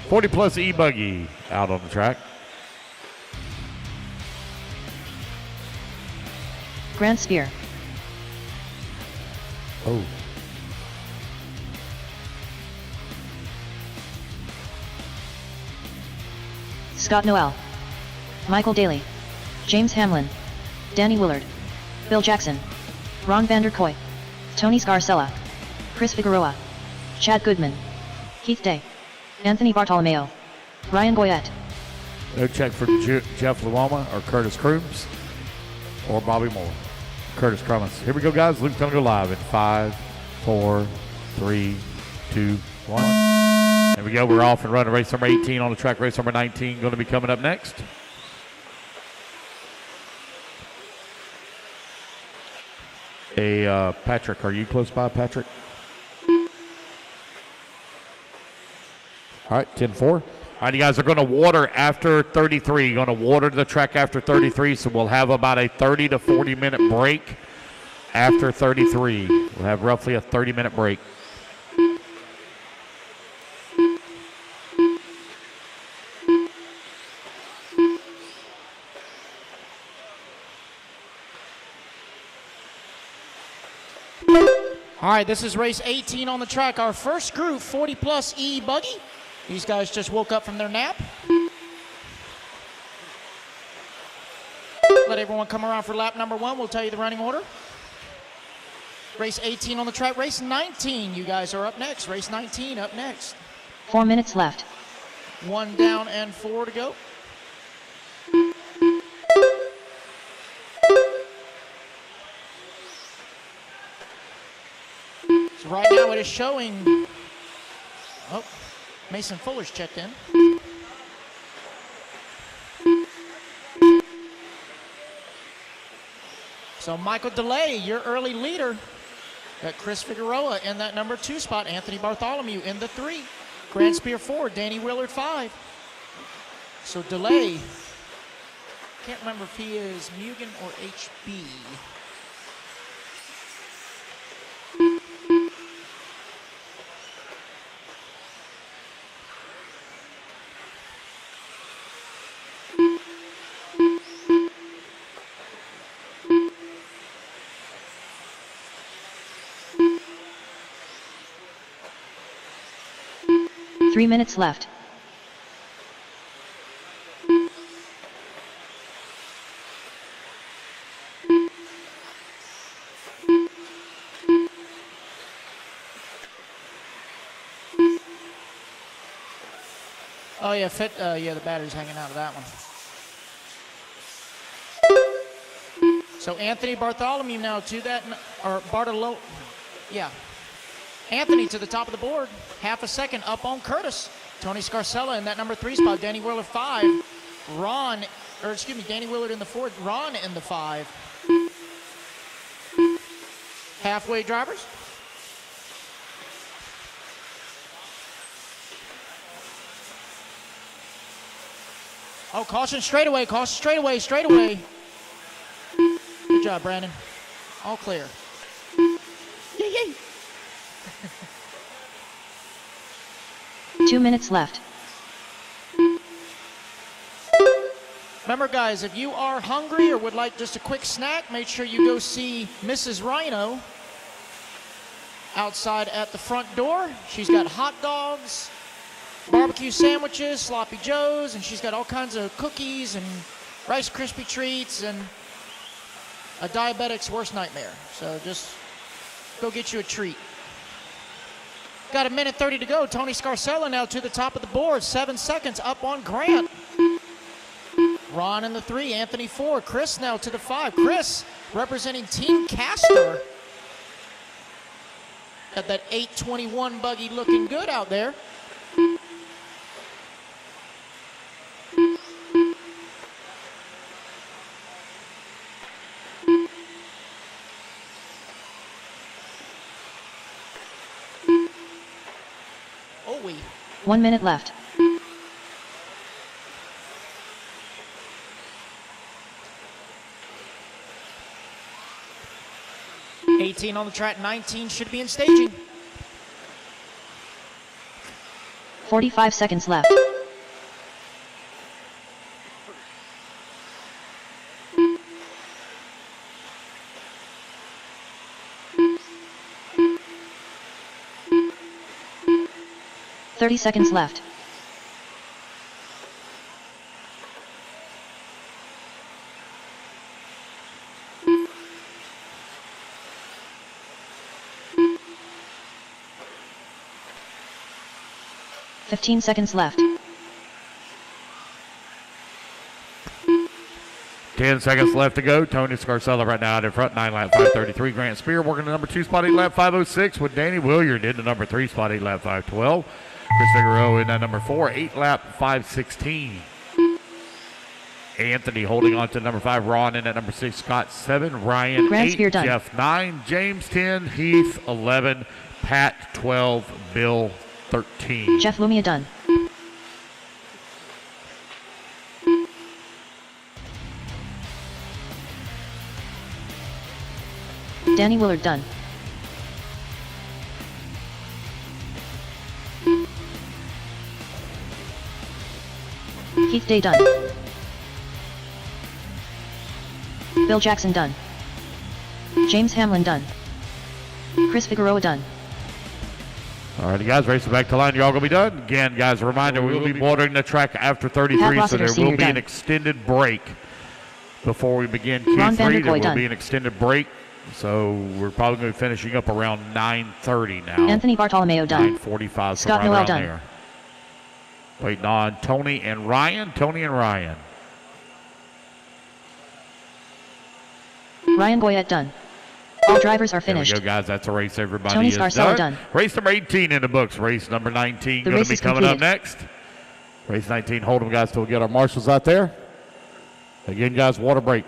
40 plus E-Buggy out on the track.
Grant Spear.
Oh.
Scott Noel. Michael Daly. James Hamlin. Danny Willard. Bill Jackson. Ron Vanderkoy. Tony Scarcella. Chris Figueroa. Chad Goodman. Keith Day. Anthony Bartolomeo. Ryan Goyette.
No check for Jeff Luoma or Curtis Crooms or Bobby Moore. Curtis Crummins. Here we go, guys. Luke's going to go live in 5, 4, 3, 2, 1. There we go. We're off and running. Race number 18 on the track. Race number 19 going to be coming up next. Hey, Patrick, are you close by, Patrick? All right, 10-4. All right, you guys are going to water after 33. You're going to water the track after 33, so we'll have about a 30 to 40-minute break after 33. We'll have roughly a 30-minute break.
All right, this is race 18 on the track. Our first group, 40 plus E buggy. These guys just woke up from their nap. Let everyone come around for lap number 1. We'll tell you the running order. Race 18 on the track. Race 19, you guys are up next. Race 19 up next.
4 minutes left.
1 down and 4 to go. So right now it is showing, oh, Mason Fuller's checked in. So Michael DeLay, your early leader. Got Chris Figueroa in that number 2 spot. Anthony Bartholomew in the 3. Grand Spear 4. Danny Willard 5. So DeLay, can't remember if he is Mugen or HB.
Three minutes left.
Oh yeah, yeah, the battery's hanging out of that one. So Anthony Bartholomew now to that, or Bartolo, yeah. Anthony to the top of the board, half a second up on Curtis. Tony Scarcella in that number 3 spot. Danny Willard 5. Danny Willard in the 4. Ron in the 5. Halfway drivers. Oh, caution straightaway, straightaway. Good job, Brandon. All clear. Yay, yay.
2 minutes left.
Remember, guys, if you are hungry or would like just a quick snack, make sure you go see Mrs. Rhino outside at the front door. She's got hot dogs, barbecue sandwiches, sloppy joes, and she's got all kinds of cookies and Rice Krispie treats and a diabetic's worst nightmare. So just go get you a treat. Got 1:30 to go. Tony Scarcella now to the top of the board. 7 seconds up on Grant. Ron in the 3, Anthony 4. Chris now to the 5. Chris representing Team Castor. Got that 821 buggy looking good out there. Oh,
1 minute left.
$18 on the track, 19 should be in staging.
45 seconds left. Thirty seconds left. $15 seconds left.
10 seconds left to go. Tony Scarcella right now out in front, 9 lap 533. Grant Spear working the number 2 spot, 8 lap 506 with Danny Williard in the number 3 spot, 8 lap 512. Chris Figueroa in that number 4, 8 lap 516. Anthony holding on to number 5. Ron in at number 6. Scott 7. Ryan
Grant
8.
Spear done.
Jeff 9. James 10. Heath 11. Pat 12. Bill 13.
Jeff Lumia done. Danny Willard done. Heath Day done. Bill Jackson done. James Hamlin done. Chris Figueroa done.
All right, guys, racing back to line. You're all going to be done. Again, guys, a reminder, we will be watering the track after 33, so
Rossiter,
there will
Senior,
be an
done.
extended break before we begin
Ron
Q3. There
Vanderkoy,
will
done.
be an extended break, so we're probably going to be finishing up around 9:30 now.
Anthony Bartolomeo done.
9:45,
Scott
right
Noel
around
done.
there. Waiting on Tony and Ryan.
Ryan Goyette done. All drivers are
There we
finished.
go, guys. That's a race. Everybody
Tony
is
Scarcella
done.
done.
Race number 18 in the books. Race number 19
The
going
race
to be
is
coming up
completed.
next. Race 19. Hold them, guys, till we get our marshals out there. Again, guys, water break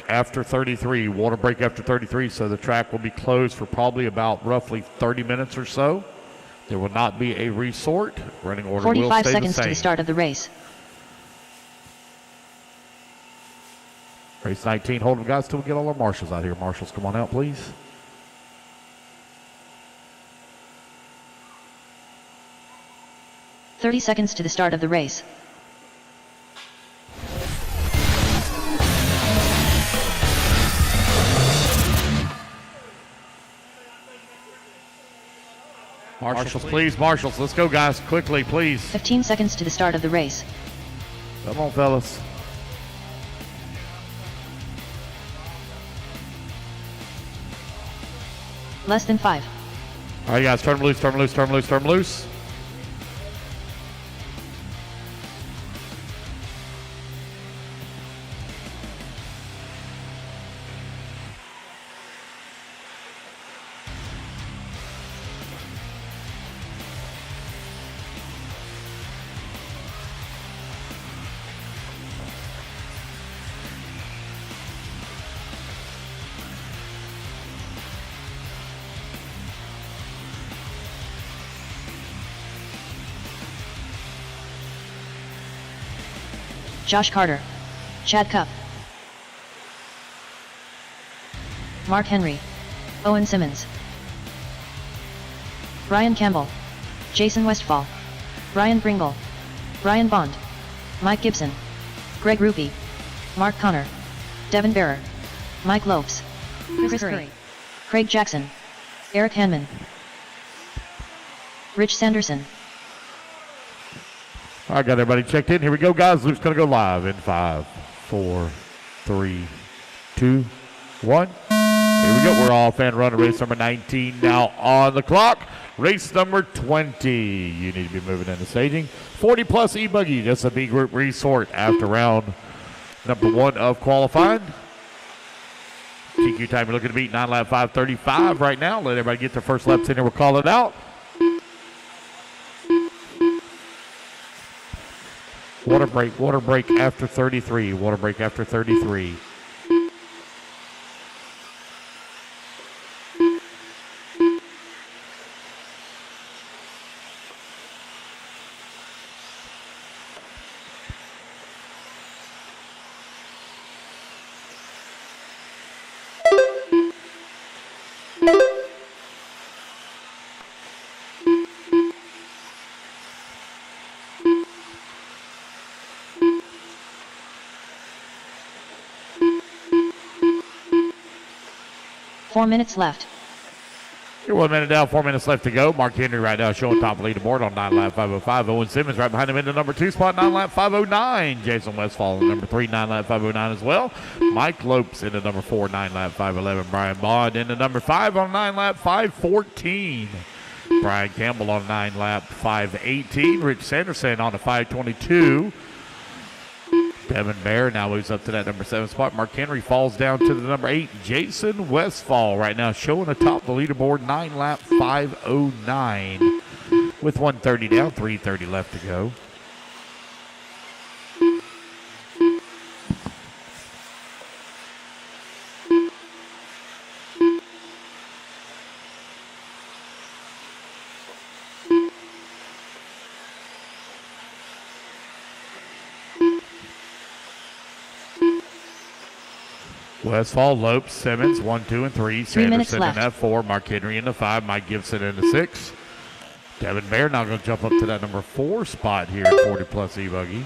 after 33. Water break after 33, so the track will be closed for probably about roughly 30 minutes or so. There will not be a resort. Running order will
45
stay
seconds
the
to
same.
the start of the race.
Race 19. Hold them, guys, till we get all our marshals out here. Marshals, come on out, please.
"30 seconds to the start of the race.
Marshals, please. Marshals, let's go, guys. Quickly, please.
15 seconds to the start of the race.
Come on, fellas.
Less than 5.
All right, guys, turn them loose.
Josh Carter. Chad Cup. Mark Henry. Owen Simmons. Ryan Campbell. Jason Westfall. Ryan Bringle. Ryan Bond. Mike Gibson. Greg Rupi. Mark Connor. Devin Bearer. Mike Lopes. Chris Curry. Craig Jackson. Eric Hanman. Rich Sanderson.
All right, got everybody checked in. Here we go, guys. Luke's going to go live in 5, 4, 3, 2, 1. Here we go. We're off and running. Race number 19 now on the clock. Race number 20. You need to be moving into staging. 40-plus E-Buggy. Just a B group resort after round number 1 of qualifying. TQ time you're looking to beat 9 lap 5:35 right now. Let everybody get their first laps in here. We'll call it out. Water break after 33. Water break after 33.
Four minutes left.
You're 1 minute down, 4 minutes left to go. Mark Henry right now showing top of the leaderboard on 9 lap 5:05. Owen Simmons right behind him in the number 2 spot, 9 lap 5:09. Jason Westfall in number 3, 9 lap 5:09 as well. Mike Lopes in the number 4, 9 lap 5:11. Brian Bond in the number 5 on 9 lap 5:14. Brian Campbell on 9 lap 5:18. Rich Sanderson on the 5:22. Devin Bear now moves up to that number 7 spot. Mark Henry falls down to the number 8. Jason Westfall right now showing atop the leaderboard, 9 lap 5:09 with 1:30 down, 3:30 left to go. Westfall, Lopes, Simmons, 1, 2, and 3.
3 minutes
Sanderson in
left.
that 4. Mark Henry in the 5. Mike Gibson in the 6. Devin Bear now going to jump up to that number 4 spot here at 40-plus E-Buggy.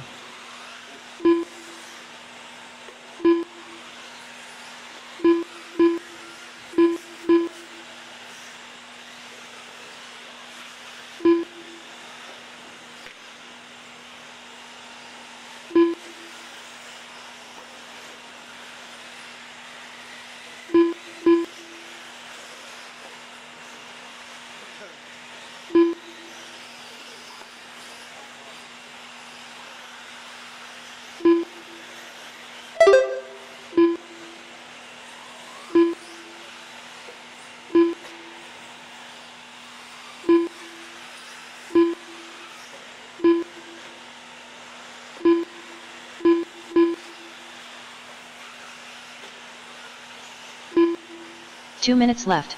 2 minutes left.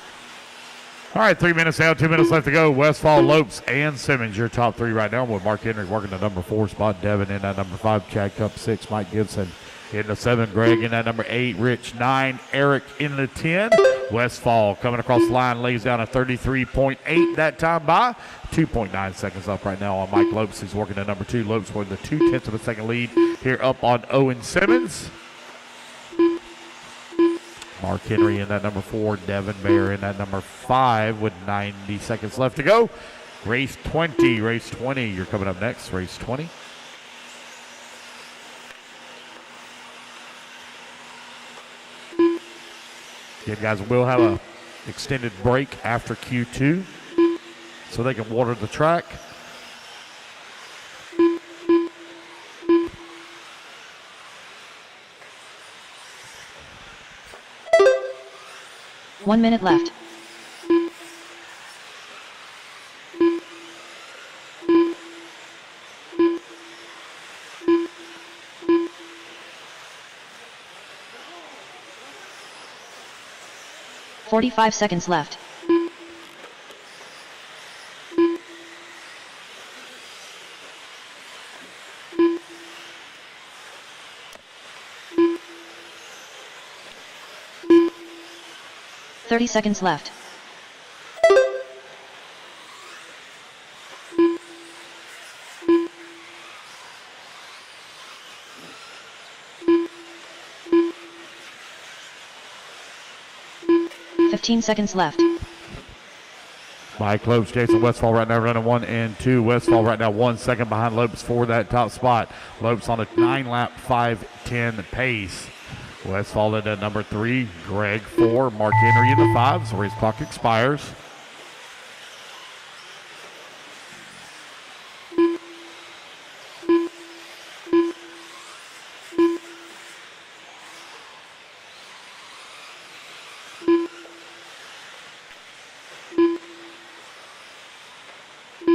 All right, 3 minutes down, 2 minutes left to go. Westfall, Lopes, and Simmons, your top three right now, with Mark Henry working the number 4 spot. Devin in that number 5. Chad Cup 6. Mike Gibson in the 7. Greg in that number 8. Rich 9. Eric in the 10. Westfall coming across the line, lays down a 33.8 that time by. 2.9 seconds up right now on Mike Lopes. He's working the number 2. Lopes with the 2/10 of a second lead here up on Owen Simmons. Mark Henry in that number 4. Devin Bear in that number 5 with 90 seconds left to go. Race 20. Race 20. You're coming up next. Race 20. Again, guys, we'll have a extended break after Q2 so they can water the track.
One minute left. "45 seconds left. "30 seconds left. "15 seconds left.
Mike Lopes, Jason Westfall right now running 1 and 2. Westfall right now 1 second behind Lopes for that top spot. Lopes on a 9-lap 5:10 pace. Westfall in at number 3. Greg 4. Mark Henry in the 5. So race clock expires.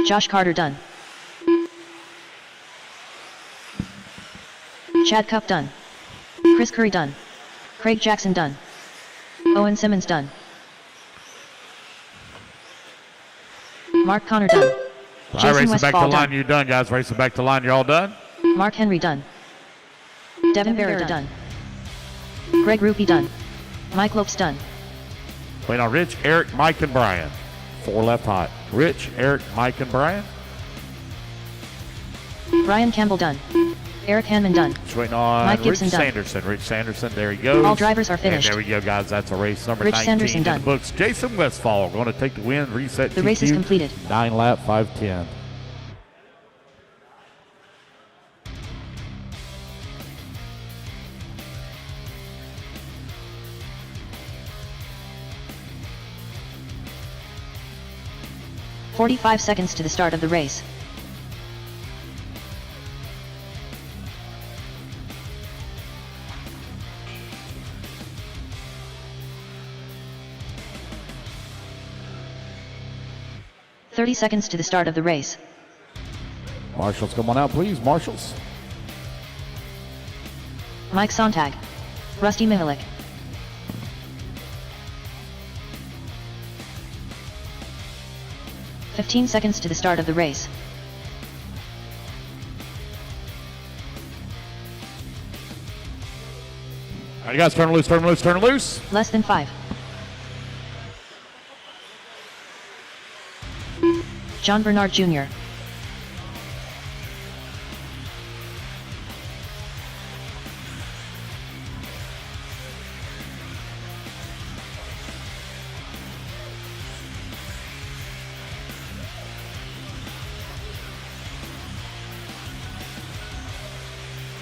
Josh Carter done. Chad Cup done. Chris Curry done. Craig Jackson done. Owen Simmons done. Mark Connor done.
All right,
Jason
racing back to
Westfall
the line.
done.
You're done, guys. Racing back to the line. You're all done?
Mark Henry done. Devin Barrett done. Greg Rupi done. Mike Lopes done.
Wait on Rich, Eric, Mike, and Brian. 4 left hot. Rich, Eric, Mike, and Brian.
Brian Campbell done. Eric Hanman done.
Just waiting on
Mike
Rich
Gibson done.
Sanderson. Rich Sanderson, there he goes.
All drivers are finished.
And there we go, guys. That's a race number
Rich
19
Sanderson
in
done.
the books. Jason Westfall going to take the win. Reset
The race is
TQ,
completed.
9-lap 5:10.
"45 seconds to the start of the race. "30 seconds to the start of the race.
Marshals, come on out, please. Marshals.
Mike Sontag. Rusty Mihalik. "15 seconds to the start of the race.
All right, guys, turn loose, turn loose, turn loose.
Less than 5. John Bernard Jr.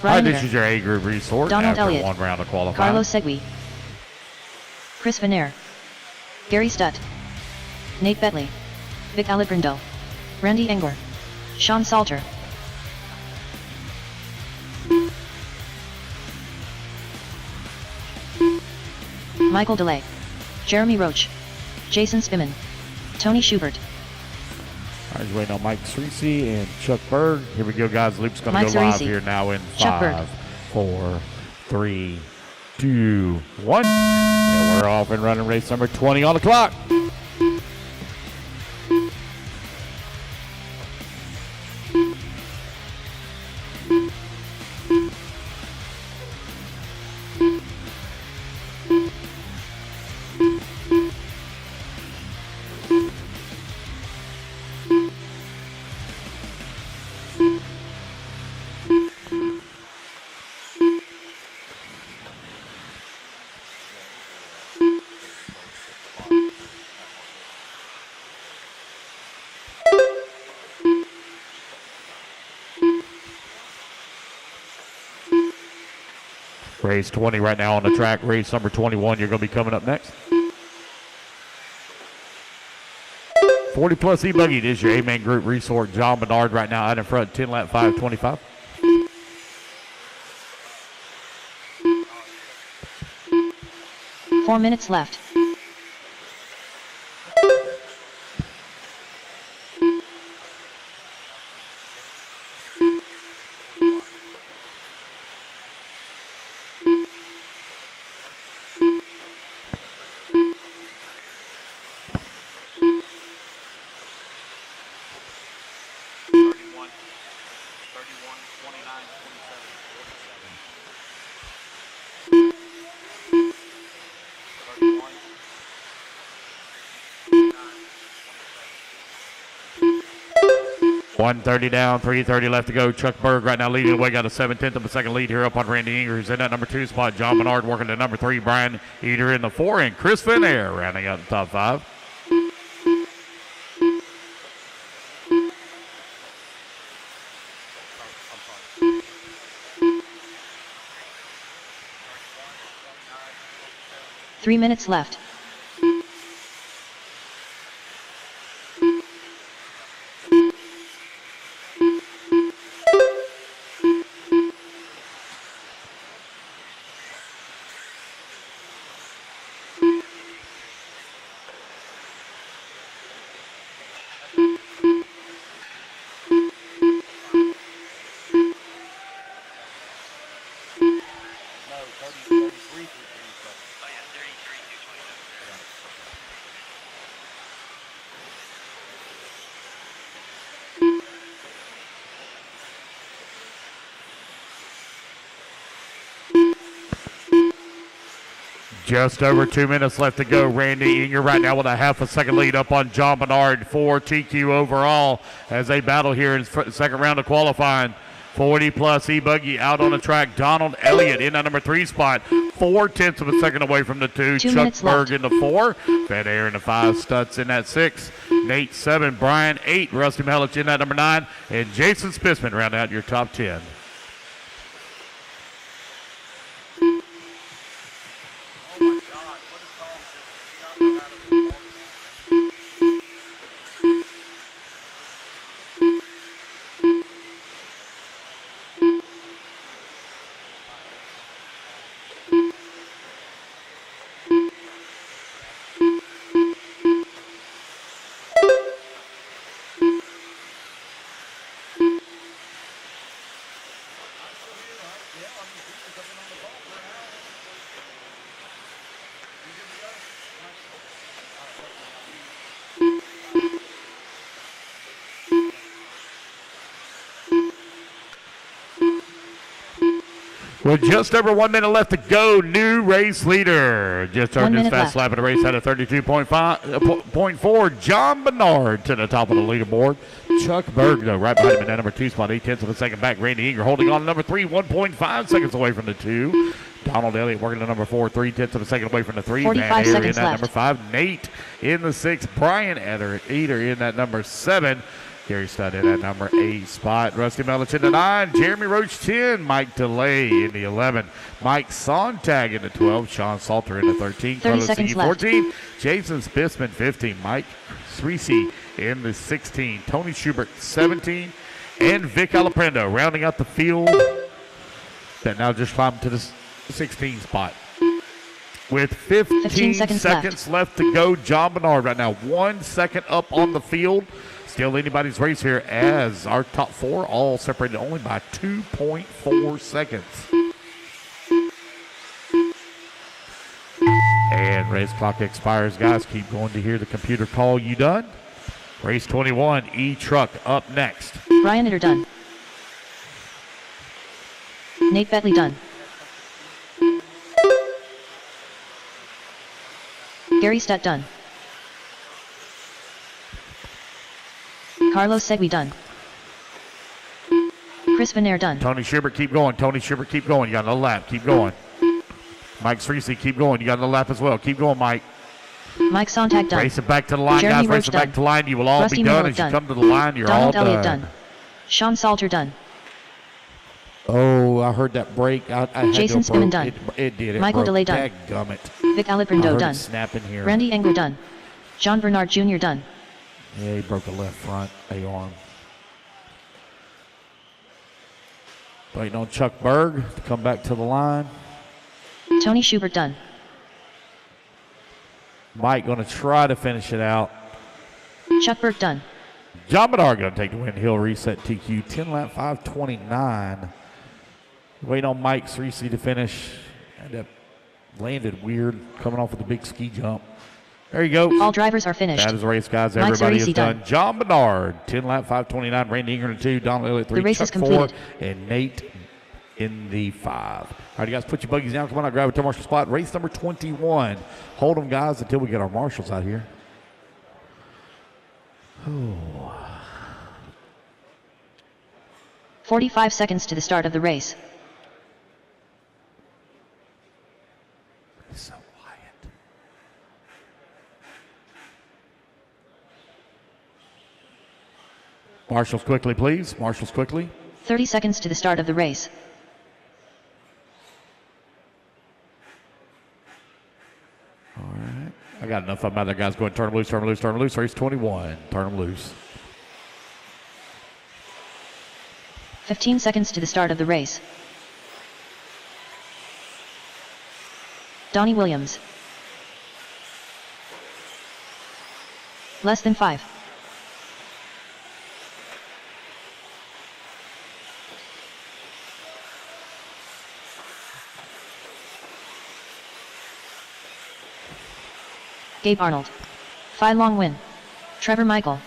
All right,
Ryan
this
Miller.
is your A group resort
Donald
after
Elliott.
1 round of qualifying.
Carlos Segui. Chris Venaire. Gary Stutt. Nate Betley. Vic Alibrindo. Randy Engler. Sean Salter. Michael DeLay. Jeremy Roach. Jason Spiman. Tony Schubert.
All right, just waiting on Mike Cerisi and Chuck Berg. Here we go, guys. Loop's going
Mike
to go live
Cerisi.
here now in
Chuck Berg.
5, 4, 3, 2, 1. And we're off and running race number 20 on the clock. Race 20 right now on the track. Race number 21, you're going to be coming up next. 40 plus E-Buggy. This is your A-Main Group Resort. John Bernard right now out in front, 10 lap 5:25.
Four minutes left.
.130 down, 3:30 left to go. Chuck Berg right now leading the way, got a 7/10 of a second lead here up on Randy Inger, who's in that number 2 spot. John Bernard working to number 3. Brian Eder in the 4, and Chris Finnair rounding out the top 5.
Three minutes left.
Just over 2 minutes left to go. Randy Inger right now with a half a second lead up on John Bernard for TQ overall as they battle here in the second round of qualifying. 40 plus E-Buggy out on the track. Donald Elliott in that number 3 spot. 4/10 of a second away from the 2. Chuck Berg in the 4. Fed Air in the 5. Stutz in that 6. Nate 7. Brian 8. Rusty Melich in that number 9. And Jason Spisman round out your top 10. With just over 1 minute left to go, new race leader. Just turned his fast lap of the race, had a 32.4. John Bernard to the top of the leaderboard. Chuck Berg, though, right behind him in that number 2 spot, 8/10 of a second back. Randy Inger holding on to number 3, 1.5 seconds away from the 2. Donald Elliott working to number 4, 3/10 of a second away from the 3.
45
Van Aer
seconds
in that
left.
number 5. Nate in the 6. Brian Eder in that number 7. Gary Studd in that number 8 spot. Rusty Melich in the 9. Jeremy Roach 10. Mike DeLay in the 11. Mike Sontag in the 12. Sean Salter in the 13.
30
Carlos
seconds
Siggy 14. Jason Spisman 15. Mike Sreese in the 16. Tony Schubert 17. And Vic Alaprendo rounding out the field that now just climbed to the 16 spot. With 15 seconds left to go, John Bernard right now 1 second up on the field. Still anybody's race here as our top 4 all separated only by 2.4 seconds. Race clock expires, guys. Keep going to hear the computer call you done. Race 21, E-Truck up next.
Ryan Itter done. Nate Betley done. Gary Stutt done. Carlos Segui done. Chris Venair done.
Tony Schubert, keep going. Tony Schubert, keep going. You got another lap. Keep going. Mike Sreese, keep going. You got another lap as well. Keep going, Mike.
Mike Sontag done.
Race it back to the line,
Jeremy
guys. Race
Roach
it back
done.
to the line. You will all
Rusty
be done
Mihalik
as you
done.
come to the line. You're
Donald
all
Elliott
done.
done. Sean Salter done.
Oh, I heard that break. I had
Jason
to broke.
Spimmon done.
It did. It
Michael
broke.
DeLay done.
Dadgummit.
Vic
I
Aliprindo
heard
done.
it snap in here.
Randy Engler done. John Bernard Jr. done.
Yeah, he broke the left front A-arm. Waiting on Chuck Berg to come back to the line.
Tony Schubert done.
Mike going to try to finish it out.
Chuck Berg done.
John Bedard going to take the win. He'll reset TQ 10 lap 5:29. Waiting on Mike Sreese to finish. And that landed weird coming off with a big ski jump. There you go.
All drivers are finished.
That is the race, guys.
Mike
Everybody
Sreese
is done.
done.
John Bedard, 10 lap 5:29. Randy Ingram 2. Donald Elliott 3.
The race
Chuck
is completed.
4. And Nate in the 5. All right, you guys, put your buggies down. Come on out, grab a tow marshal spot. Race number 21. Hold them, guys, until we get our marshals out here. Oh.
45 seconds to the start of the race.
So quiet. Marshals quickly, please. Marshals quickly.
30 seconds to the start of the race.
All right. I got enough of them out there, guys. Go ahead and turn them loose, turn them loose, turn them loose. Race 21. Turn them loose.
15 seconds to the start of the race. Donnie Williams. Less than 5. Gabe Arnold. Phi Long Win. Trevor Michael.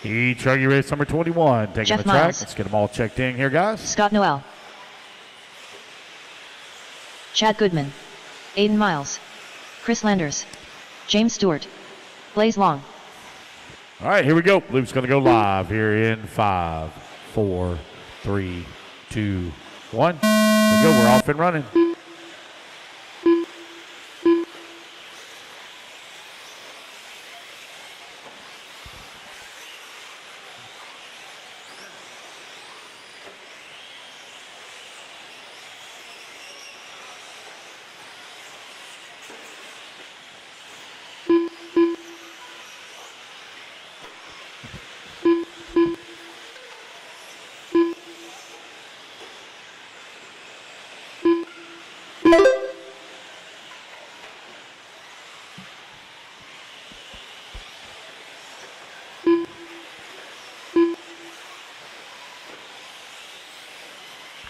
E-Chuggy race number 21. Taking
Jeff
the track.
Miles.
Let's get them all checked in here, guys.
Scott Noel. Chad Goodman. Aiden Miles. Chris Landers. James Stewart. Blaze Long.
All right, here we go. Loop's going to go live here in 5, 4, 3, 2, 1. Here we go. We're off and running.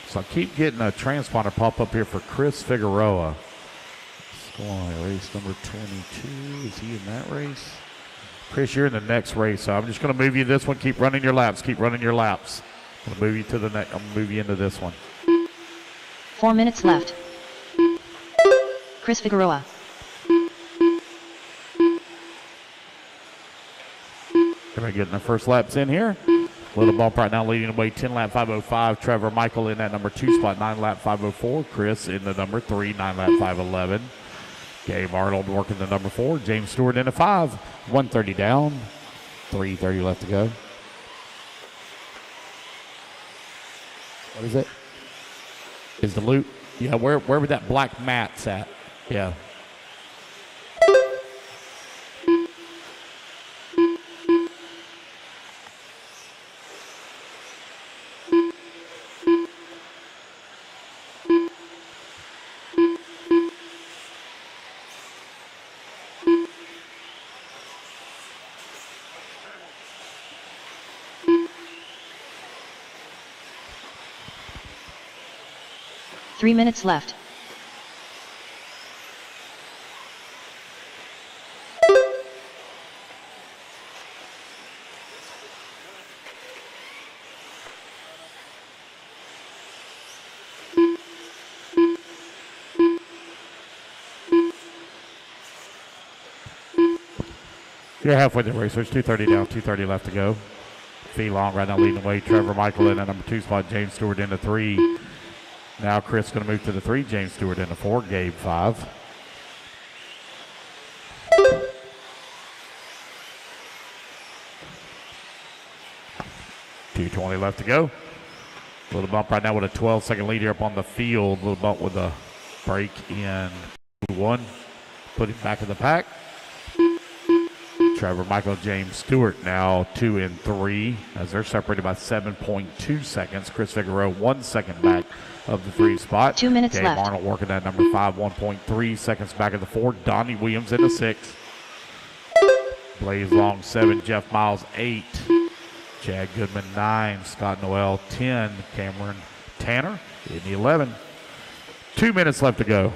So I keep getting a transponder pop up here for Chris Figueroa. Let's go on, race number 22. Is he in that race? Chris, you're in the next race. So I'm just going to move you this one. Keep running your laps. Keep running your laps. I'm going to move you to the next. I'm going to move you into this one.
4 minutes left. Chris Figueroa.
Everybody getting their first laps in here. Little bump right now leading away 10 lap 505. Trevor Michael in that number 2 spot, 9 lap 504. Chris in the number 3, 9 lap 511. Gabe Arnold working the number 4. James Stewart in the 5. 130 down. 330 left to go. What is it? Is the loop? Yeah, where would that black mat's at? Yeah.
3 minutes left.
You're halfway through the race. There's 2:30 down, 2:30 left to go. Fee Long right now leading the way. Trevor Michael in at number 2 spot. James Stewart into 3. Now Chris going to move to the 3. James Stewart into 4. Gabe 5. .220 left to go. A little bump right now with a 12-second lead here up on the field. A little bump with a break in 1. Put him back in the pack. Trevor Michael, James Stewart now 2 and 3 as they're separated by 7.2 seconds. Chris Figueroa 1 second back of the 3 spot.
2 minutes
Gabe
left.
Arnold working at number 5, 1.3 seconds back of the 4. Donnie Williams in the 6. Blaze Long 7. Jeff Miles 8. Chad Goodman 9. Scott Noel 10. Cameron Tanner in the 11. 2 minutes left to go.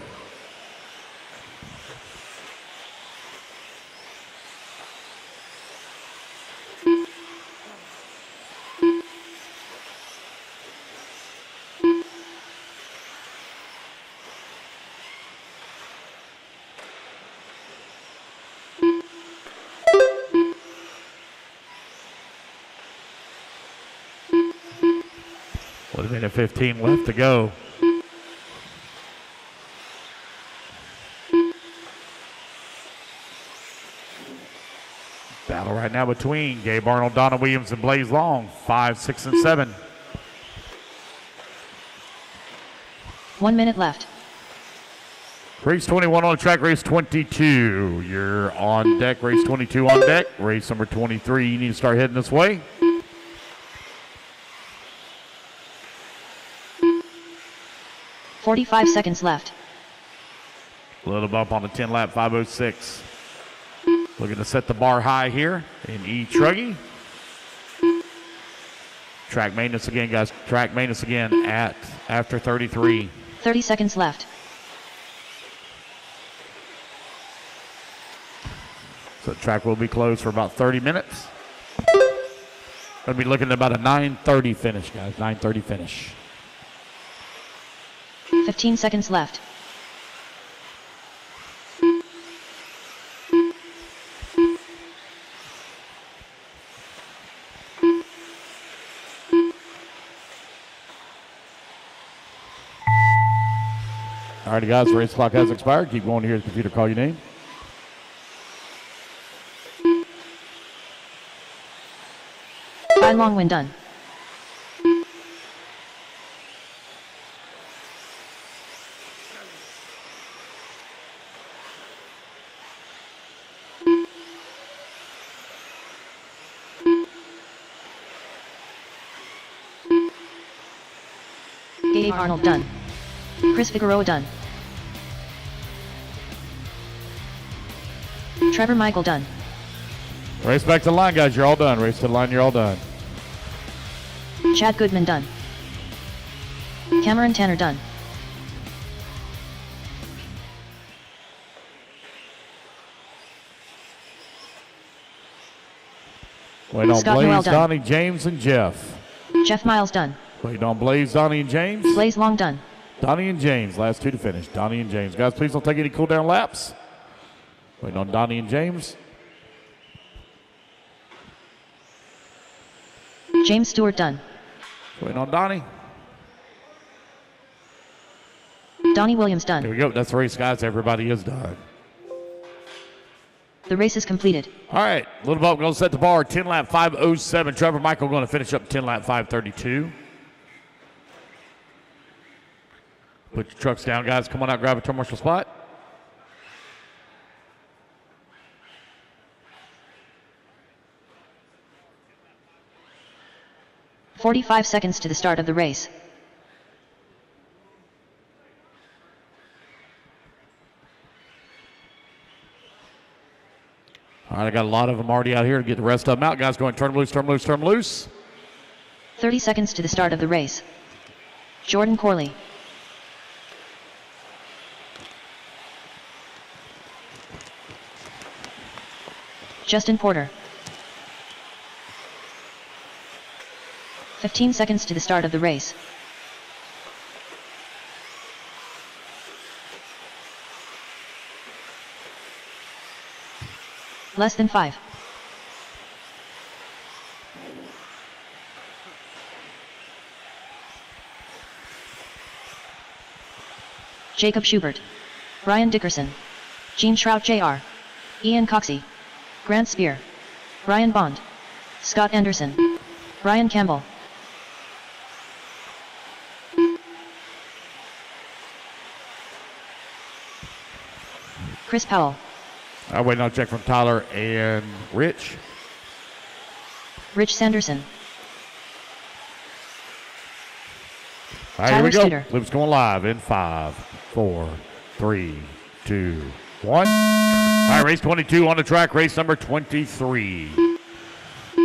With a minute 15 left to go. Battle right now between Gabe Arnold, Donna Williams, and Blaze Long. 5, 6, and 7.
1 minute left.
Race 21 on the track, race 22. You're on deck, race 22 on deck. Race number 23, you need to start heading this way.
.45 seconds left.
A little bump on the 10-lap 5:06. Looking to set the bar high here in E. Truggy. Track maintenance again, guys. Track maintenance again at after 33.
30 seconds left.
So the track will be closed for about 30 minutes. Going to be looking at about a 9:30 finish, guys. 9:30 finish.
15 seconds left.
All righty, guys. Race clock has expired. Keep going to hear the computer call your name.
By Longwind done. Gabe Arnold done. Chris Figueroa done. Trevor Michael done.
Race back to the line, guys. You're all done. Race to the line. You're all done.
Chad Goodman done. Cameron Tanner done.
Wait on
Scott Noel
Blaze,
done.
Donnie, James, and Jeff.
Jeff Miles done.
Wait on Blaze, Donnie, and James.
Blaze Long done.
Donnie and James, last 2 to finish. Donnie and James. Guys, please don't take any cool down laps. Waiting on Donnie and James.
James Stewart done.
Waiting on Donnie.
Donnie Williams
Here
done.
we go. That's the race, guys. Everybody is done.
The race is completed.
All right. Little Bob going to set the bar. 10-lap 5:07. Trevor Michael going to finish up 10-lap 5:32. Put your trucks down, guys. Come on out, grab a turn marshal spot.
.45 seconds to the start of the race.
All right, I got a lot of them already out here to get the rest of them out. Guys, going turn them loose, turn them loose, turn them loose.
30 seconds to the start of the race. Jordan Corley. Justin Porter. 15 seconds to the start of the race. Less than 5. Jacob Schubert. Brian Dickerson. Gene Shrout Jr. Ian Coxey. Grant Spear. Brian Bond. Scott Anderson. Brian Campbell. Chris Powell.
I'm waiting on a check from Tyler and Rich.
Rich Sanderson.
All right, here we
Tyler
go.
Studer.
Loop's going live in 5, 4, 3, 2, 1. All right, race 22 on the track, race number 23.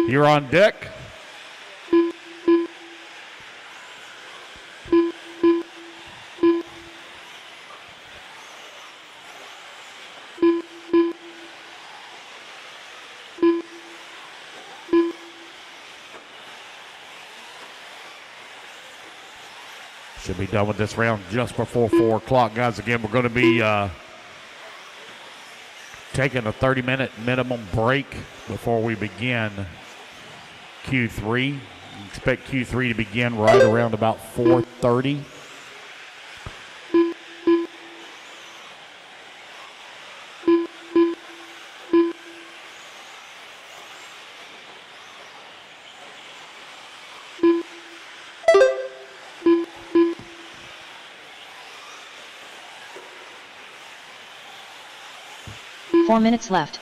Here on deck. Should be done with this round just before 4 o'clock, guys. Again, we're going to be taking a 30-minute minimum break before we begin Q3. Expect Q3 to begin right around about 4:30.
Four minutes left.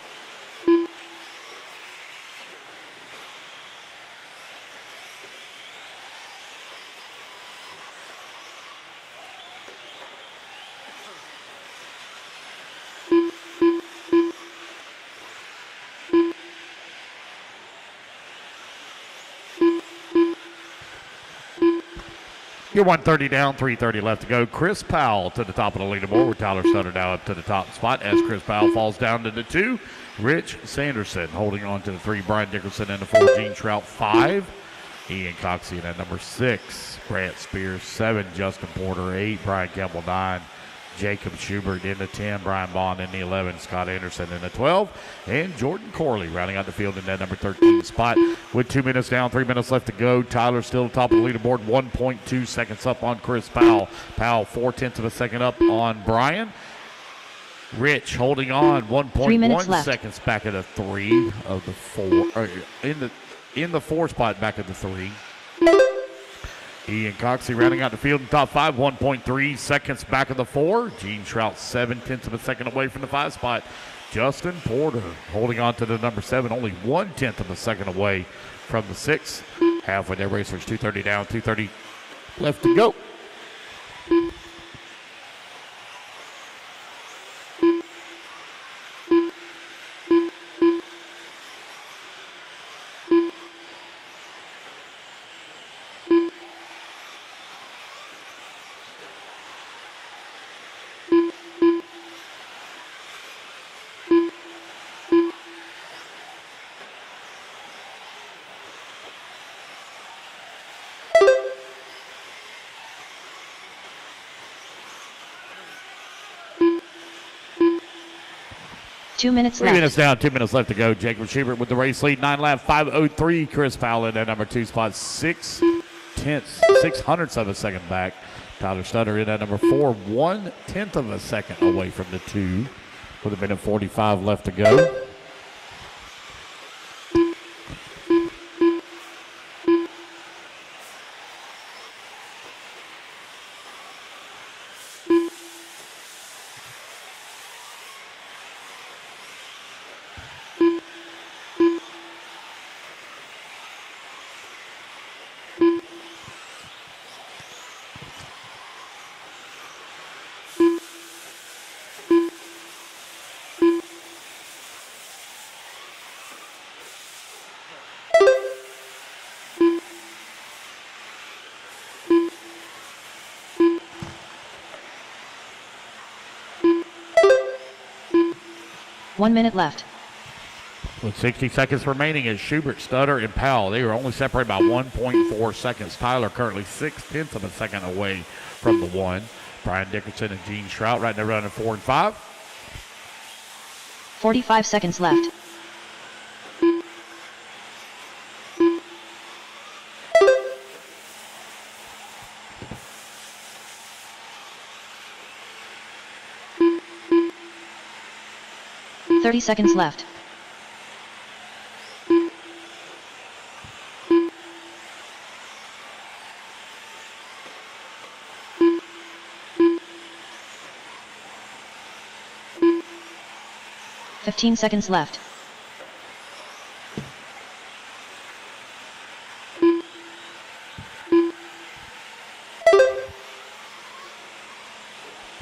You're 130 down, 3:30 left to go. Chris Powell to the top of the leaderboard with Tyler Stutter now up to the top spot as Chris Powell falls down to the 2. Rich Sanderson holding on to the 3. Brian Dickerson in the 4. Gene Shrout 5. Ian Coxey in at number 6. Grant Spears 7. Justin Porter 8. Brian Campbell 9. Jacob Schubert in the 10. Brian Bond in the 11. Scott Anderson in the 12. And Jordan Corley rounding out the field in that number 13 spot with 2 minutes down, 3 minutes left to go. Tyler still top of the leaderboard, 1.2 seconds up on Chris Powell. Powell 0.4 of a second up on Brian. Rich holding on 1.1 seconds back at the 3 of the 4. In the 4 spot back at the 3. Ian Coxey rounding out the field in top 5, 1.3 seconds back of the 4. Gene Shrout 0.7 of a second away from the 5 spot. Justin Porter holding on to the number 7, only 0.1 of a second away from the 6. Halfway there, racers 2:30 down, 2:30 left to go.
Two minutes
3
left.
minutes down, 2 minutes left to go. Jacob Schubert with the race lead, 9 lap, 5:03. Chris Powell in at number 2 spot, 0.6 of a second back. Tyler Stutter in at number 4, 1/10 of a second away from the 2 with a minute 45 left to go.
One minute left.
With 60 seconds remaining, is Schubert, Stutter, and Powell. They are only separated by 1.4 seconds. Tyler currently 0.6 of a second away from the one. Brian Dickerson and Gene Shrout right now running 4 and 5.
45 seconds left. $30 seconds left. $15 seconds left.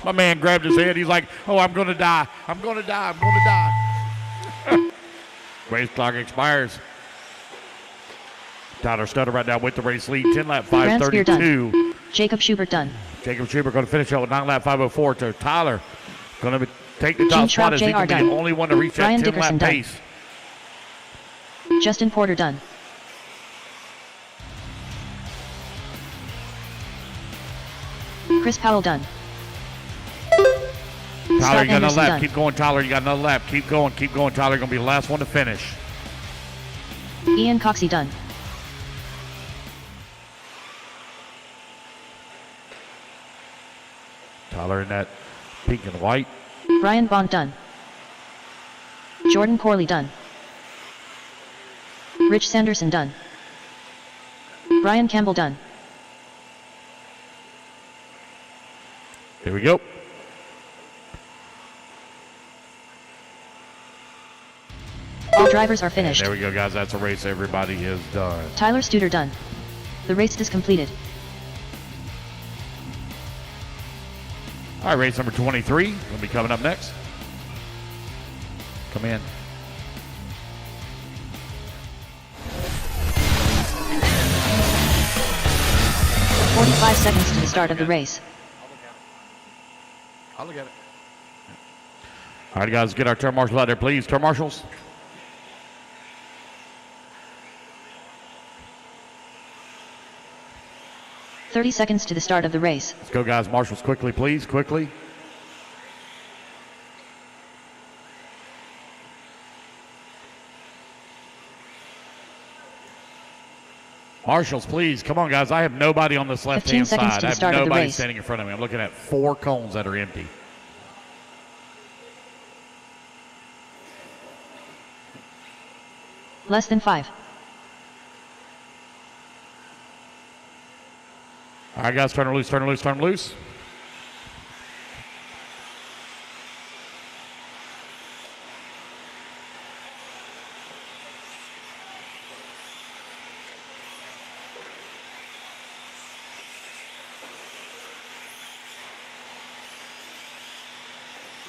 My man grabbed his head. He's like, oh, I'm going to die. I'm going to die. I'm going to die. Race clock expires. Tyler Stutter right now with the race lead. 10 lap 5:32.
Done. Jacob Schubert done.
Jacob Schubert going to finish out with 9 lap 5:04. So Tyler going to take the top
Gene
spot
Shrout,
as he can be the only one to reach
Brian
that 10 lap
Dickerson done.
pace.
Justin Porter done. Chris Powell done.
Tyler,
Scott
you got another
Anderson
lap.
done.
Keep going, Tyler. You got another lap. Keep going. Keep going, Tyler. You're going to be the last one to finish.
Ian Coxey done.
Tyler in that pink and white.
Brian Bond done. Jordan Corley done. Rich Sanderson done. Brian Campbell done.
Here we go.
All drivers are finished.
There we go, guys. That's a race everybody is done.
Tyler Studer done. The race is completed.
All right, race number 23 will be coming up next. Come in.
$45 seconds to the start of the race.
I'll look at it.
All right, guys, get our turn marshal out there, please. Turn marshals.
$30 seconds to the start of the race.
Let's go, guys. Marshals, quickly, please. Quickly. Marshals, please. Come on, guys. I have nobody on this
15
left-hand
seconds
side.
to
I
the
have
start of the
nobody
race.
standing in front of me. I'm looking at 4 cones that are empty.
Less than 5.
All right, guys. Turn her loose, turn her loose, turn her loose.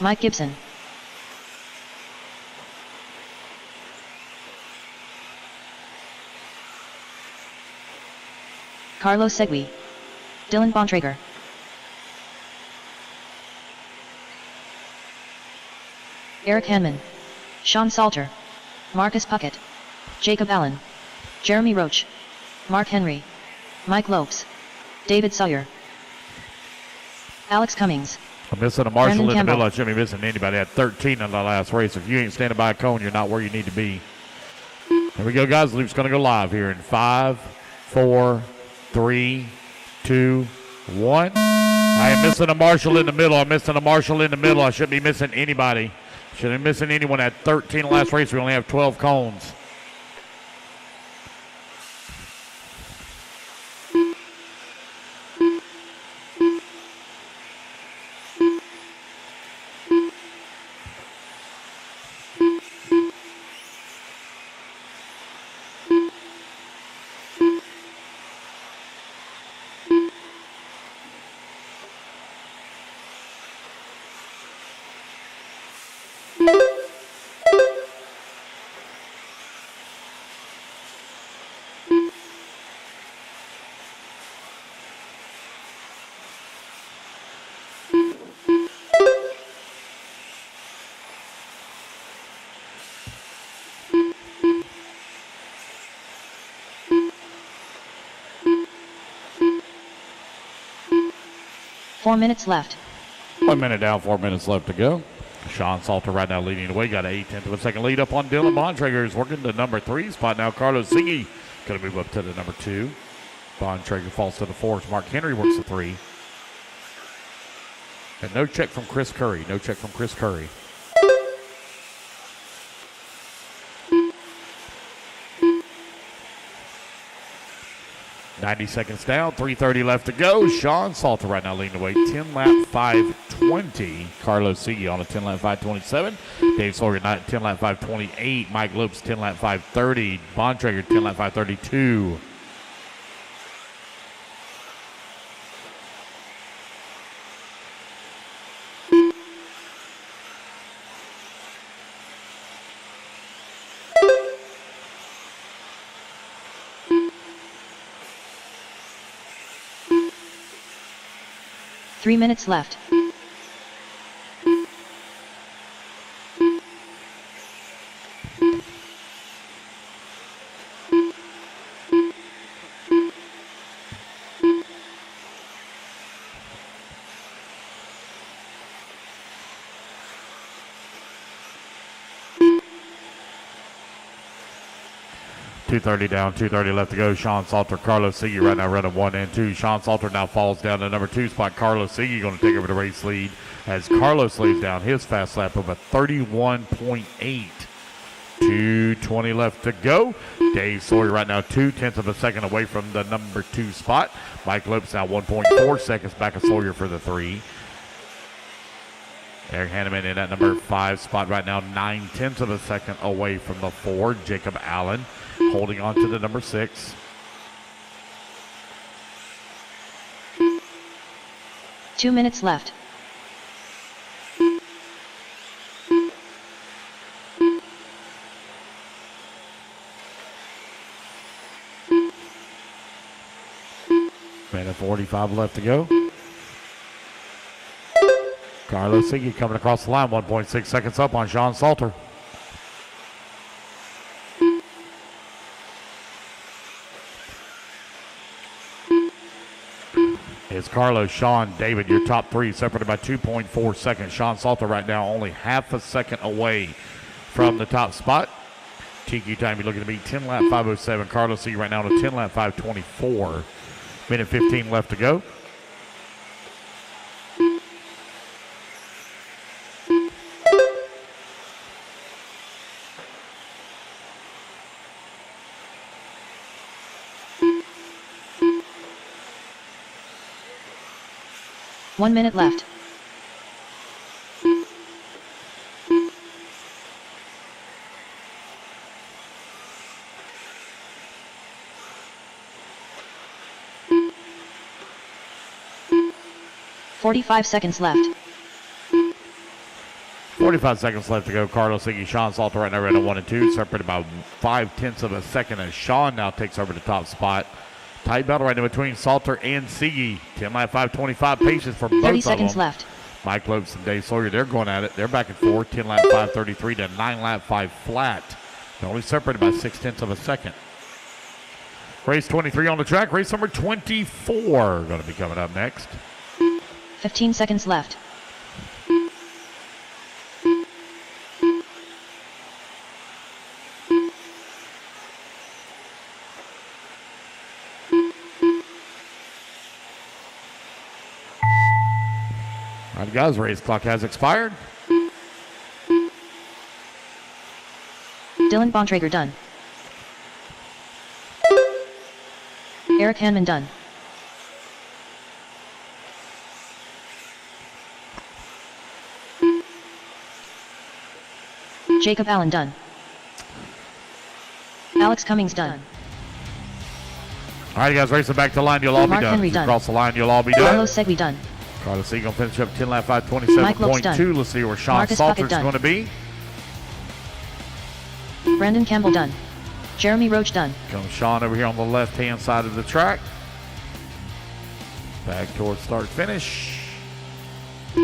Mike Gibson. Carlos Segui. Dylan Bontrager. Eric Hanman. Sean Salter. Marcus Puckett. Jacob Allen. Jeremy Roach. Mark Henry. Mike Lopes. David Sawyer. Alex Cummings.
I'm missing a marshal
Brandon
in the middle.
Campbell.
I shouldn't be missing anybody. I had 13 in the last race. If you ain't standing by a cone, you're not where you need to be. Here we go, guys. Luke's going to go live here in 5, 4, 3, 2, 1. I am missing a marshal in the middle. I'm missing a marshal in the middle. I shouldn't be missing anybody. Shouldn't be missing anyone. At 13 in the last race, we only have 12 cones.
4 minutes left.
1 minute down, 4 minutes left to go. Sean Salter right now leading the way. Got an 8/10 of a second lead up on Dylan Bontrager. Is working the number 3 spot now. Carlos Siggy going to move up to the number 2. Bontrager falls to the 4. Mark Henry works the 3. And no check from Chris Curry. No check from Chris Curry. .90 seconds down, 3:30 left to go. Sean Salter right now leading the way. 10 lap 5:20. Carlos Siggy on a 10 lap 5:27. Dave Sawyer 10 lap 5:28. Mike Lopes 10 lap 5:30. Bontrager 10 lap 5:32.
Three minutes left.
.230 down, 2:30 left to go. Sean Salter, Carlos Siggy right now running 1 and 2. Sean Salter now falls down to number 2 spot. Carlos Siggy going to take over the race lead as Carlos lays down his fast lap of a 31.8. 2:20 left to go. Dave Sawyer right now 2/10 of a second away from the number 2 spot. Mike Lopes now 1.4 seconds back of Sawyer for the 3. Eric Hanneman in that number 5 spot right now, 9/10 of a second away from the 4. Jacob Allen holding on to the number 6.
Two minutes left.
Minute 45 left to go. Carlos Siggy coming across the line, 1.6 seconds up on Sean Salter. It's Carlos, Sean, David, your top 3, separated by 2.4 seconds. Sean Salter right now only half a second away from the top spot. TQ time, you're looking to be 10 lap 5:07. Carlos Siggy right now on a 10 lap 5:24. Minute 15 left to go.
One minute left. .45 seconds left.
45 seconds left to go. Carlos Siggy, Sean Salter right now running 1 and 2, separated by 5/10 of a second as Sean now takes over the top spot. Tight battle right in between Salter and Siggy. 10 lap 5:25 paces for both
30
of
seconds
them.
left.
Mike Lopes and Dave Sawyer, they're going at it. They're back and forth. 10 lap 5:33 to 9 lap 5 flat. They're only separated by 6/10 of a second. Race 23 on the track. Race number 24 going to be coming up next.
15 seconds left.
All right, guys, race clock has expired.
Dylan Bontrager done. Eric Hanman done. Jacob Allen done. Alex Cummings done.
All right, guys, racing back to the line. You'll all
Mark
be done.
Henry
If you
done.
cross the line, you'll all be done.
Carlos Segui done.
Carlos Siggy going to finish up 10 lap 5,
Mike Lopes
27.2. Let's see where Sean
Marcus
Salter's
Puckett done.
going to be.
Brandon Campbell done. Jeremy Roach done.
Comes Sean over here on the left-hand side of the track. Back towards start-finish.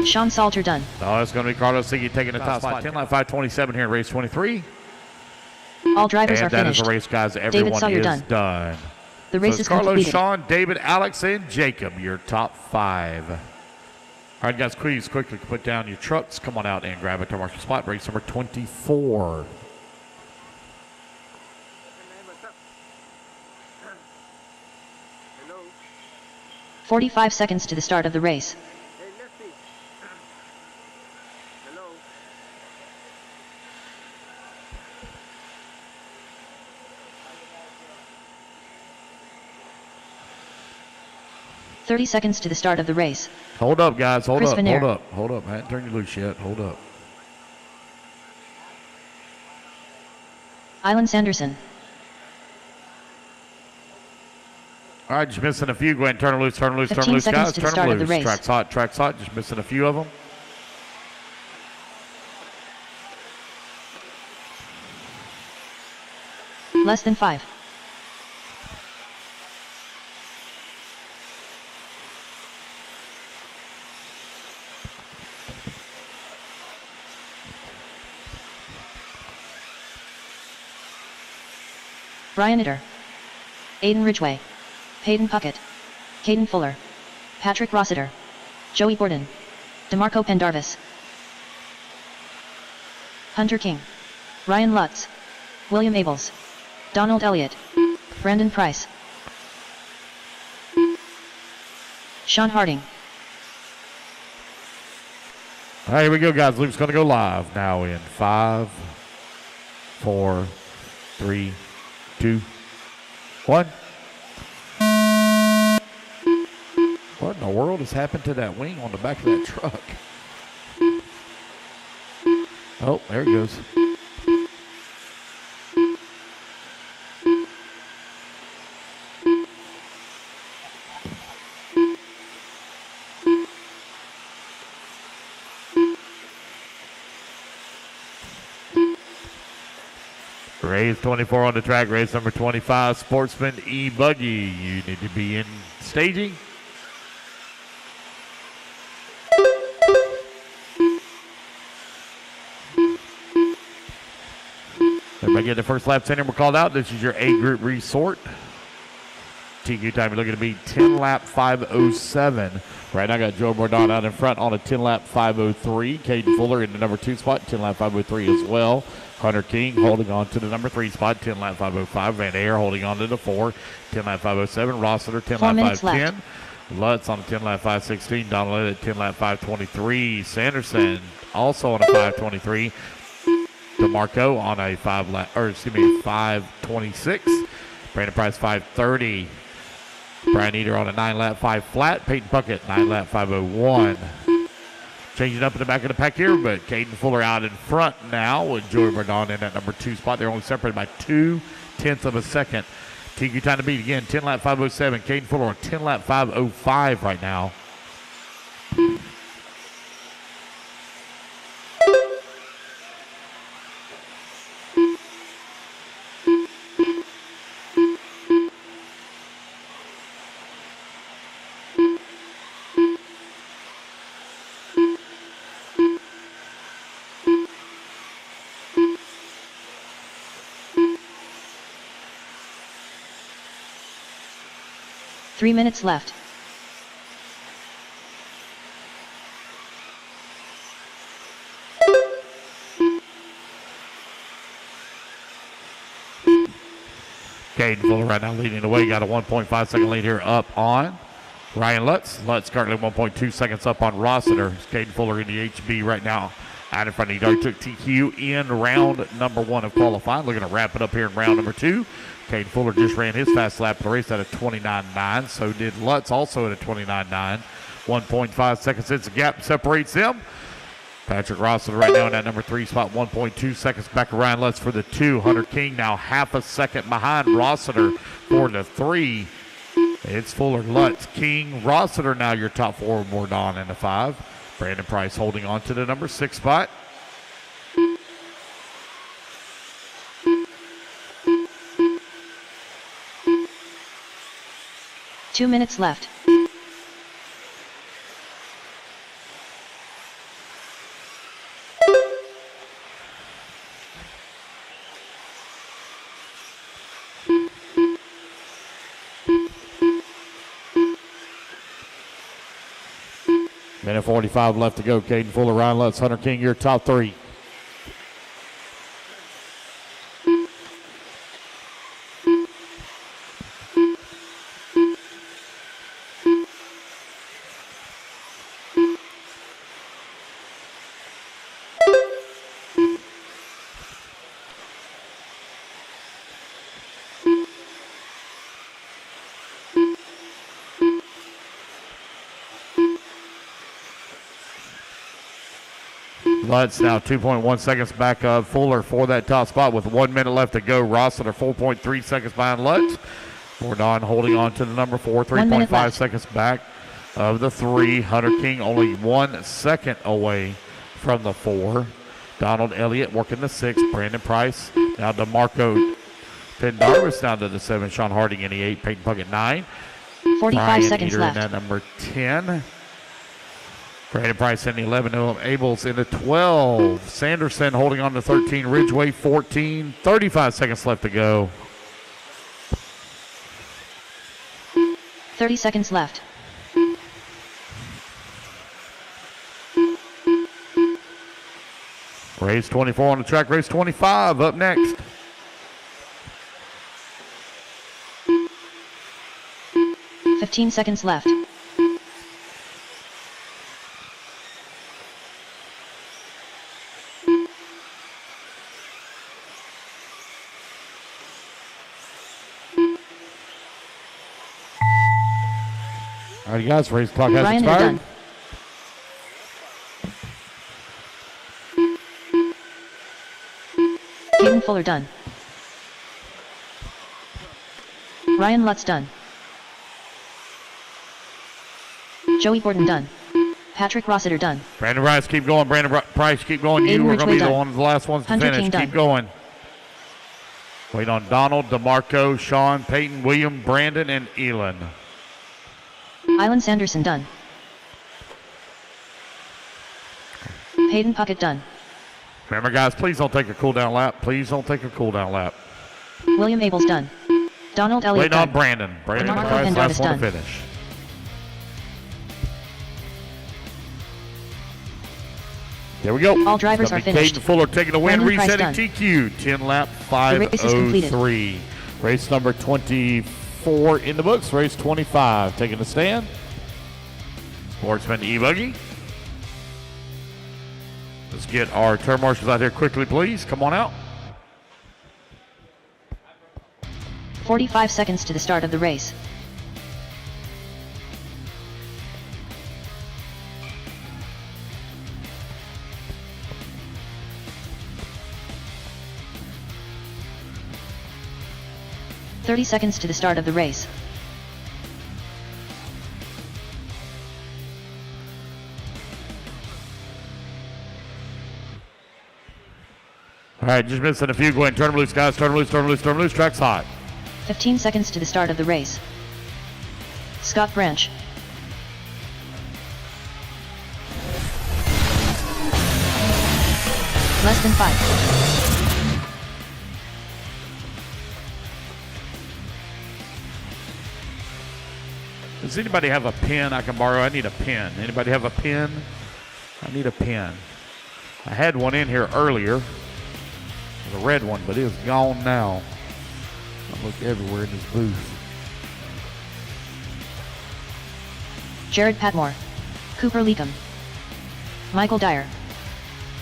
Sean Salter done.
Oh, it's going to be Carlos Siggy taking the top spot. 10 lap 5:27 here in race 23.
All drivers
And
are
that is
finished.
the race, guys. Everyone
Sawyer
is
done.
done.
The race
So
is
Carlos,
completed.
Sean, David, Alex, and Jacob, your top 5. All right, guys, please quickly put down your trucks. Come on out and grab it to marshal spot. Race number 24.
Hello.
45 seconds to the start of the race.
Hey, Lefty. Hello.
30 seconds to the start of the race.
Hold up, guys. Hold
Chris
up.
Vanier.
Hold up. Hold up. I hadn't turned you loose yet. Hold up.
Island Sanderson.
All right, just missing a few. Go ahead and turn them loose. Turn them loose. Turn
15
them loose,
seconds
guys.
to the
Turn
start
them
of the
loose.
race.
Track's hot. Track's hot. Just missing a few of them.
Less than 5. Brian Itter. Aiden Ridgway. Hayden Puckett. Caden Fuller. Patrick Rossiter. Joey Borden. DeMarco Pendarvis. Hunter King. Ryan Lutz. William Abels. Donald Elliott. Brandon Price. Sean Harding.
All right, here we go, guys. Luke's going to go live now in 5, 4, 3, 2, 1. What in the world has happened to that wing on the back of that truck? Oh, there it goes. Race 24 on the track, race number 25, Sportsman E-Buggy. You need to be in staging. Everybody get the first lap center. We're called out. This is your A group resort. TQ time, you're looking to be 10 lap 5:07. Right now, I got Joe Bordon out in front on a 10 lap 5:03. Caden Fuller in the number 2 spot, 10 lap 5:03 as well. Hunter King holding on to the number 3 spot, 10 lap 5:05. Van Air holding on to the 4, 10 lap 5:07. Rossiter, 10
4
lap
minutes
5:10. Lutz on a 10 lap 5:16. Donald at 10 lap 5:23. Sanderson also on a 5:23. DeMarco on a 5:26. Brandon Price 5:30. Brian Eater on a 9 lap 5 flat. Peyton Puckett 9 lap 5:01. Changing up in the back of the pack here, but Caden Fuller out in front now with Joey Bardon in that number 2 spot. They're only separated by 0.2 of a second. TQ time to beat again, 10 lap 5:07. Caden Fuller on 10 lap 5:05 right now.
Three minutes left.
Caden Fuller right now leading the way. Got a 1.5 second lead here up on Ryan Lutz. Lutz currently 1.2 seconds up on Rossiter. Caden Fuller in the HB right now out in front of you. He took TQ in round number 1 of qualifying. Looking to wrap it up here in round number 2. Caden Fuller just ran his fast lap of the race at a 29.9. So did Lutz, also at a 29.9. 1.5 seconds since the gap separates them. Patrick Rossiter right now in that number 3 spot, 1.2 seconds back of Ryan Lutz for the 2. Hunter King now half a second behind Rossiter for the 3. It's Fuller, Lutz, King, Rossiter now your top 4, Bordon in the 5. Brandon Price holding on to the number 6 spot.
Two minutes left.
Minute 45 left to go. Caden Fuller, Ryan Lutz, Hunter King, your top three. Lutz now 2.1 seconds back of Fuller for that top spot with 1 minute left to go. Rossiter 4.3 seconds behind Lutz. Bordon holding on to the number 4, 3.5 seconds back of the 3. Hunter King only 1 second away from the 4. Donald Elliott working the 6. Brandon Price now DeMarco Pendarvis down to the 7. Sean Harding in the 8. Peyton Puckett 9.
45
Brian
seconds
Eater
left.
in that number 10. Brandon Price in the 11, Noam Abels in the 12. Sanderson holding on to 13, Ridgeway 14. 35 seconds left to go.
30 seconds left.
Race 24 on the track, race 25 up next.
$15 seconds left.
All right, guys, race clock has
Ryan
expired.
Caden Fuller done. Ryan Lutz done. Joey Gordon done. Patrick Rossiter done.
Brandon Price, keep going. Brandon Price, keep going. You
Aiden
are going to be
Ridgway
the
done.
last ones to
Hunter
finish.
King done.
Keep going. Wait on Donald, DeMarco, Sean, Peyton, William, Brandon, and Elon.
Island Sanderson done. Peyton Puckett done.
Remember, guys, please don't take a cool-down lap. Please don't take a cool-down lap.
William Abels done. Donald Elliott
Waiting on
done.
Brandon. Brandon
DeMarco
Price, last
Pendarvis
one to
done.
finish. There we go.
All drivers
It's
are
gonna be
finished.
Caden Fuller taking the win,
Brandon Price
resetting
done.
TQ. 10 lap,
The race is completed.
5:03. Race number 24 in the books. Race 25 taking the stand. Sportsman E-Buggy. Let's get our turn marshals out here quickly, please. Come on out.
45 seconds to the start of the race. "30 seconds to the start of the race.
All right, just missing a few. Go ahead and turn them loose, guys. Turn them loose, turn them loose, turn them loose. Track's hot.
15 seconds to the start of the race. Scott Branch. Less than 5.
Does anybody have a pen I can borrow? I need a pen. Anybody have a pen? I need a pen. I had one in here earlier. The red one, but it's gone now. I looked everywhere in this booth.
Jared Patmore. Cooper Leakum. Michael Dyer.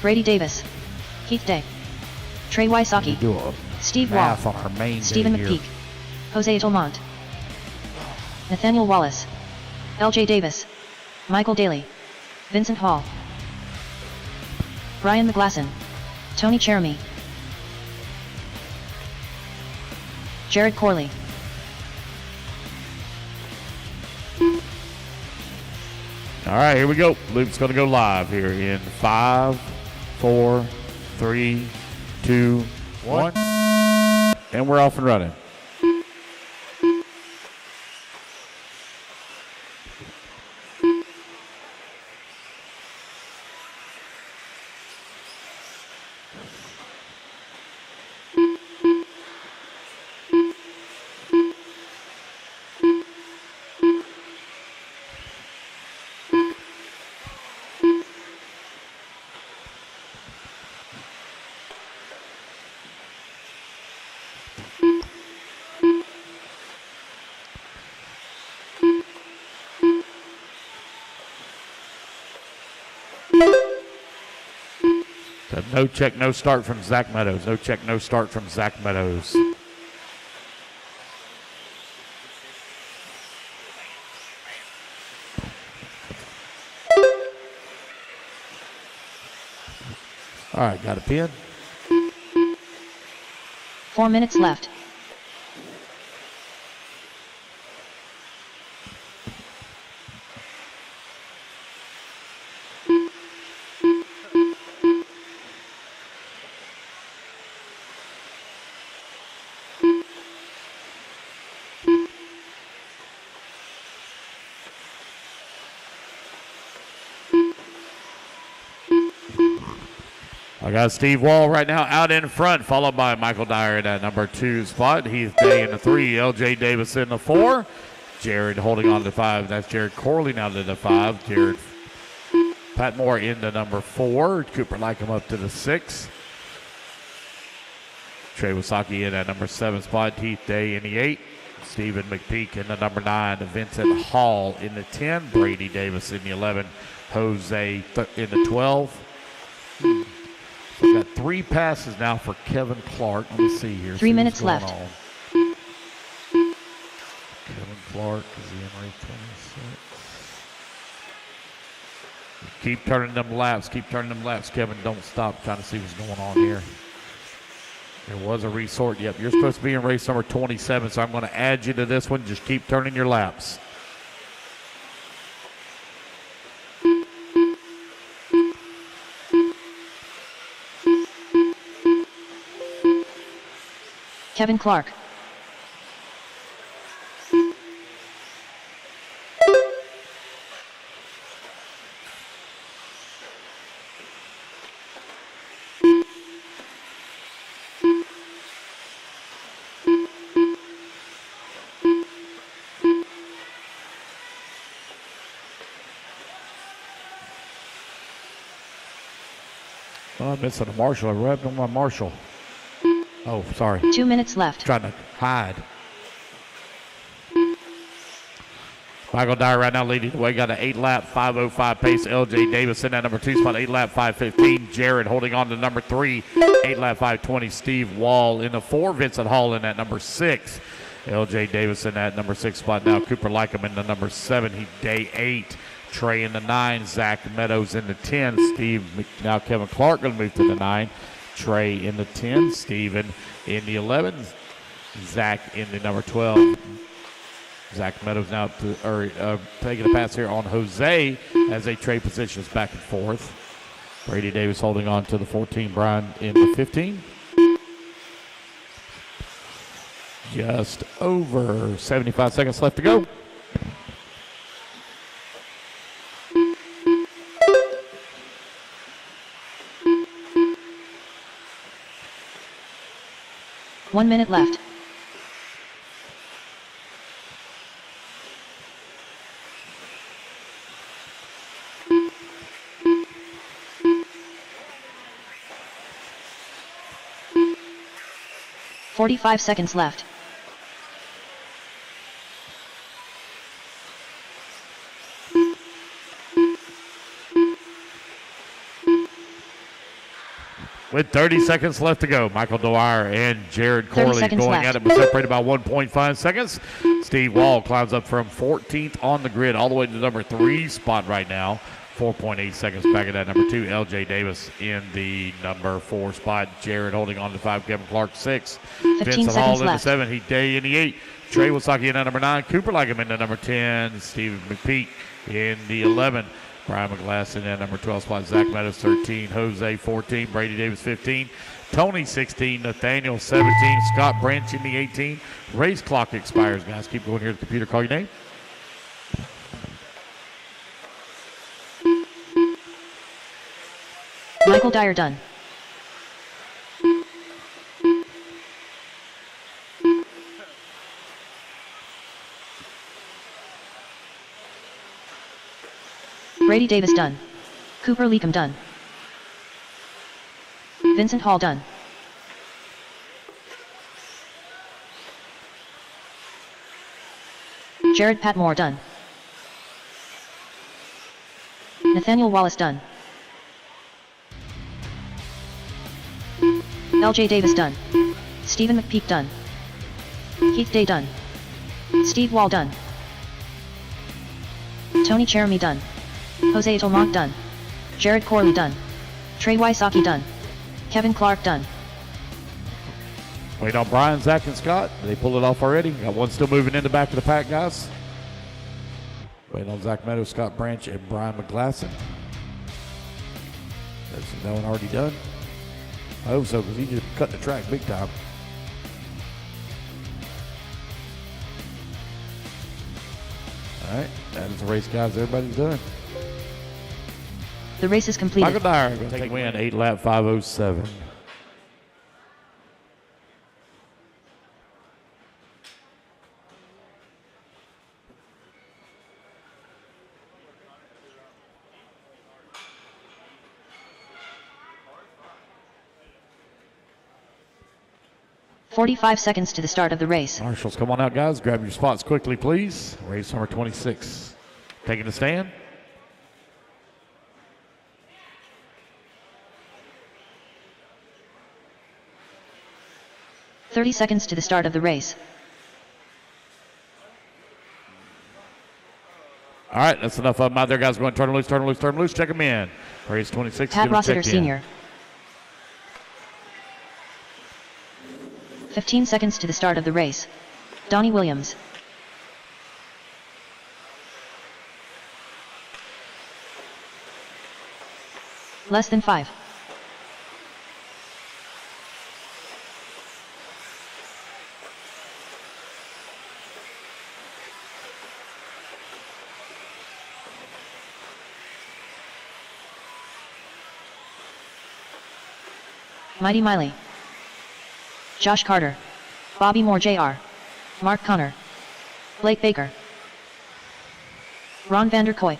Brady Davis. Keith Day. Trey Wysocki.
Do a
Steve Wall.
math on our main
Stephen
day here.
McPeak. Jose Tolmont. Nathaniel Wallace. LJ Davis. Michael Daly. Vincent Hall. Brian McGlasson. Tony Cheremy. Jared Corley.
All right, here we go. Luke's going to go live here in 5, 4, 3, 2, 1. And we're off and running. No check, no start from Zach Meadows. No check, no start from Zach Meadows. All right, got a pin.
4 minutes left.
I got Steve Wall right now out in front, followed by Michael Dyer in that number 2 spot. Heath Day in the 3, LJ Davis in the 4. Jared holding on to the 5. That's Jared Corley now to the 5. Jared Patmore in the number 4. Cooper Lycom up to the 6. Trey Wasaki in that number 7 spot. Heath Day in the 8. Stephen McPeak in the number 9. Vincent Hall in the 10. Brady Davis in the 11. Jose in the 12. We've got 3 passes now for Kevin Clark. Let me see here.
3 minutes left.
On. Kevin Clark is he in race 26. Keep turning them laps. Keep turning them laps. Kevin, don't stop. Trying to see what's going on here. There was a resort. Yep, you're supposed to be in race number 27, so I'm going to add you to this one. Just keep turning your laps.
Kevin Clark.
Oh, I'm missing a Marshall. I rubbed on my Marshall. Oh, sorry.
2 minutes left.
Trying to hide. Michael Dyer right now leading the way. Got an 8-lap, 5:05 pace. LJ Davis in that number 2 spot. 8-lap, 5:15. Jared holding on to number 3. 8-lap, 5:20. Steve Wall in the 4. Vincent Hall in that number 6. LJ Davis in that number 6 spot now. Cooper Lycom in the number 7. He day 8. Trey in the 9. Zach Meadows in the 10. Now Kevin Clark going to move to the 9. Trey in the 10, Steven in the 11, Zach in the number 12. Zach Meadows now taking a pass here on Jose as they trade positions back and forth. Brady Davis holding on to the 14, Brian in the 15. Just over 75 seconds left to go.
One minute left. "45 seconds left.
With 30 seconds left to go, Michael Dwyer and Jared Corley going
left.
at it, but separated by 1.5 seconds. Steve Wall climbs up from 14th on the grid all the way to the number 3 spot right now. 4.8 seconds back at that number 2. LJ Davis in the number 4 spot. Jared holding on to 5. Kevin Clark 6.
15
Vincent Hall
seconds
in the
left.
7. He Day in the 8. Trey Wasaki in the number 9. Cooper Lycom in the number 10. Stephen McPeak in the 11. Brian McGlass in that number 12 spot. Zach Meadows 13. Jose 14. Brady Davis 15. Tony 16. Nathaniel 17. Scott Branch in the 18. Race clock expires, guys. Keep going here at the computer. Call your name.
Michael Dyer done. Brady Davis done. Cooper Lycom done. Vincent Hall done. Jared Patmore done. Nathaniel Wallace done. LJ Davis done. Stephen McPeak done. Keith Day done. Steve Wall done. Tony Cherami done. Jose Tolmont done. Jared Corley done. Trey Wysocki done. Kevin Clark done.
Wait on Brian, Zach, and Scott. They pulled it off already. Got one still moving in the back of the pack, guys. Waiting on Zach Meadows, Scott Branch, and Brian McGlasson. That's that one already done. I hope so, because he just cut the track big time. All right, that is the race, guys. Everybody's done.
The race is completed.
Michael Dyer going to take a win, 8 lap 5:07.
"45 seconds to the start of the race.
Marshals, come on out, guys. Grab your spots quickly, please. Race number 26. Taking the stand.
"30 seconds to the start of the race.
All right, that's enough of them out there, guys. Go ahead and turn them loose, turn them loose, turn them loose. Check them in. Race 26.
Pat
get 'em
Rossiter
checked in.
Sr. 15 seconds to the start of the race. Donnie Williams. Less than 5. Mighty Miley. Josh Carter. Bobby Moore Jr. Mark Connor. Blake Baker. Ron Vander Kooi.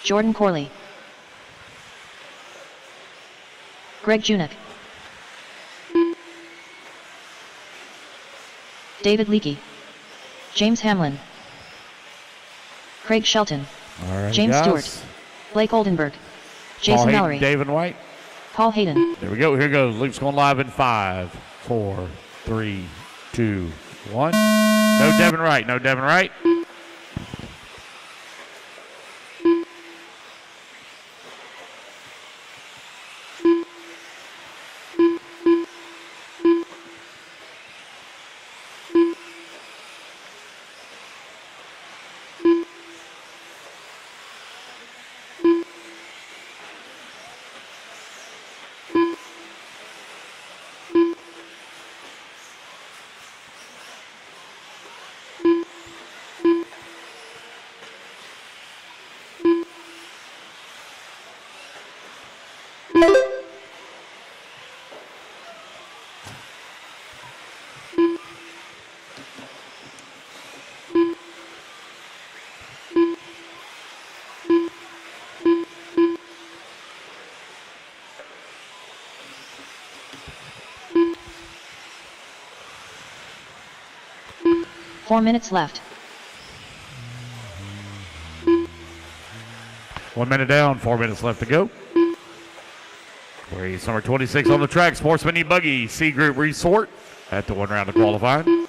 Jordan Corley. Greg Junick. David Leakey. James Hamlin. Craig Shelton.
All right,
James
guys.
Stewart. Blake Oldenburg. Jason
Paul Hayden,
Mallory.
David White.
Paul Hayden.
There we go. Here goes. Luke's going live in 5, 4, 3, 2, 1. No Devin Wright. No Devin Wright.
Four minutes left.
1 minute down, 4 minutes left to go. Race number 26 on the track. Sportsman E-Buggy, C Group Resort at the 1 round of qualifying.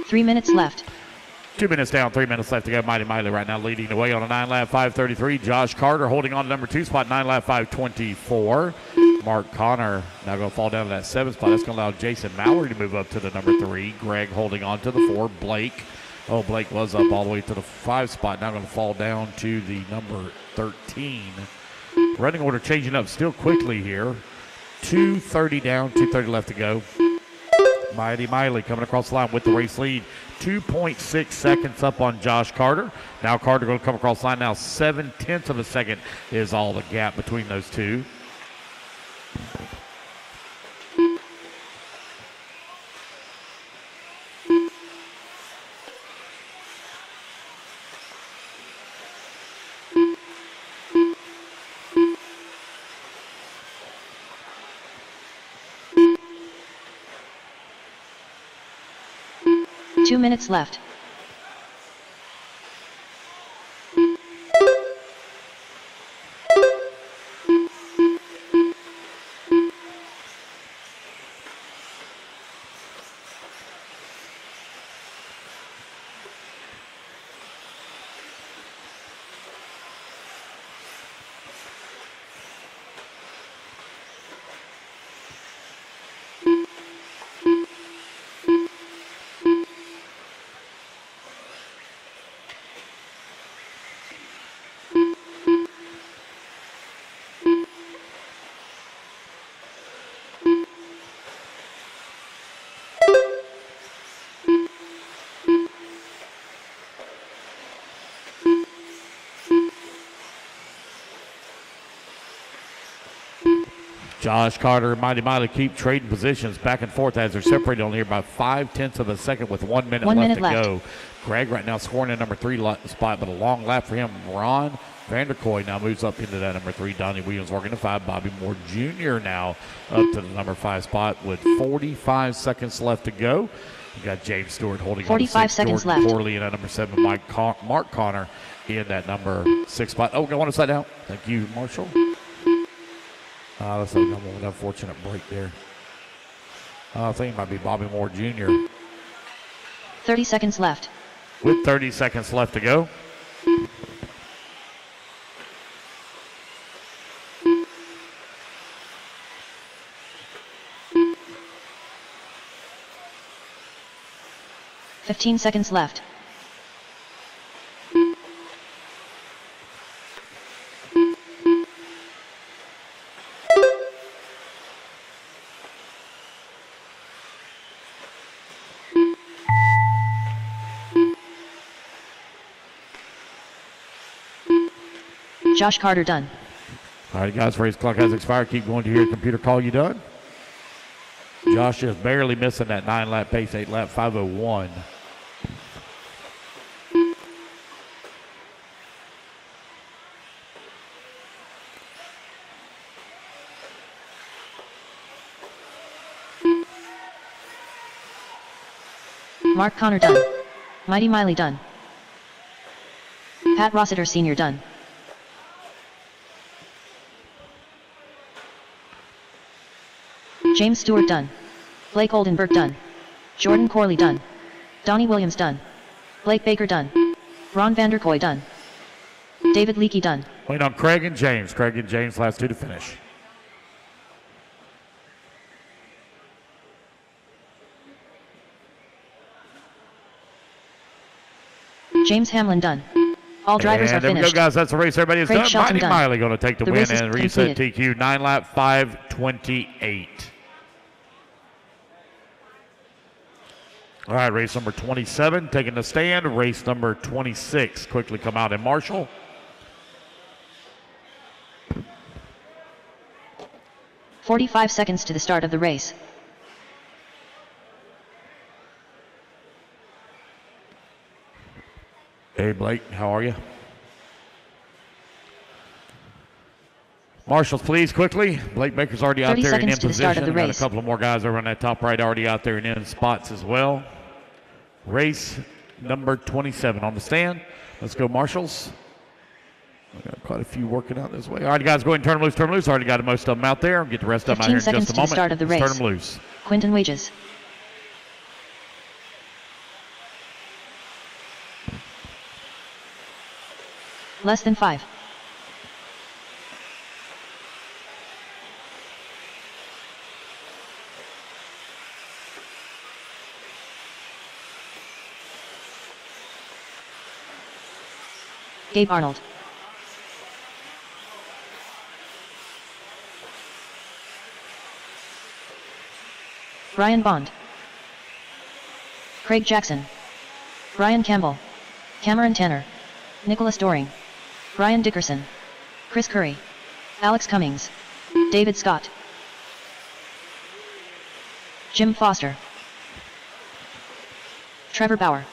Three minutes left.
2 minutes down, 3 minutes left to go. Mighty Miley right now leading the way on a 9 lap 5:33. Josh Carter holding on to number 2 spot, 9 lap 5:24. Mark Connor now going to fall down to that 7th spot. That's going to allow Jason Mallory to move up to the number 3. Greg holding on to the 4. Blake was up all the way to the 5 spot. Now going to fall down to the number 13. Running order changing up still quickly here. 2:30 down, 2:30 left to go. Mighty Miley coming across the line with the race lead. 2.6 seconds up on Josh Carter. Now Carter going to come across the line. Now 0.7 of a second is all the gap between those two.
Two minutes left.
Josh Carter and Mighty Miley keep trading positions back and forth as they're separated on here by 0.5 of a second with 1 minute left to go. Greg right now scoring in number 3 spot, but a long lap for him. Ron Vanderkoy now moves up into that number 3. Donnie Williams working to 5. Bobby Moore Jr. now up to the number 5 spot with 45 seconds left to go. You got James Stewart holding
45 seconds
Jordan
left.
Corley in that number 7. Mark Connor in that number 6 spot. Oh, go on upside down. Thank you, Marshall. Let's have an unfortunate break there. I think it might be Bobby Moore Jr.
30 seconds left.
With 30 seconds left to go.
$15 seconds left. Josh Carter done.
All right, guys, race clock has expired. Keep going to hear the computer call you done. Josh just barely missing that 9-lap pace, 8-lap 5:01.
Mark Connor done. Mighty Miley done. Pat Rossiter Sr. done. James Stewart done. Blake Oldenburg done. Jordan Corley done. Donnie Williams done. Blake Baker done. Ron Vanderkoy done. David Leakey done.
Wait on Craig and James. Craig and James, last 2 to finish.
James Hamlin done. All drivers are
there
finished.
we go, guys. That's the race. Everybody is
Craig
done.
Shelton
Mighty
done.
Miley going to take the win
race is
and reset
completed.
TQ. 9-lap 5:28. All right, race number 27 taking the stand. Race number 26 quickly come out in Marshall.
$45 seconds to the start of the race.
Hey, Blake, how are you? Marshals, please, quickly. Blake Baker's already out
30
there and in
seconds to the start of
position.
the
Got a
race.
couple of more guys over on that top right already out there and in spots as well. Race number 27 on the stand. Let's go, Marshals. We got quite a few working out this way. All right, guys, go ahead and turn them loose, turn them loose. Already got most of them out there. Get the rest of them out here in
15
just a
seconds to the
moment.
start of the
Let's
race.
turn them loose.
Quinton Wages. Less than 5. Gabe Arnold. Brian Bond, Craig Jackson, Brian Campbell, Cameron Tanner, Nicholas Doring, Brian Dickerson, Chris Curry, Alex Cummings, David Scott, Jim Foster, Trevor Bauer,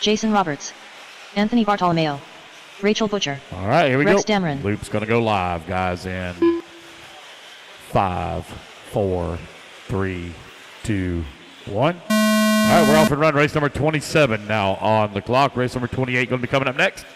Jason Roberts, Anthony Bartolomeo, Rachel Butcher.
All right, here we
Rex
go.
Dameron.
Loop's going to go live, guys, in 5, 4, 3, 2, 1. All right, we're off and run. Race number 27 now on the clock. Race number 28 going to be coming up next.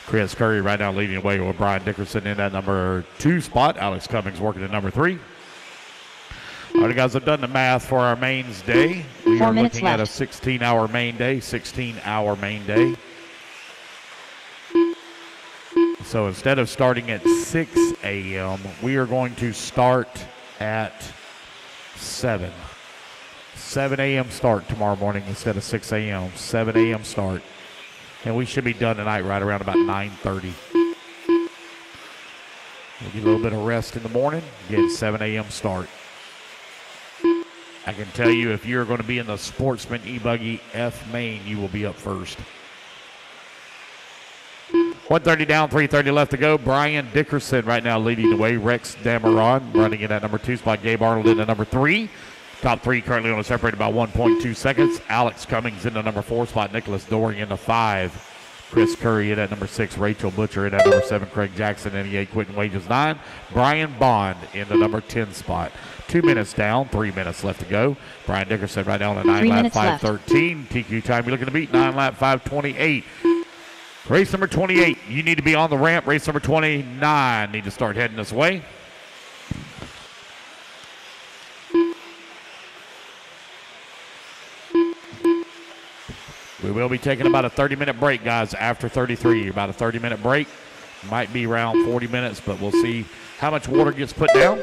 Chris Curry right now leading away with Brian Dickerson in that number 2 spot. Alex Cummings working at number 3. All right, guys, I've done the math for our mains day. We
4
are
minutes
looking at a
left.
16-hour main day, 16-hour main day. So instead of starting at 6 a.m., we are going to start at 7. 7 a.m. start tomorrow morning instead of 6 a.m. 7 a.m. start. And we should be done tonight right around about 9:30. We'll get a little bit of rest in the morning. Get 7 a.m. start. I can tell you if you're going to be in the Sportsman E-Buggy F main, you will be up first. 1:30 down, 3:30 left to go. Brian Dickerson right now leading the way. Rex Dameron running in at number 2 spot. Gabe Arnold in at number 3. Top 3 currently only separated by 1.2 seconds. Alex Cummings in the number 4 spot. Nicholas Doring in the 5. Chris Curry in at number 6. Rachel Butcher in at number 7. Craig Jackson in the 8. Quentin Wages 9. Brian Bond in the number 10 spot. 2 minutes down, 3 minutes left to go. Brian Dickerson right now on a 9 lap 5:13. TQ time you're looking to beat 9 lap 5:28. Race number 28, you need to be on the ramp. Race number 29, need to start heading this way. We will be taking about a 30-minute break, guys, after 33. About a 30-minute break. Might be around 40 minutes, but we'll see how much water gets put down.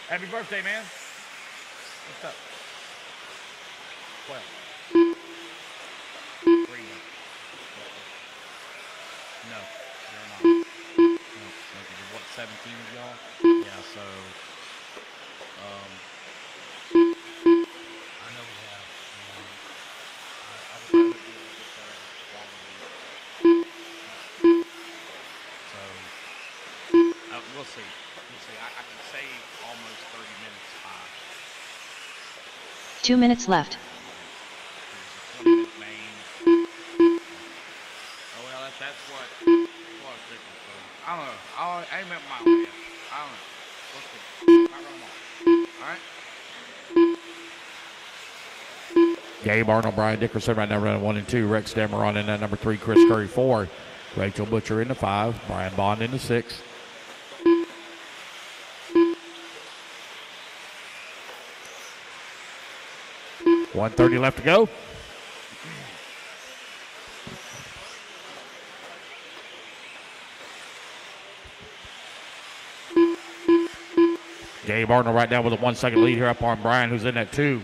Happy birthday, man. What's up? 12. 3. No, you're not. No, what, 17 of y'all? Yeah, so, I know we have. I will try to be able to get there so, we'll see. We'll see. I can save almost 30 minutes.
2 minutes left.
There's a 20-minute main. Oh, well, that's what I was thinking. So, I don't know. I ain't met my way yet. I don't know. Let's see. I run them all. All right? Gabe Arnold, Brian Dickerson right now running 1 and 2. Rex Dameron in that number 3. Chris Curry 4. Rachel Butcher in the 5. Brian Bond in the 6. $1:30 left to go. Gabe Arnold right now with a 1 second lead here up on Brian, who's in that 2.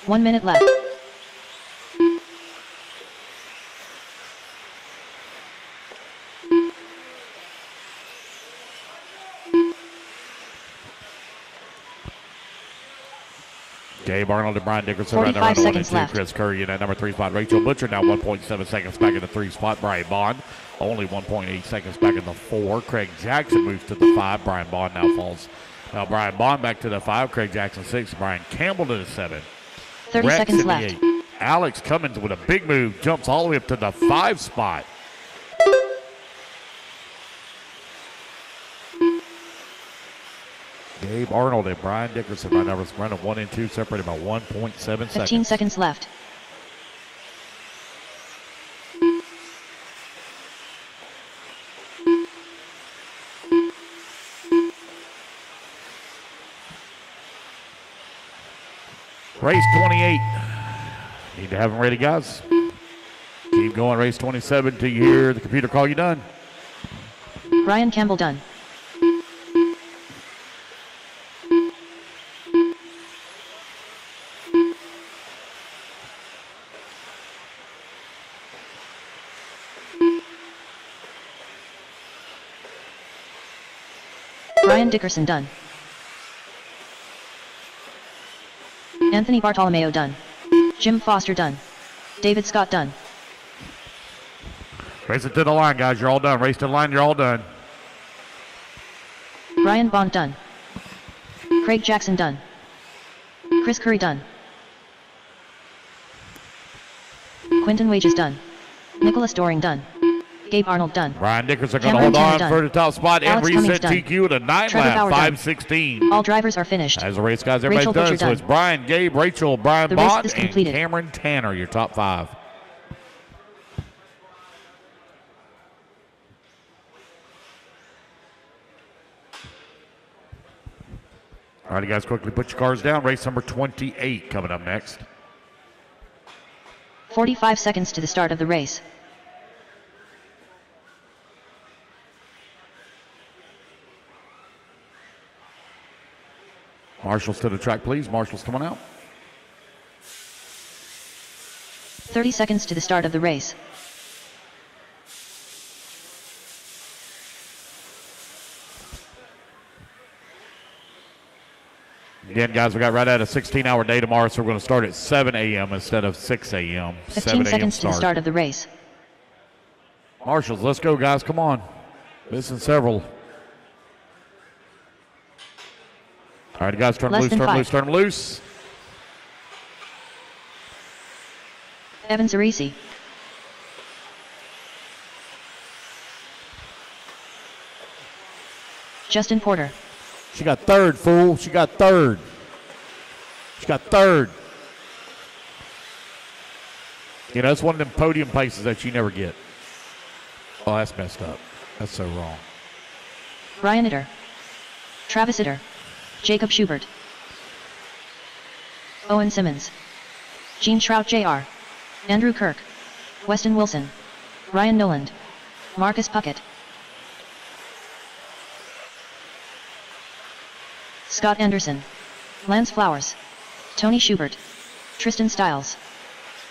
One minute left.
Gabe Arnold and Brian Dickerson right
45
now running 1 and
seconds
2.
left.
Chris Curry in that number 3 spot. Rachel Butcher now 1.7 seconds back in the 3 spot. Brian Bond only 1.8 seconds back in the 4. Craig Jackson moves to the 5. Brian Bond now falls Now Brian Bond back to the 5. Craig Jackson 6. Brian Campbell to the 7.
30
Rex
seconds
in the
left.
8. Alex Cummins with a big move. Jumps all the way up to the 5 spot. Gabe Arnold and Brian Dickerson. Right now, running 1 and 2, separated by 1.7 seconds.
15 seconds left.
Race 28. Need to have them ready, guys. Keep going, race 27 till you hear the computer call you done.
Brian Campbell done. Brian Dickerson done. Anthony Bartolomeo done. Jim Foster done. David Scott done.
Race it to the line, guys. You're all done. Race to the line. You're all done.
Brian Bond done. Craig Jackson done. Chris Curry done. Quentin Wages done. Nicholas Doring done. Gabe Arnold done.
Brian Dickerson going to
Cameron
hold on
Tanner
for
done.
the top spot and
Alex Cummings
reset
done.
TQ to 9
Trevor
lap,
Bauer done.
5:16.
All drivers are finished.
As the race, guys, everybody's
Rachel
done.
Butcher
So it's
done.
Brian, Gabe, Rachel, Brian
The race
Bond,
is
and
completed.
Cameron Tanner, your top 5. All right, guys, quickly put your cars down. Race number 28 coming up next.
45 seconds to the start of the race.
Marshals to the track, please. Marshals coming out.
30 seconds to the start of the race.
Again, guys, we got right at a 16-hour day tomorrow, so we're going to start at 7 a.m. instead of 6 a.m.
15 seconds to the start of the race.
Marshals, let's go, guys. Come on. Missing several. All right, guys, turn
Less
loose,
than
turn
5.
loose, turn loose.
Evan Zarisi. Justin Porter.
She got third, fool. She got third. She got third. You know, that's one of them podium places that you never get. Oh, that's messed up. That's so wrong.
Ryan Itter. Travis Itter. Jacob Schubert. Owen Simmons. Gene Shrout Jr. Andrew Kirk. Weston Wilson. Ryan Noland. Marcus Puckett. Scott Anderson. Lance Flowers. Tony Schubert. Tristan Stiles.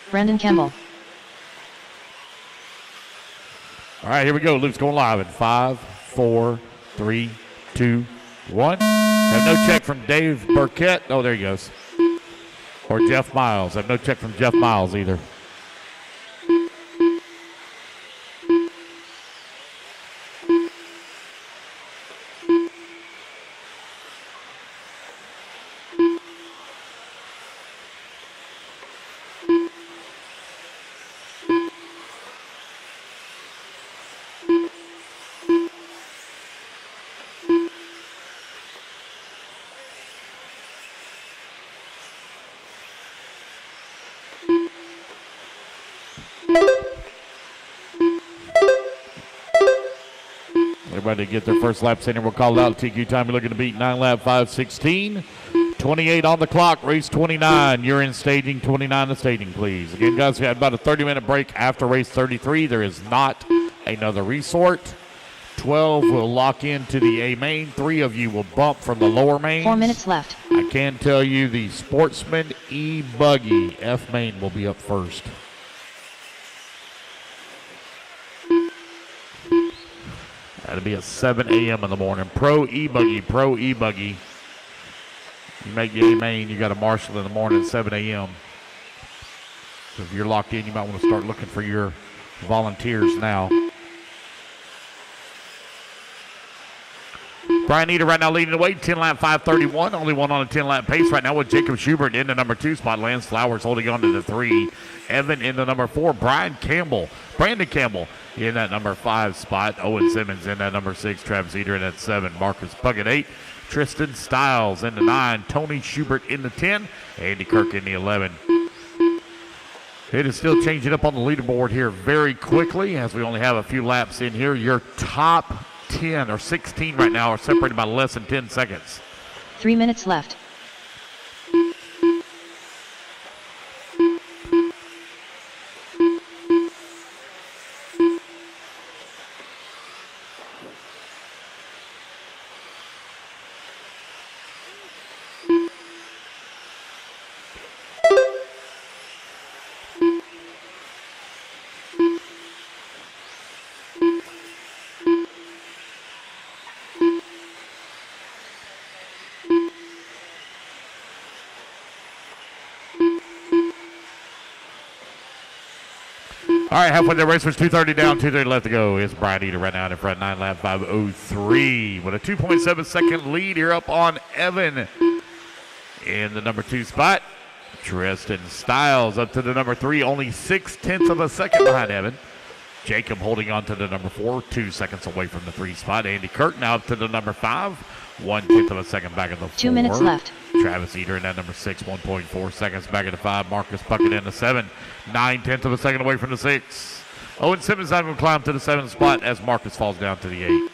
Brandon Campbell.
All right, here we go. Luke's going live in 5, 4, 3, 2, 1. Have no check from Dave Burkett. Oh, there he goes. Or Jeff Miles. Have no check from Jeff Miles either. Everybody get their first lap in. We'll call it out. TQ time, you're looking to beat 9 lap 5:16. 28 on the clock, race 29. You're in staging, 29 to staging, please. Again, guys, we had about a 30-minute break after race 33. There is not another resort. 12 will lock into the A main. 3 of you will bump from the lower main.
4 minutes left.
I can tell you the Sportsman E-Buggy F main will be up first. That'll be at 7 a.m. in the morning. Pro E-Buggy, Pro E-Buggy. You make the A-Main, you got a marshal in the morning at 7 a.m. So if you're locked in, you might want to start looking for your volunteers now. Brian Eder right now leading the way, 10-lap 5:31. Only one on a 10-lap pace right now with Jacob Schubert in the number 2 spot. Lance Flowers holding on to the 3. Evan in the number 4. Brandon Campbell in that number 5 spot. Owen Simmons in that number 6. Travis Eder in that 7. Marcus Puckett 8. Tristan Stiles in the 9. Tony Schubert in the 10. Andy Kirk in the 11. It is still changing up on the leaderboard here very quickly as we only have a few laps in here. Your top 10 or 16 right now are separated by less than 10 seconds.
3 minutes left.
All right, halfway the race was 2:30 down, 2:30 left to go. It's Brian Eder right now in front, 9-lap 5:03 with a 2.7 second lead here up on Evan in the number 2 spot. Tristan Stiles up to the number 3, only 0.6 of a second behind Evan. Jacob holding on to the number 4, 2 seconds away from the 3 spot. Andy Kirk now up to the number 5, 1/10 of a second back at the 4.
2 minutes left.
Travis Eder in that number 6, 1.4 seconds back at the 5. Marcus Puckett in the 7, 9/10 of a second away from the 6. Owen Simmons not going to climb to the 7th spot as Marcus falls down to the 8.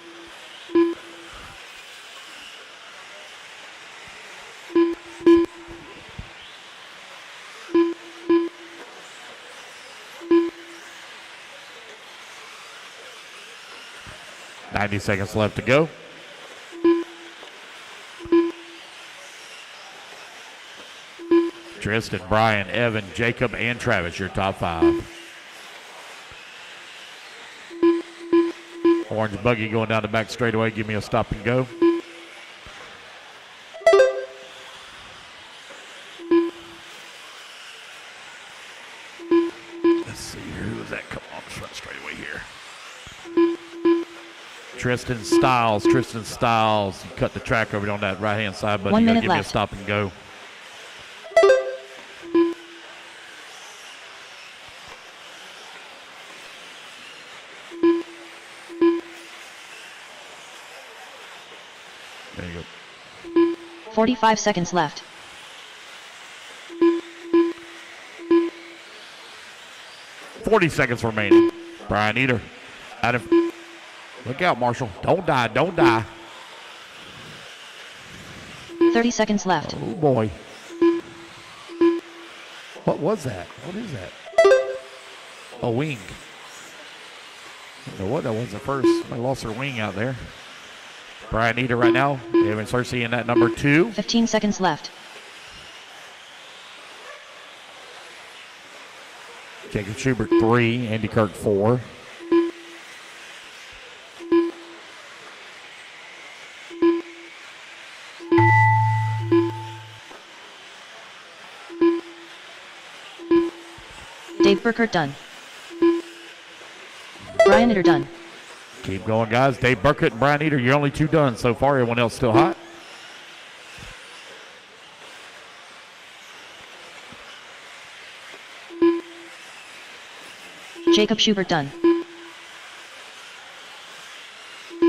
.90 seconds left to go. Tristan, Brian, Evan, Jacob, and Travis, your top 5. Orange buggy going down the back straightaway. Give me a stop and go. Let's see here. Who is that? Come on, front straightaway here. Tristan Stiles. You cut the track over on that right-hand side, but
1
you got to
minute
give me a
left.
stop and go. There you go.
45 seconds left.
.40 seconds remaining. Brian Eder out of. Look out, Marshall. Don't die.
30 seconds left.
Oh, boy. What was that? What is that? A wing. I don't know what that was at first. I lost her wing out there. Brian Eder right now. Evan Cersei in that number 2.
15 seconds left.
Jacob Schubert 3. Andy Kirk 4.
Dave Burkert done. Brian Eder done.
Keep going, guys. Dave Burkett and Brian Eder, you're only 2 done so far. Everyone else still hot.
Jacob Schubert done.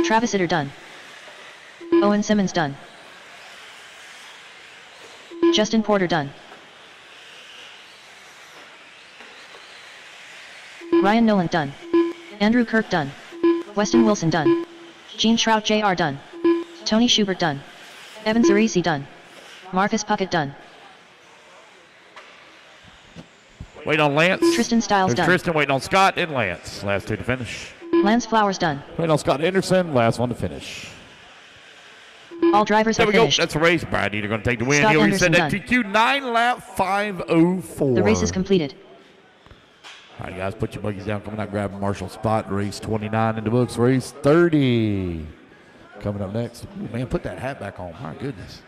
Travis Eder done. Owen Simmons done. Justin Porter done. Ryan Nolan done. Andrew Kirk done. Weston Wilson done. Gene Shrout Jr. done. Tony Schubert done. Evan Zarisi done. Marcus Puckett done.
Wait on Lance.
Tristan Stiles
There's
done.
Tristan waiting on Scott and Lance. Last 2 to finish.
Lance Flowers done.
Waiting on Scott Anderson. Last 1 to finish.
All drivers
There
have
we go.
finished.
That's a race. Brian Eder going to take the win.
Scott
He'll reset that
Anderson
TQ 9-lap 5:04.
The race is completed.
All right, guys, put your buggies down. Coming out, grab Marshall spot. Race 29 in the books. Race 30 coming up next. Ooh, man, put that hat back on. My goodness.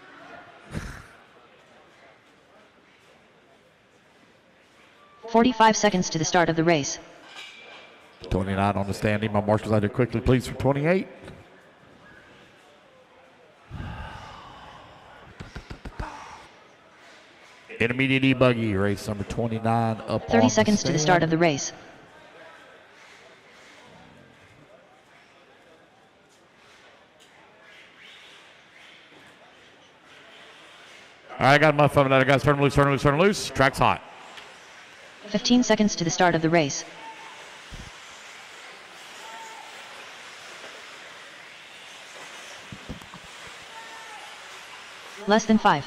45 seconds to the start of the race.
29 on the standing. My marshals out there quickly, please, for 28. Intermediate E-Buggy, race number 29 up
30
on
seconds to the start of the race.
All right, I got enough of that. Guys, turn loose, turn loose, turn loose. Track's hot.
15 seconds to the start of the race. Less than 5.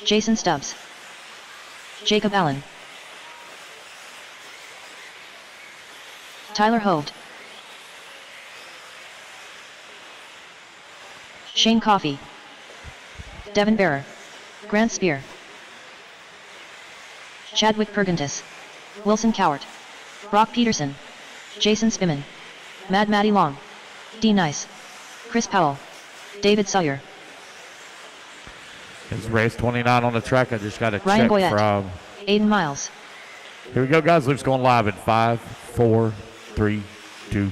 Jason Stubbs. Jacob Allen. Tyler Hoved. Shane Coffey. Devin Bearer. Grant Spear. Chadwick Pergentis. Wilson Cowart. Brock Peterson. Jason Spiman. Maddie Long. D. Nice. Chris Powell. David Sawyer.
It's race 29 on the track. I just got a
Ryan
check
Boyette.
from...
Aiden Miles.
Here we go, guys. Luke's going live in 5, 4, 3, 2,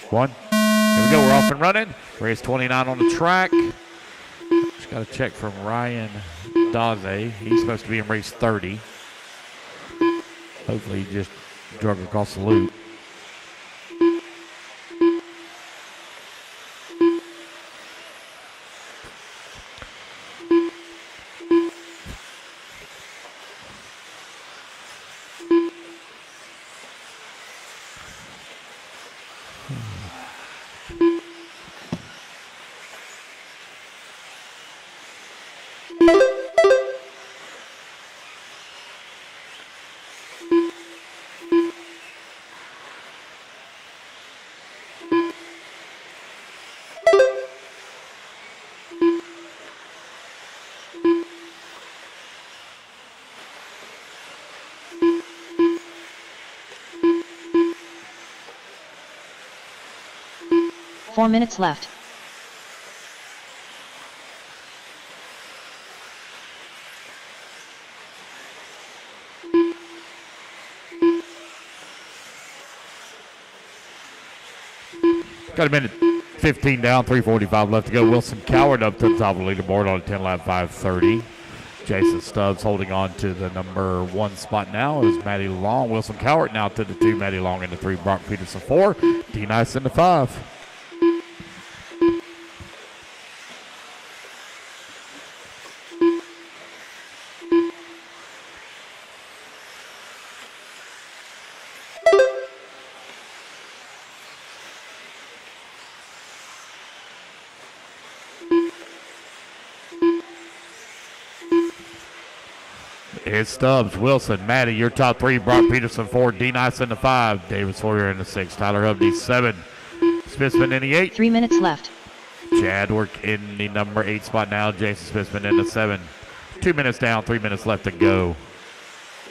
1. Here we go. We're off and running. Race 29 on the track. Just got a check from Ryan Daze. He's supposed to be in race 30. Hopefully he just drug across the loop.
Four minutes left.
Got a minute 15 down, 3:45 left to go. Wilson Cowart up to the top of the leaderboard on a 10-lap 5:30. Jason Stubbs holding on to the number 1 spot now is Maddie Long. Wilson Cowart now to the 2, Maddie Long in the 3, Brock Peterson 4, D. Nice in the 5. It's Stubbs, Wilson, Maddie, your top 3, Brock Peterson 4, D. Nice in the 5, David Sawyer in the 6, Tyler Hovde 7, Spitzman in the 8.
3 minutes left.
Chadwick in the number 8 spot now, Jason Spitzman in the 7. 2 minutes down, 3 minutes left to go.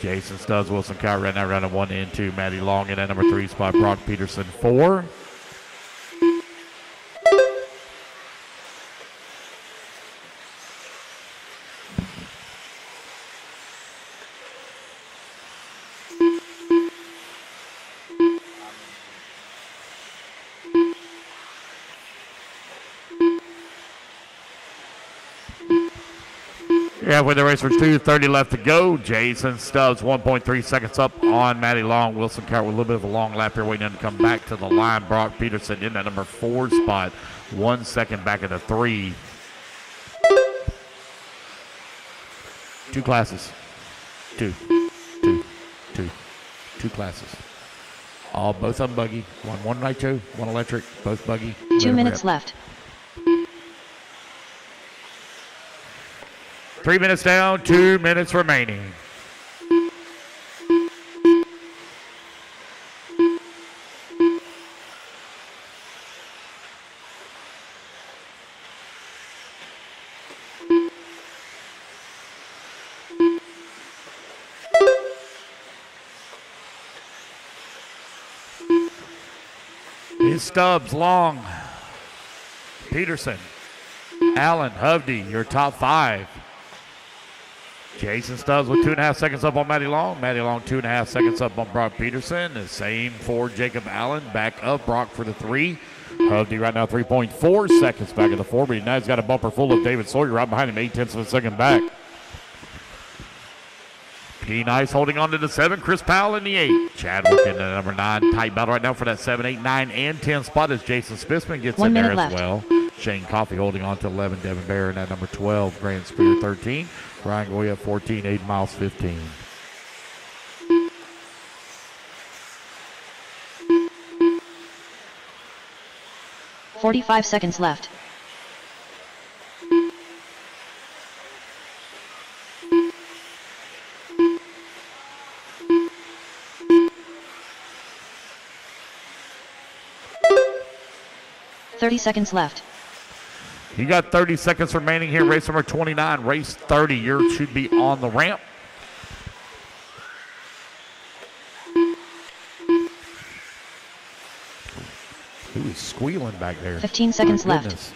Jason Stubbs, Wilson Cowart right now running 1 and 2, Maddie Long in that number 3 spot, Brock Peterson 4. Yeah, with the race for 2:30 left to go. Jason Stubbs 1.3 seconds up on Maddie Long. Wilson Cowart with a little bit of a long lap here waiting to come back to the line. Brock Peterson in that number 4 spot. 1 second back of the 3. 2 classes. 2 classes. Both of them buggy. One nitro, one electric, both buggy.
2 minutes left.
3 minutes down, 2 minutes remaining. It's Stubbs, Long, Peterson, Allen, Hovde, your top 5. Jason Stubbs with 2.5 seconds up on Matty Long. Matty Long 2.5 seconds up on Brock Peterson. The same for Jacob Allen. Back up Brock for the 3. Hovde right now 3.4 seconds back at the 4, but now he's got a bumper full of David Sawyer right behind him, 0.8 of a second back. P. Nice holding on to the 7. Chris Powell in the 8. Chadwick in the number 9. Tight battle right now for that 7, 8, 9, and 10 spot as Jason Spitzman gets
1
in there
minute
as
left.
well. Shane Coffey holding on to 11. Devin Bear in that number 12. Grant Spear 13. Ryan Goya 14. 8 miles 15.
.45 seconds left. .30 seconds left.
You got 30 seconds remaining here. Race number 29, race 30. Yours should be on the ramp. Who is squealing back there?
15 seconds
My
left.
goodness.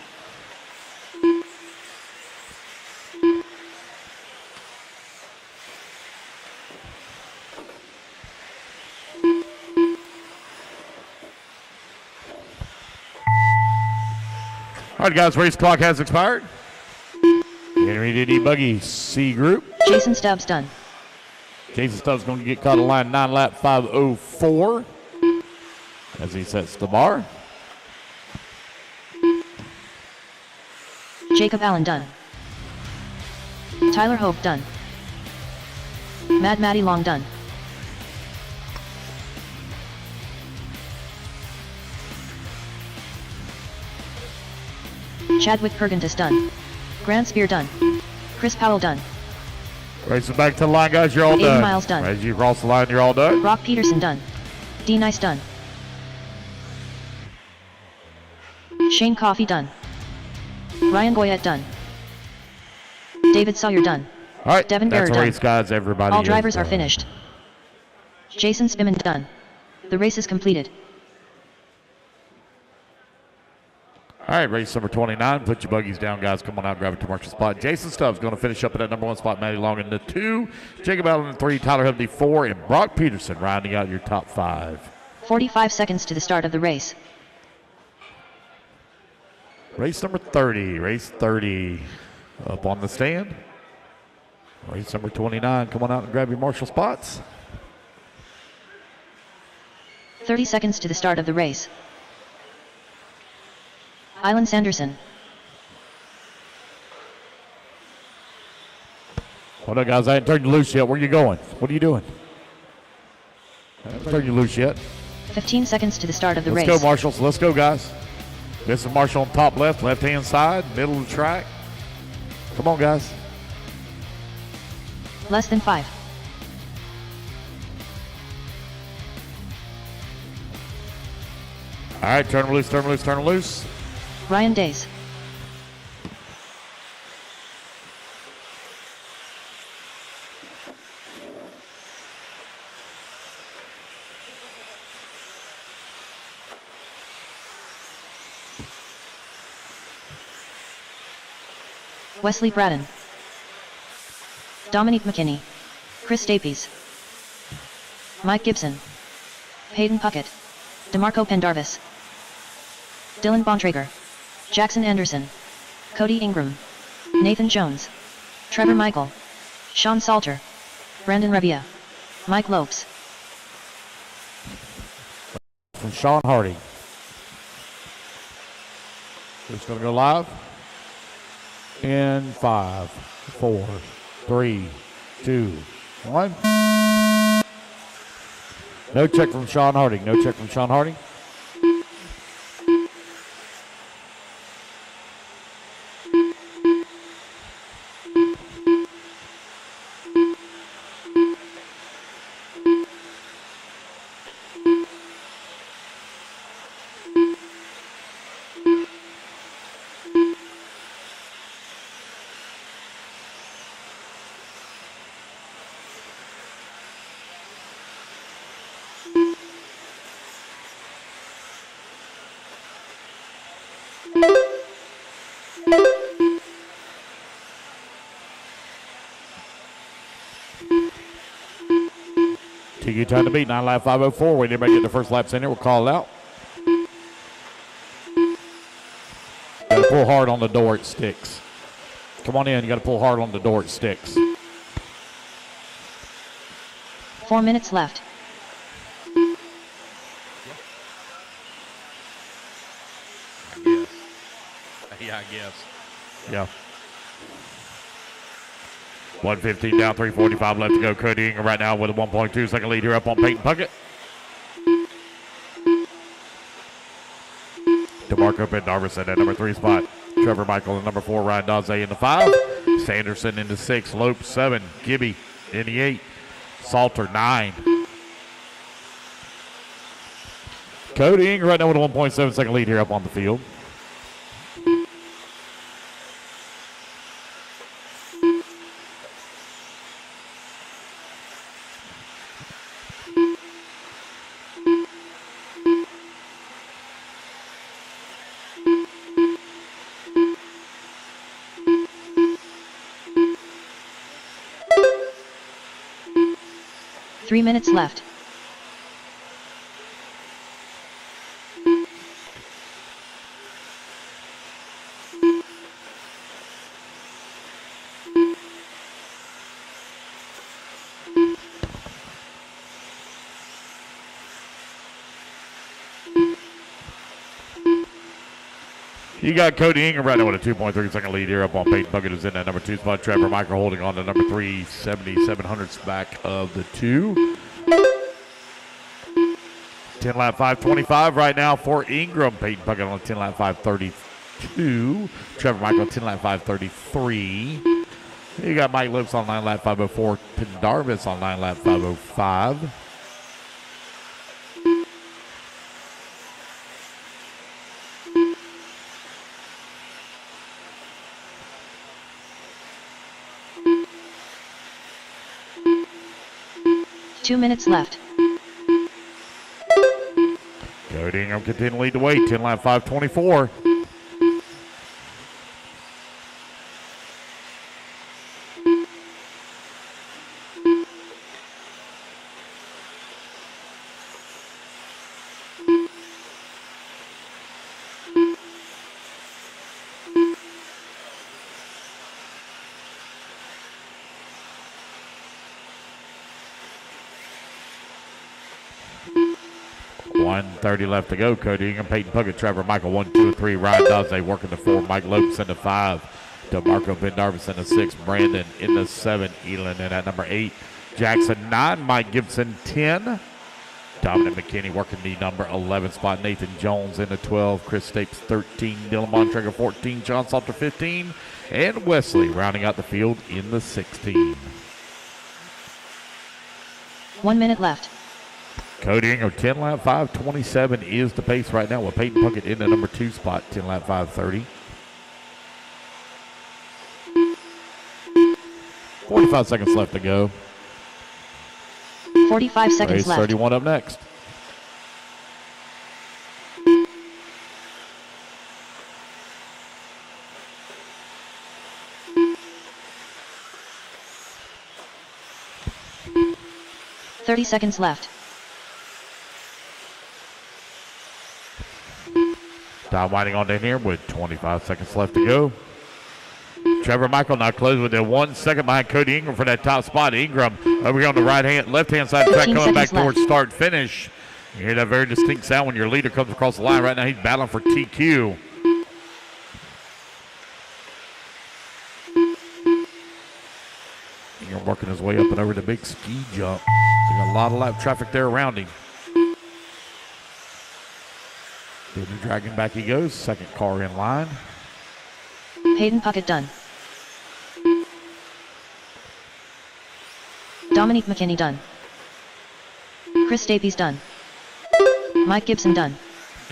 All right, guys, race clock has expired. Henry Diddy Buggy C Group.
Jason Stubbs done.
Jason Stubbs going to get caught in line 9 lap 5:04 as he sets the bar.
Jacob Allen done. Tyler Hope done. Matty Long done. Chadwick Pergentis done. Grant Spear done. Chris Powell done.
Racing back to the line, guys. You're all
80
done.
miles done.
As you cross the line, you're all done.
Brock Peterson done. D Nice done. Shane Coffey done. Ryan Goyette done. David Sawyer done.
All right,
Devin
that's
Barrett
a
done.
race, guys. Everybody
All
is
drivers are
done.
finished. Jason Spiman done. The race is completed.
All right, race number 29. Put your buggies down, guys. Come on out, grab a commercial spot. Jason Stubbs going to finish up at that number 1 spot. Matty Long in the 2. Jacob Allen in the 3. Tyler Hovde 4. And Brock Peterson rounding out your top 5.
45 seconds to the start of the race.
Race number 30. Race 30 up on the stand. Race number 29. Come on out and grab your marshal spots.
30 seconds to the start of the race. Island Sanderson.
Hold on, guys. I ain't turned you loose yet. Where you going? What are you doing? I haven't turned you loose yet.
15 seconds to the start of the
Let's
race.
go, Marshals. Let's go, guys. This is Marshall on top left, left-hand side, middle of the track. Come on, guys.
Less than 5.
All right, turn them loose, turn them loose, turn them loose.
Ryan Days. Wesley Braden. Dominique McKinney. Chris Dapies. Mike Gibson. Hayden Puckett. DeMarco Pendarvis. Dylan Bontrager. Jackson Anderson. Cody Ingram. Nathan Jones. Trevor Michael. Sean Salter. Brandon Revia. Mike Lopes.
From Sean Hardy. It's going to go live. In 5, 4, 3, 2, 1. No check from Sean Harding. No check from Sean Harding. TQ time to beat, 9 lap 5:04. When anybody get the first laps in there, we'll call it out. Gotta pull hard on the door, it sticks. Come on in, you gotta pull hard on the door, it sticks.
4 minutes left.
Yeah, I guess. Yeah. 1:15 down, 3:45 left to go. Cody Ingram right now with a 1.2 second lead here up on Peyton Puckett. DeMarco Pendarvis at number 3 spot. Trevor Michael in number 4. Ryan Daze in the 5. Sanderson in the 6. Lope 7. Gibby in the 8. Salter 9. Cody Ingram right now with a 1.7 second lead here up on the field.
Three minutes left.
You got Cody Ingram right now with a 2.3 second lead here up on Peyton Puckett, who's in that number 2 spot. Trevor Michael holding on to number 3, 7700ths back of the 2. 10 lap 5:25 right now for Ingram. Peyton Puckett on 10 lap 5:32. Trevor Michael 10 lap 5:33. You got Mike Lopes on 9 lap 5:04. Pendarvis on 9 lap 5:05.
Two minutes left.
Cody Ingram continuing to lead the way. 10 lap 5:24. .130 left to go. Cody Ingram, Peyton Puckett, Trevor Michael 1, 2, and 3. Ryan Daze working the 4. Mike Lopes in the 5. DeMarco Pendarvis in the 6. Brandon in the 7. Elon in at number 8. Jackson 9. Mike Gibson 10. Dominic McKinney working the number 11 spot. Nathan Jones in the 12. Chris Stapes 13. Dylan Montrager 14. John Salter 15. And Wesley rounding out the field in the 16.
1 minute left.
Cody Ingram, 10 lap 5:27 is the pace right now with Peyton Puckett in the number 2 spot, 10 lap 5:30. 45 seconds left to go.
45 seconds
Race
left.
31 up next.
.30 seconds left.
Time winding on down here with 25 seconds left to go. Trevor Michael now closed with 1 second behind Cody Ingram for that top spot. Ingram over here on the left-hand side of the track, coming back towards start finish. You hear that very distinct sound when your leader comes across the line. Right now he's battling for TQ. Ingram working his way up and over the big ski jump. So got a lot of live traffic there around him. Baby Dragon back he goes. Second car in line.
Peyton Puckett done. Dominique McKinney done. Chris Stapes done. Mike Gibson done.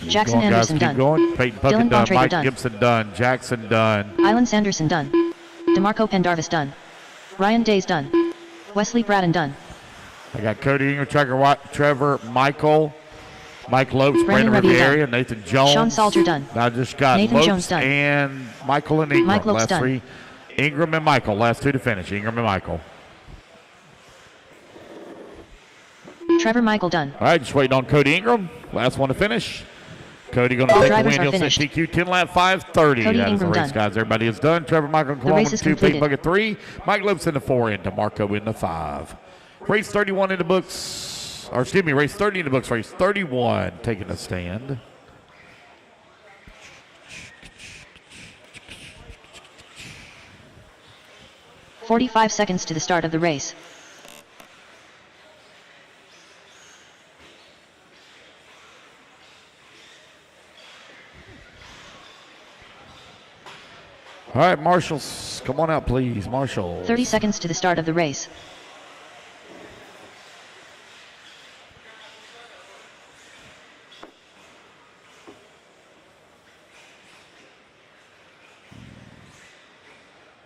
Jackson
going,
Anderson
guys,
done.
Going. Peyton Puckett
Dylan
done.
Bontrager
Mike
done.
Gibson done. Jackson done.
Island Sanderson done. DeMarco Pendarvis done. Ryan Daze done. Wesley Braden done.
I got Cody Ingram, Trevor Michael, Mike Lopes, Brandon
Revere
Riviere,
done.
Nathan Jones.
Sean Salter done.
I just got
Nathan
Lopes
Jones done.
and Michael and Ingram.
Mike Lopes
last
done.
3. Ingram and Michael, last 2 to finish. Ingram and Michael.
Trevor Michael done.
All right, just waiting on Cody Ingram. Last one to finish. Cody going to take the
drivers
win.
are
He'll set
finished.
TQ 10 lap 5:30.
Cody
That is the
Ingram
race,
done.
guys. Everybody is done. Trevor Michael
The race
in
is
2, Pete
completed.
Bucket 3, Mike Lopes in the 4, and DeMarco in the 5. Race 31 in the books. Or excuse me, race 30 in the books. Race 31 taking a stand.
"45 seconds to the start of the race.
All right, marshals, come on out, please. Marshals.
30 seconds to the start of the race.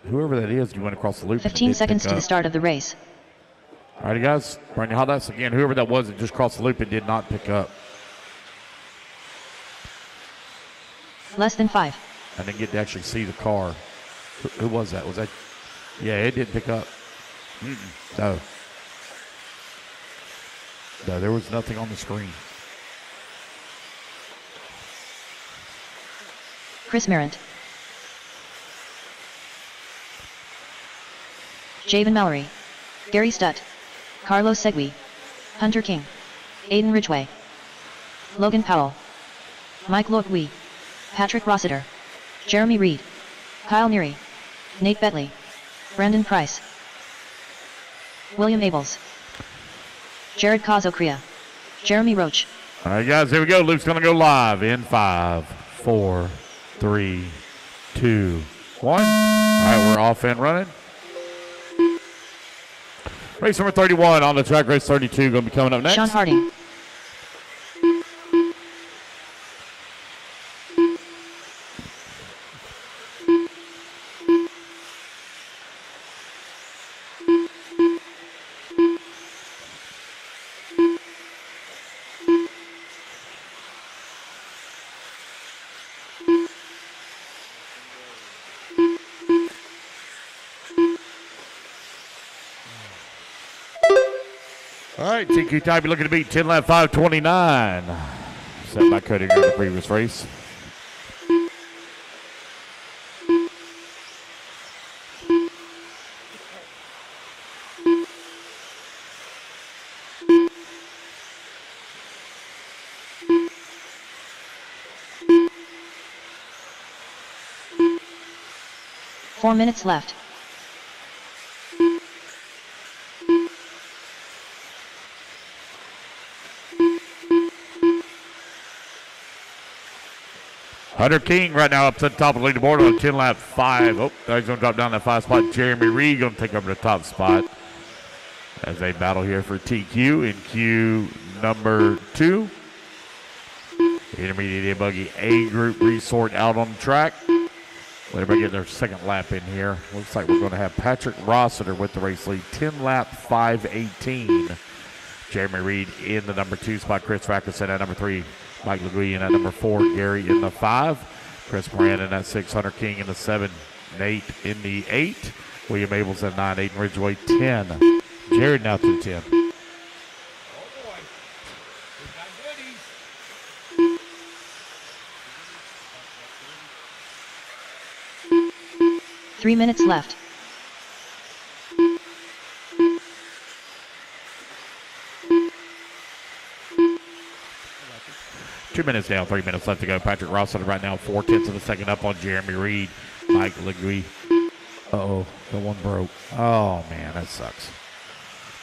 Whoever that is, you went across the loop.
15 seconds to the start of the race.
All right, guys. Brandon, how that's again. Whoever that was that just crossed the loop and did not pick up.
Less than 5.
I didn't get to actually see the car. Who was that? Was that? Yeah, it didn't pick up. No. No, there was nothing on the screen.
Chris Merritt. Javen Mallory. Gary Stutt. Carlos Segui. Hunter King. Aiden Ridgway. Logan Powell. Mike Loagwe. Patrick Rossiter. Jeremy Reed. Kyle Neary. Nate Betley. Brandon Price. William Abels. Jared Kazokria. Jeremy Roach.
All right, guys, here we go. Luke's going to go live in 5, 4, 3, 2, 1. All right, we're off and running. Race number 31 on the track. Race 32 going to be coming up next.
Sean Harding.
All right, TQ time, you're looking to beat 10 lap 5:29. Set by Cody in the previous race.
Four minutes left.
Hunter King right now up to the top of the leaderboard on 10 lap 5. Oh, he's going to drop down that 5 spot. Jeremy Reed going to take over the top spot as they battle here for TQ in queue number 2. Intermediate A buggy A group resort out on the track. Let everybody get their second lap in here. Looks like we're going to have Patrick Rossiter with the race lead. 10 lap 5:18. Jeremy Reed in the number 2 spot. Chris Rackerson at number 3. Mike Legui in at number 4. Gary in the 5. Chris Moran in that 6. Hunter King in the 7. Nate in the 8. William Abels at 9. Aiden Ridgway 10. Jared now to the 10.
Oh boy. We got goodies.
3 minutes left.
Two minutes down, 3 minutes left to go. Patrick Rossiter right now, 4/10 of a second up on Jeremy Reed. Mike Legui. Uh-oh, the one broke. Oh, man, that sucks.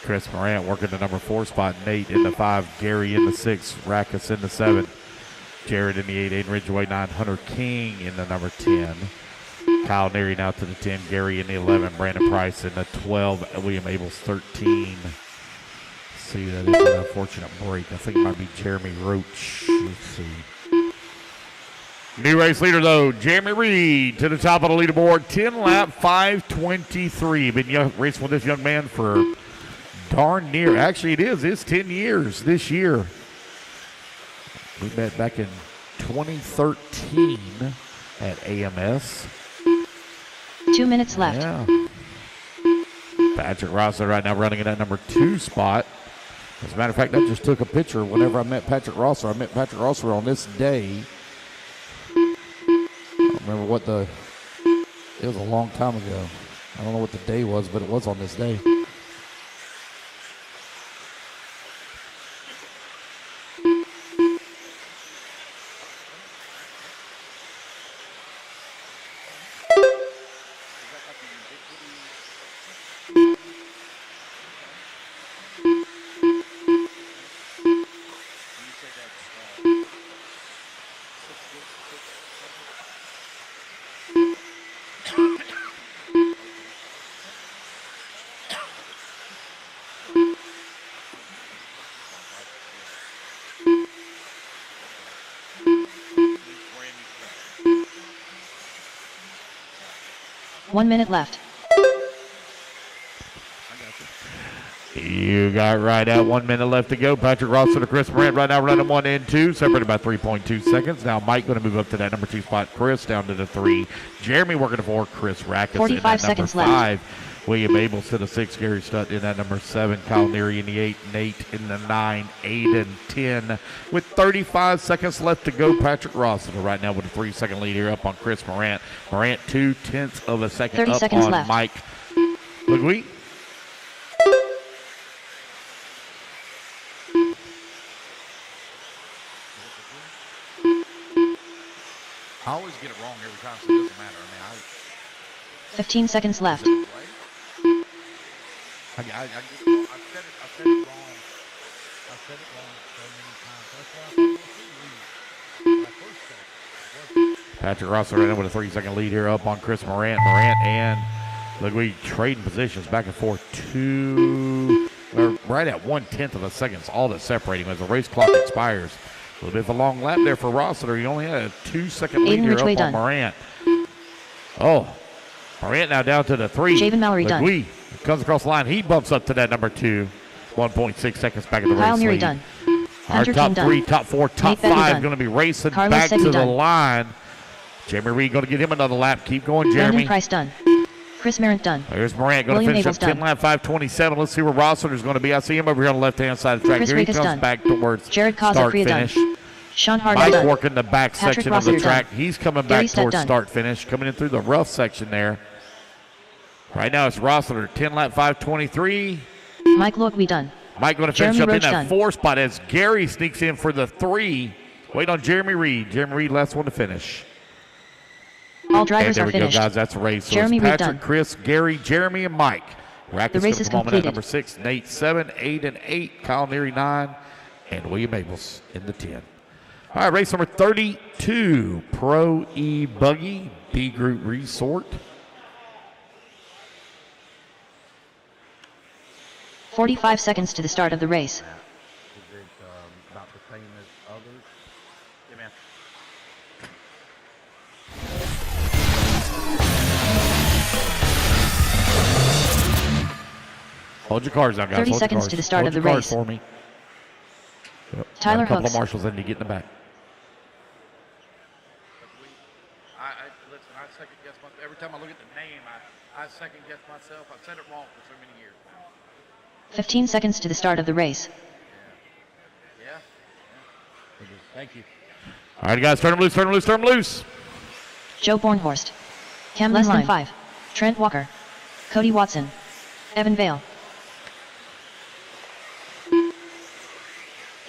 Chris Morant working the number 4 spot. Nate in the 5. Gary in the 6. Rackus in the 7. Jared in the 8. Aiden Ridgway 9. Hunter King in the number 10. Kyle Neary now to the 10. Gary in the 11. Brandon Price in the 12. William Abels 13. See, that is an unfortunate break. I think it might be Jeremy Roach. Let's see. New race leader, though, Jeremy Reed to the top of the leaderboard. 10 lap 5:23. Been racing with this young man for darn near. Actually, it's 10 years this year. We met back in 2013 at AMS.
2 minutes left.
Yeah. Patrick Rossiter right now running in that number 2 spot. As a matter of fact, I just took a picture whenever I met Patrick Rosser. I met Patrick Rosser on this day. I don't remember what it was a long time ago. I don't know what the day was, but it was on this day.
One minute left.
You got right at 1 minute left to go. Patrick Rosser to Chris Morant right now running 1 and 2, separated by 3.2 seconds. Now Mike going to move up to that number 2 spot. Chris down to the 3. Jeremy working to 4. Chris Rackus
45 seconds
number 5.
left.
William Abels to the 6. Gary Stutt in that number 7. Kyle Neary in the 8. Nate in the 9. 8 and 10. With 35 seconds left to go, Patrick Rosser right now with a 3-second lead here up on Chris Morant. Morant 0.2 of a second
30
up
seconds
on
left.
Mike LeGuy. I always get it wrong every time, so it doesn't matter. I mean,
15 seconds left.
I get it wrong. I've said it wrong. I've said it wrong so many times. That's why I thought Patrick Rosser right now with a 3-second lead here up on Chris Morant. Morant and LeGuy trading positions back and forth. Right at 1/10 of a second. It's all that's separating as the race clock expires. A little bit of a long lap there for Rossiter. He only had a 2-second lead
Aiden
here up
Ridgway
on
done.
Morant. Oh, Morant now down to the 3.
Javen Mallory done.
LeGuy comes across the line. He bumps up to that number 2. 1.6 seconds back in the
Kyle
race
Neary
lead.
done.
Our
Hunter
top
King done.
3, top 4, top
Nate Bentley
5
done.
going to be racing
Carlos
back to
Segui
the
done.
line. Jeremy Reed going to get him another lap. Keep going,
Brandon
Jeremy.
Price done. Chris Merritt done.
There's Morant going to
William
finish
Abels
up 10
done.
lap 5:27. Let's see where Rossiter's going to be. I see him over here on the left-hand side of the track.
Chris
Here he
Rickus
comes
done.
back towards
Jared Kozak
start
Priya done.
finish.
Sean Hardin
Mike
done.
working the back
Patrick
section of the
Rossiter
track.
done.
He's coming
Gary
back
Stutt
towards
done.
start finish, coming in through the rough section there. Right now it's Rossiter, 10 lap 5:23.
Mike Logue done.
Mike going to finish
Jeremy
up in
Roach
that
done.
4 spot as Gary sneaks in for the 3. Wait on Jeremy Reed. Jeremy Reed, last one to finish.
All
And
drivers
there
are
we
finished.
go, guys. That's a race. So
Jeremy
it's
Reed
Patrick,
done.
Chris, Gary, Jeremy, and Mike.
The race is
at
completed.
number 6, Nate 7, 8 and 8, Kyle Neary 9, and William Abels in the 10. All right, race number 32, Pro E Buggy, B Group Resort.
45 seconds to the start of the race.
Is it about the same as others? Yeah, man. Hold your cars down, guys.
30
Hold your
seconds
cars.
to the start
Hold
of the
your cars
race.
for me. Yep.
Tyler
Got a couple
Hooks.
of marshals in to get in the back. Listen, I second guess myself. Every time I look at the name, I second guess myself. I've said it wrong for so many years now.
15 seconds to the start of the race.
Yeah. Thank you. All right, guys, turn them loose, turn them loose, turn them loose.
Joe Bornhorst. Cam Less than 5. Trent Walker. Cody Watson. Evan Vale.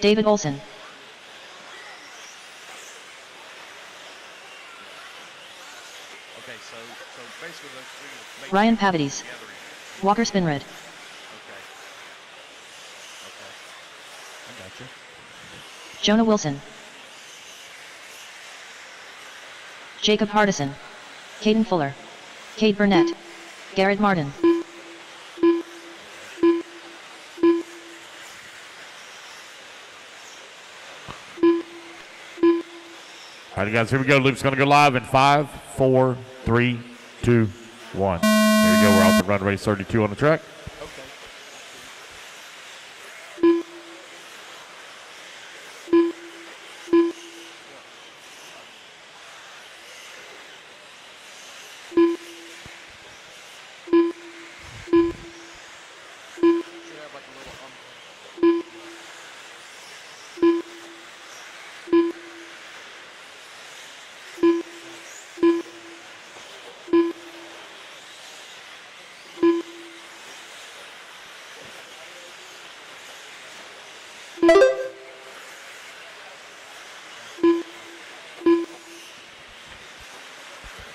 David Olson.
Okay, so basically those three.
Ryan Pavides. Walker Spinred.
Okay. I got you.
Jonah Wilson. Jacob Hardison. Caden Fuller. Cade Burnett. Garrett Martin.
All right, guys, here we go. Loop's going to go live in 5, 4, 3, 2, 1. Here we go. We're off the run race 32 on the track.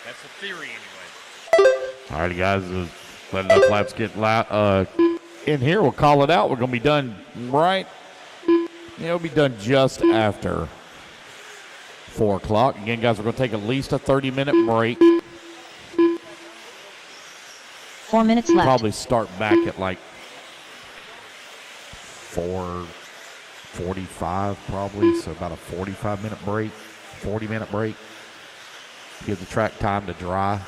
That's the theory anyway. All right, guys. Let enough laps get in here. We'll call it out. We're going to be done right. We'll be done just after 4 o'clock. Again, guys, we're going to take at least a 30-minute break.
4 minutes left.
Probably start back at like 4:45 probably, so about a 45-minute break, 40-minute break. Give the track time to dry.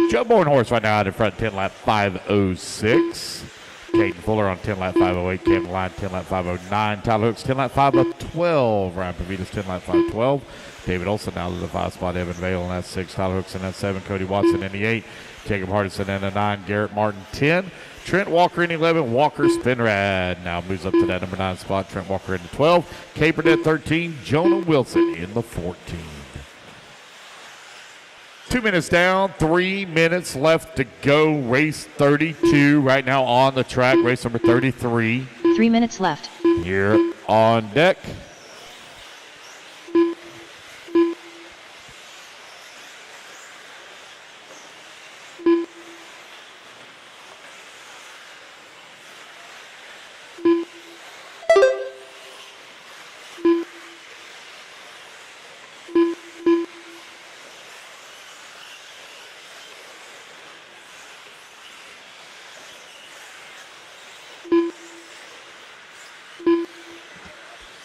Joe Bornhorst right now out in front, 10 lap 5:06. Caden Fuller on 10 lap 5:08. Cam Line 10 lap 5:09. Tyler Hooks 10 lap 5:12. Ryan Pavitas 10 lap 5:12. David Olson now to the 5 spot. Evan Vale in that 6. Tyler Hooks in that 7. Cody Watson in the 8. Jacob Hardison in the 9. Garrett Martin 10. Trent Walker in 11. Walker Spinrad now moves up to that number 9 spot. Trent Walker in the 12. Kay Burnett 13. Jonah Wilson in the 14. 2 minutes down, 3 minutes left to go. Race 32 right now on the track. Race number 33.
3 minutes left.
Here on deck.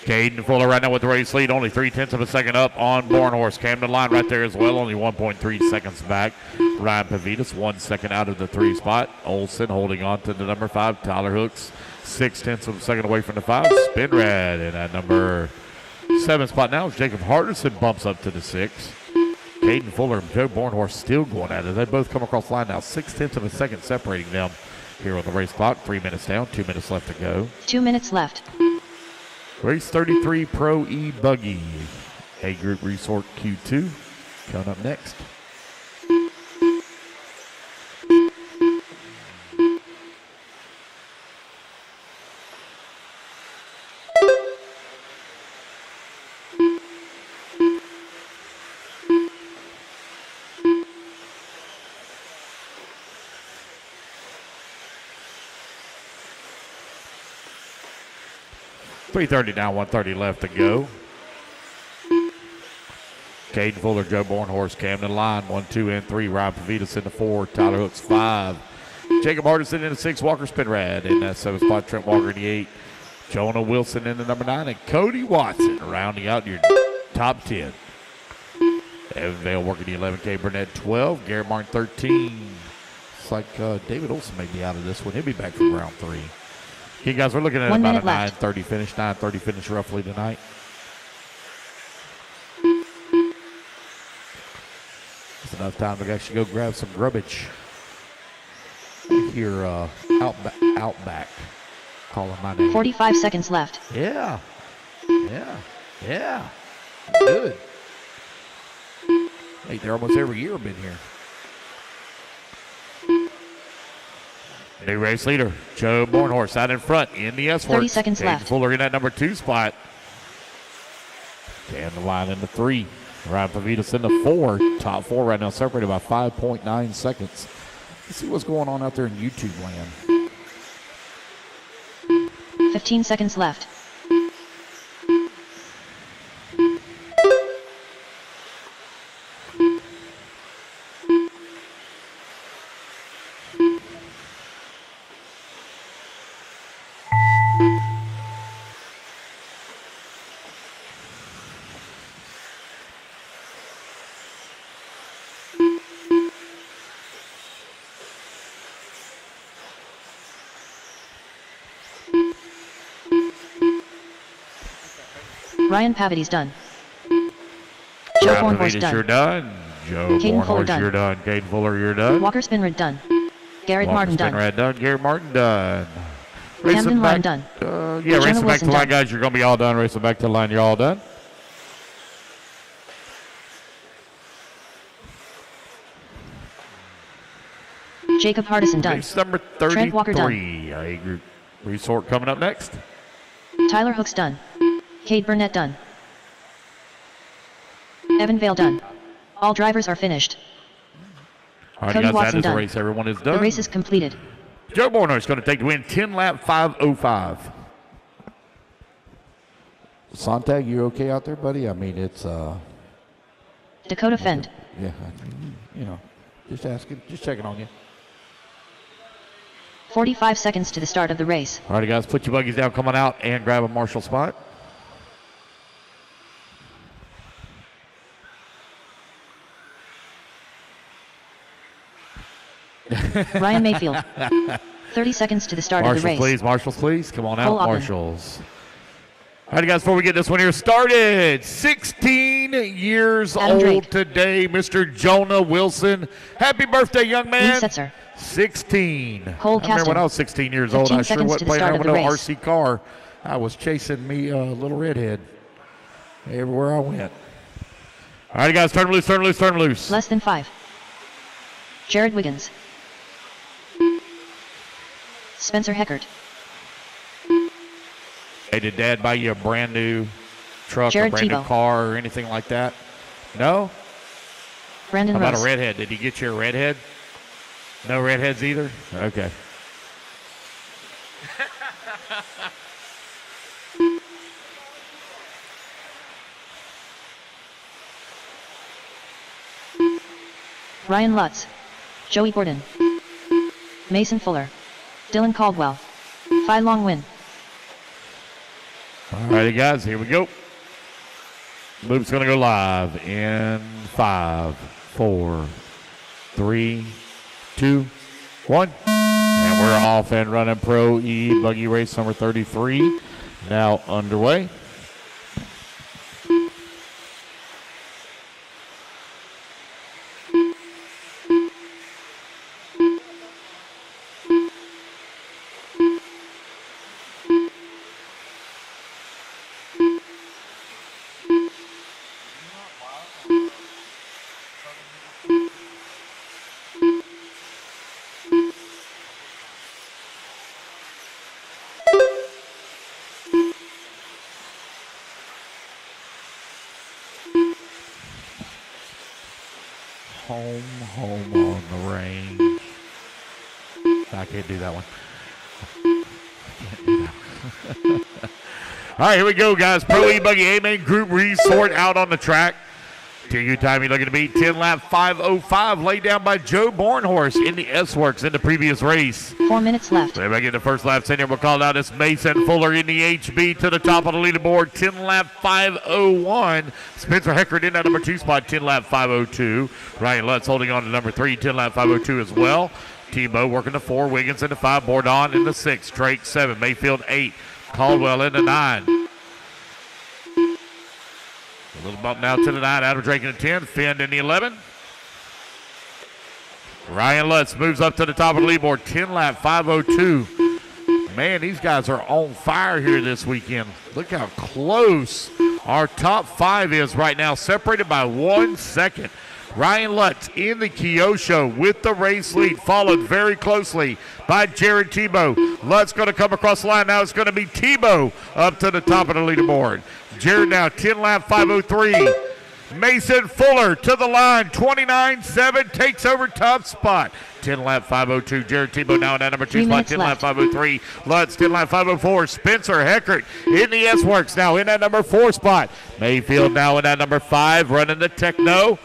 Caden Fuller right now with the race lead, only 0.3 of a second up on Bornhorst. Camden Line right there as well, only 1.3 seconds back. Ryan Pavitas 1 second out of the 3 spot. Olson holding on to the number 5. Tyler Hooks 0.6 of a second away from the 5. Spinrad in that number 7 spot now. Jacob Hardison bumps up to the 6. Caden Fuller and Joe Bornhorst still going at it. They both come across the line now, 0.6 of a second separating them here on the race clock. 3 minutes down, 2 minutes left to go.
2 minutes left.
Race 33 Pro E Buggy. A Group Resort Q2 coming up next. .330 down, 1:30 left to go. Caden Fuller, Joe Bornhorst, Camden Line, 1, 2, and 3. Ryan Pavitas in the 4. Tyler Hooks 5. Jacob Hardison in the 6. Walker Spinrad in that 7 spot. Trent Walker in the 8. Jonah Wilson in the number 9. And Cody Watson rounding out your top 10. Evan Vale working the 11. K. Burnett 12. Garrett Martin 13. It's like David Olson may be out of this one. He'll be back for round 3. Okay, guys, we're looking at
1
about
minute
a
left.
9:30 finish. 9:30 finish roughly tonight. It's enough time to actually go grab some grubbage. Here, Outback calling my name.
45 seconds left.
Yeah. Good. Hey, they're almost every year I've been here. New race leader, Joe Bornhorst out in front in the S-Works.
30 seconds
Caden
left.
Fuller in that number 2 spot. And the line in the 3. Ryan Pavitas in the 4. Top 4 right now separated by 5.9 seconds. Let's see what's going on out there in YouTube land.
15 seconds left. Ryan Pavity's done. Joe
Ryan
Bornhorst
Pavitas,
done.
you're done. Joe
Caden Fuller
Bornhorst,
done.
you're done. Caden Fuller, you're done.
Walker Spinrad done. Garrett
Walker
Martin done.
Spinrad done. Garrett Martin done.
Camden Line done.
Yeah,
Jonah
racing back to
Wilson
the line,
done.
guys. You're going to be all done. Racing back to the line. You're all done.
Jacob Hardison done.
Race number
Trent Walker done.
33. A group resort coming up next.
Tyler Hooks done. Cade Burnett done. Evan Vale done. All drivers are finished.
All right,
Cody
guys,
Watson
that is the
done.
race. Everyone is done.
The race is completed.
Joe Borno is going to take the win, 10 lap 5:05.
Sontag, you okay out there, buddy? I mean, it's
Dakota Fend.
yeah, you know, just asking, just checking on you.
45 seconds to the start of the race.
All right, guys, put your buggies down, come on out, and grab a marshal spot.
Ryan Mayfield. 30 seconds to the start of the race.
Marshals, please. Come on out,
Cole Oppen.
marshals. All right, guys, before we get this one here started, 16 years
Adam
old
Drake.
today, Mr. Jonah Wilson. Happy birthday, young
Lee
man.
Setzer.
16.
Cole
I remember
Caston.
when I was 16 years old,
15
I sure
seconds
wasn't
to the
playing
start
around
of
with
the
no
race.
RC car. I was chasing me a little redhead everywhere I went. All right, guys, turn them loose, turn them loose, turn them loose.
Less than 5. Jared Wiggins. Spencer Heckert.
Hey, did Dad buy you a brand new truck,
Jared
a brand new
Tebow.
car, or anything like that? No?
Brandon
How about
Rose.
a redhead? Did he get you a redhead? No redheads either? Okay.
Ryan Lutz. Joey Gordon. Mason Fuller. Dylan Caldwell. Phi Long Win.
All righty, guys, here we go. Loop's going to go live in 5, 4, 3, 2, 1. And we're off and running. Pro E Buggy Race number 33 now underway. Home on the range. I can't do that one. All right, here we go, guys. Pro E-Buggy A-Main Group Resort out on the track. TU time you're looking to beat 10 lap 5:05, laid down by Joe Bornhorst in the S-Works in the previous race.
4 minutes left.
So everybody get the first laps in here. We'll call out as Mason Fuller in the HB to the top of the leaderboard, 10 lap 5:01. Spencer Heckert in that number 2 spot, 10 lap 5:02. Ryan Lutz holding on to number 3, 10 lap 5:02 as well. Tebow working the 4, Wiggins in the 5, Bourdon in the 6, Drake 7, Mayfield 8, Caldwell in the 9. A little bump now to the 9, Adam Drake in the 10, Finn in the 11. Ryan Lutz moves up to the top of the leaderboard, 10 lap 5:02. Man, these guys are on fire here this weekend. Look how close our top 5 is right now, separated by 1 second. Ryan Lutz in the Kyosho with the race lead, followed very closely by Jared Tebow. Lutz going to come across the line. Now it's going to be Tebow up to the top of the leaderboard. Jared now 10 lap 5:03. Mason Fuller to the line, 29.7, takes over top spot. 10 lap 5:02. Jared Tebow now in that number 2 spot, 10 lap 5:03. Lutz 10 lap 5:04. Spencer Heckert in the S-Works now in that number 4 spot. Mayfield now in that number 5, running the Techno.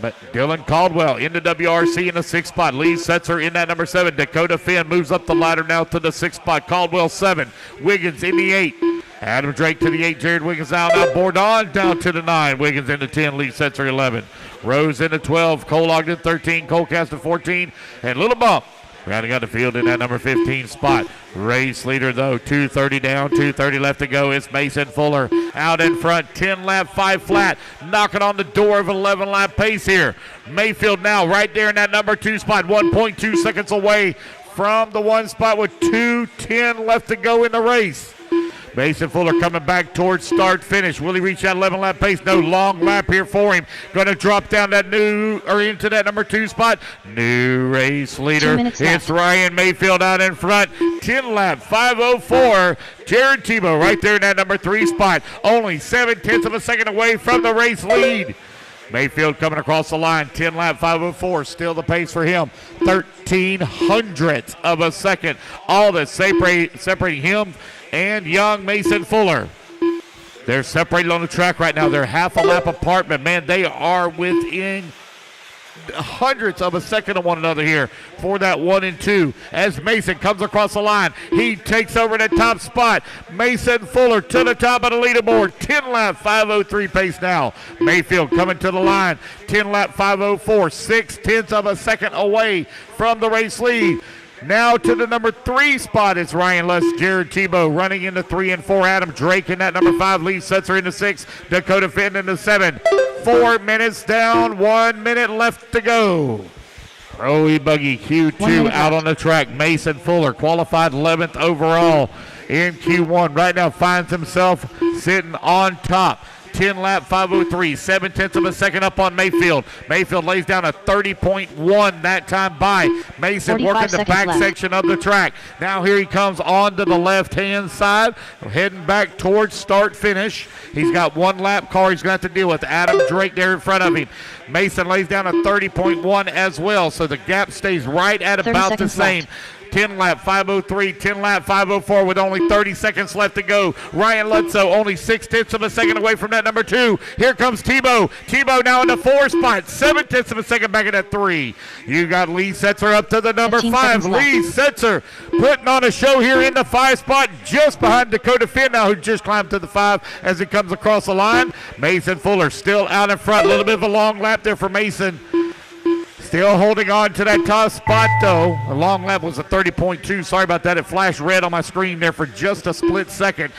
But Dylan Caldwell in the WRC in the 6th spot. Lee Setzer in that number 7. Dakota Finn moves up the ladder now to the 6th spot. Caldwell 7. Wiggins in the 8. Adam Drake to the 8. Jared Wiggins now Bourdon down to the 9. Wiggins in the 10. Lee Setzer 11. Rose in the 12. Cole Ogden 13. Cole Caston 14. And little bump rounding out the field in that number 15 spot. Race leader, though, 2:30 down, 2:30 left to go. It's Mason Fuller out in front, 10 lap 5 flat, knocking on the door of an 11 lap pace here. Mayfield now right there in that number 2 spot, 1.2 seconds away from the 1 spot with 2:10 left to go in the race. Mason Fuller coming back towards start finish. Will he reach that 11 lap pace? No, long lap here for him. Going to drop down that into that number 2 spot. New race leader. It's Ryan Mayfield out in front. 10 lap, 5:04. Jared Tebow right there in that number 3 spot. Only 7/10 of a second away from the race lead. Mayfield coming across the line, 10 lap, 5:04, still the pace for him. 1/1300 of a second. All that's separating him and young Mason Fuller. They're separated on the track right now. They're half a lap apart, but man, they are within hundredths of a second of one another here for that 1 and 2. As Mason comes across the line, he takes over the top spot. Mason Fuller to the top of the leaderboard. 10 lap, 5:03 pace now. Mayfield coming to the line. 10 lap, 5:04. 6/10 of a second away from the race lead. Now to the number 3 spot is Ryan Lutz, Jared Tebow running into 3 and 4. Adam Drake in that number 5. Lee Setzer into 6. Dakota Fenton into 7. 4 minutes down, 1 minute left to go. Pro Buggy Q2 out on the track. Mason Fuller qualified 11th overall in Q1. Right now finds himself sitting on top. 10 lap, 5:03, 7/10 of a second up on Mayfield. Mayfield lays down a 30.1 that time by Mason, working the back section of the track. Now here he comes onto the left-hand side, heading back towards start finish. He's got 1 lap car he's going to have to deal with. Adam Drake there in front of him. Mason lays down a 30.1 as well, so the gap stays right at about the same.
Left.
10 lap, 5:03, 10 lap, 5:04 with only 30 seconds left to go. Ryan Lutzow only 6/10 of a second away from that number 2. Here comes Tebow. Tebow now in the 4 spot, 7/10 of a second back at that 3. You got Lee Setzer up to the number 5. Lee Setzer putting on a show here in the 5 spot just behind Dakota Finn now, who just climbed to the 5 as he comes across the line. Mason Fuller still out in front. A little bit of a long lap there for Mason. Still holding on to that top spot, though. The long lap was a 30.2. Sorry about that. It flashed red on my screen there for just a split second.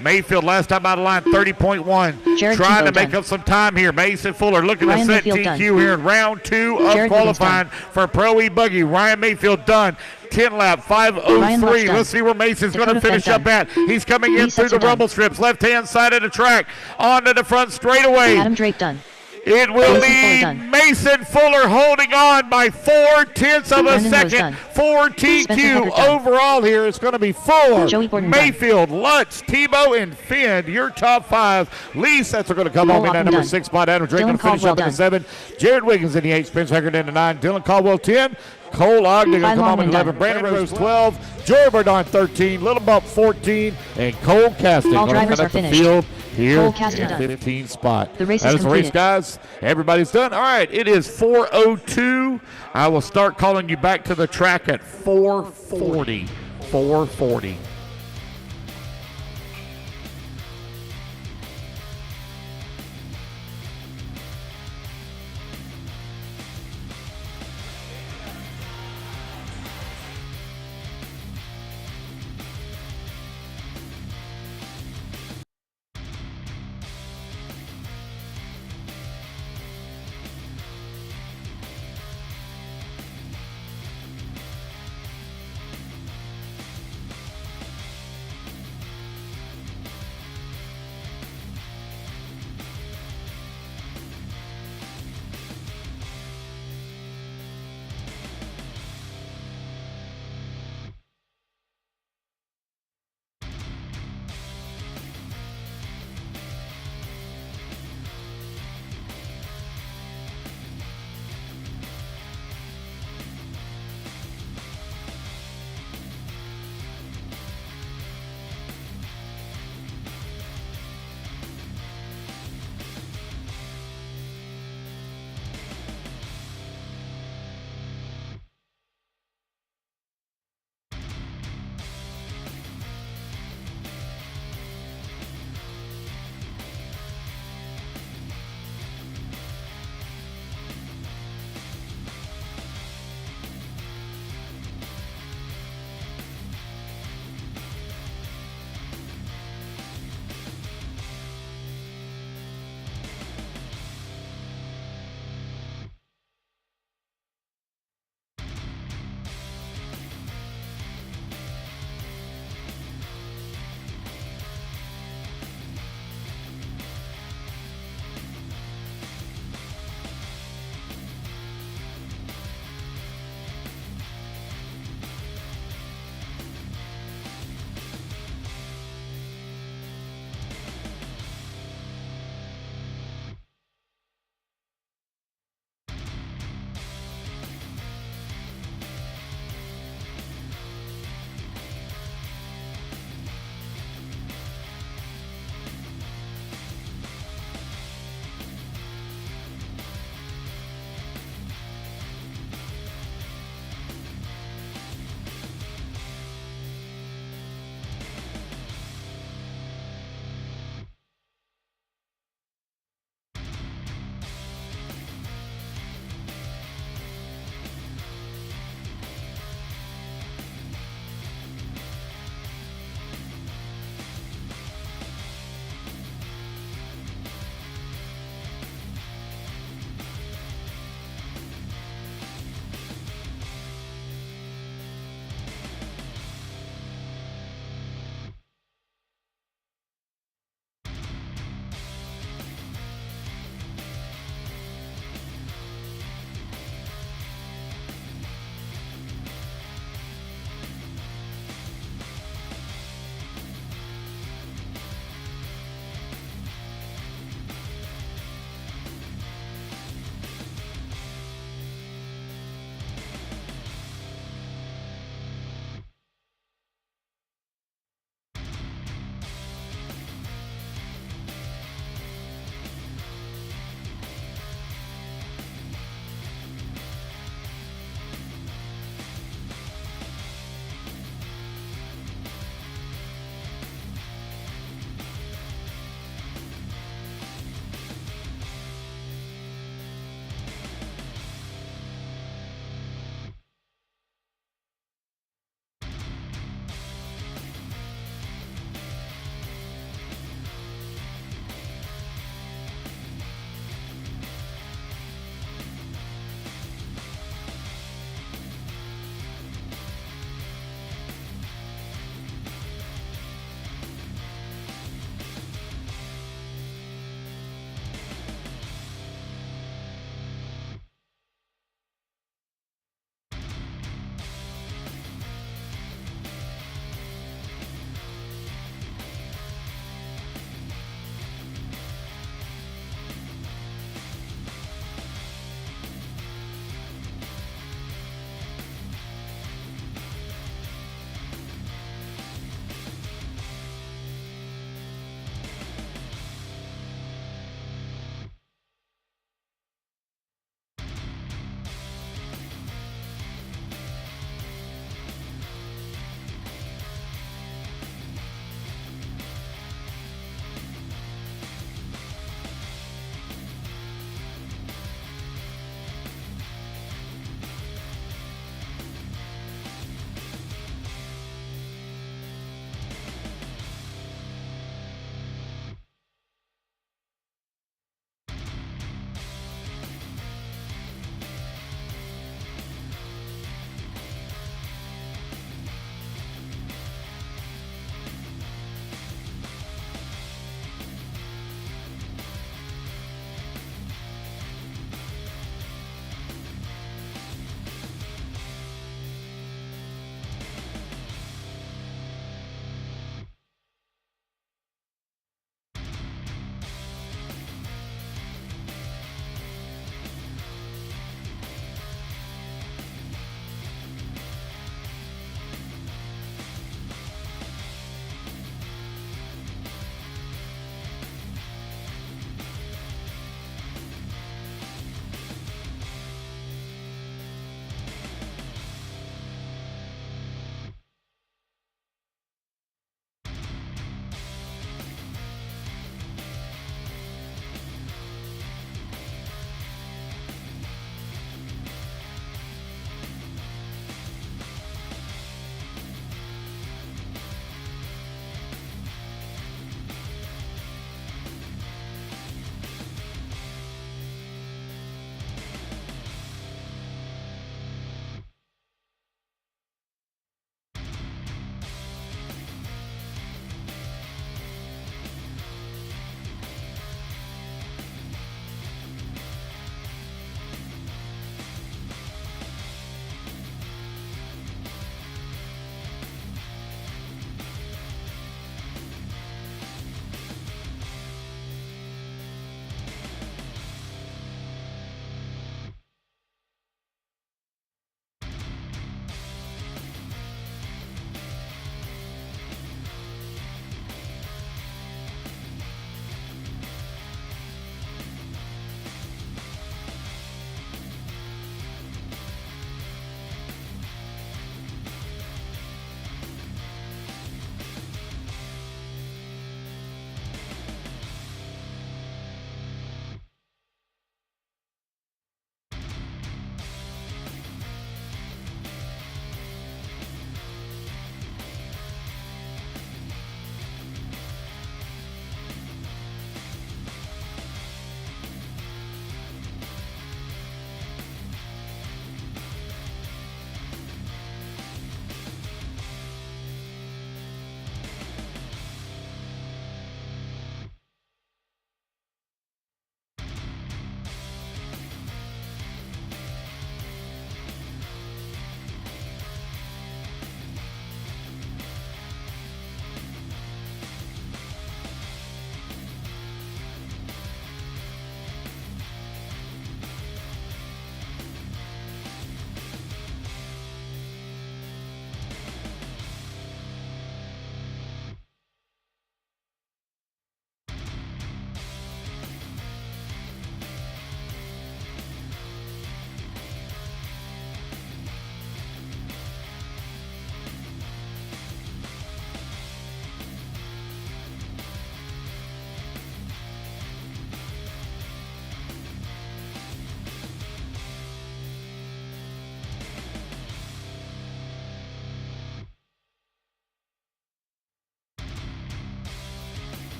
Mayfield last time out of line, 30.1. Trying to make up some time here. Mason Fuller looking to set TQ here in round 2 of qualifying for Pro E-Buggy. Ryan Mayfield done. 10 lap, 5:03. Let's see where Mason's going to finish up at. He's coming in through the rumble strips, left-hand side of the track, onto the front straightaway.
Adam Drake done.
It will be Mason Fuller holding on by 4/10 of a second. 4 TQ overall here. It's going to be Fuller, Mayfield, Lutz, Tebow, and Finn. Your top 5. Lee Setzer are going to come home in that number 6 spot. Adam Drake going to finish up in the 7. Jared Wiggins in the 8. Spence Haggard in the 9. Dylan Caldwell 10. Cole Ogden going to come home in 11. Brandon Rose 12. Joy Verdon 13. Little Bump 14. And Cole Casting going to come up the field here in 15 spot.
The race
is the race, guys. Everybody's done. All right, it is 4:02. I will start calling you back to the track at 4:40. 4:40.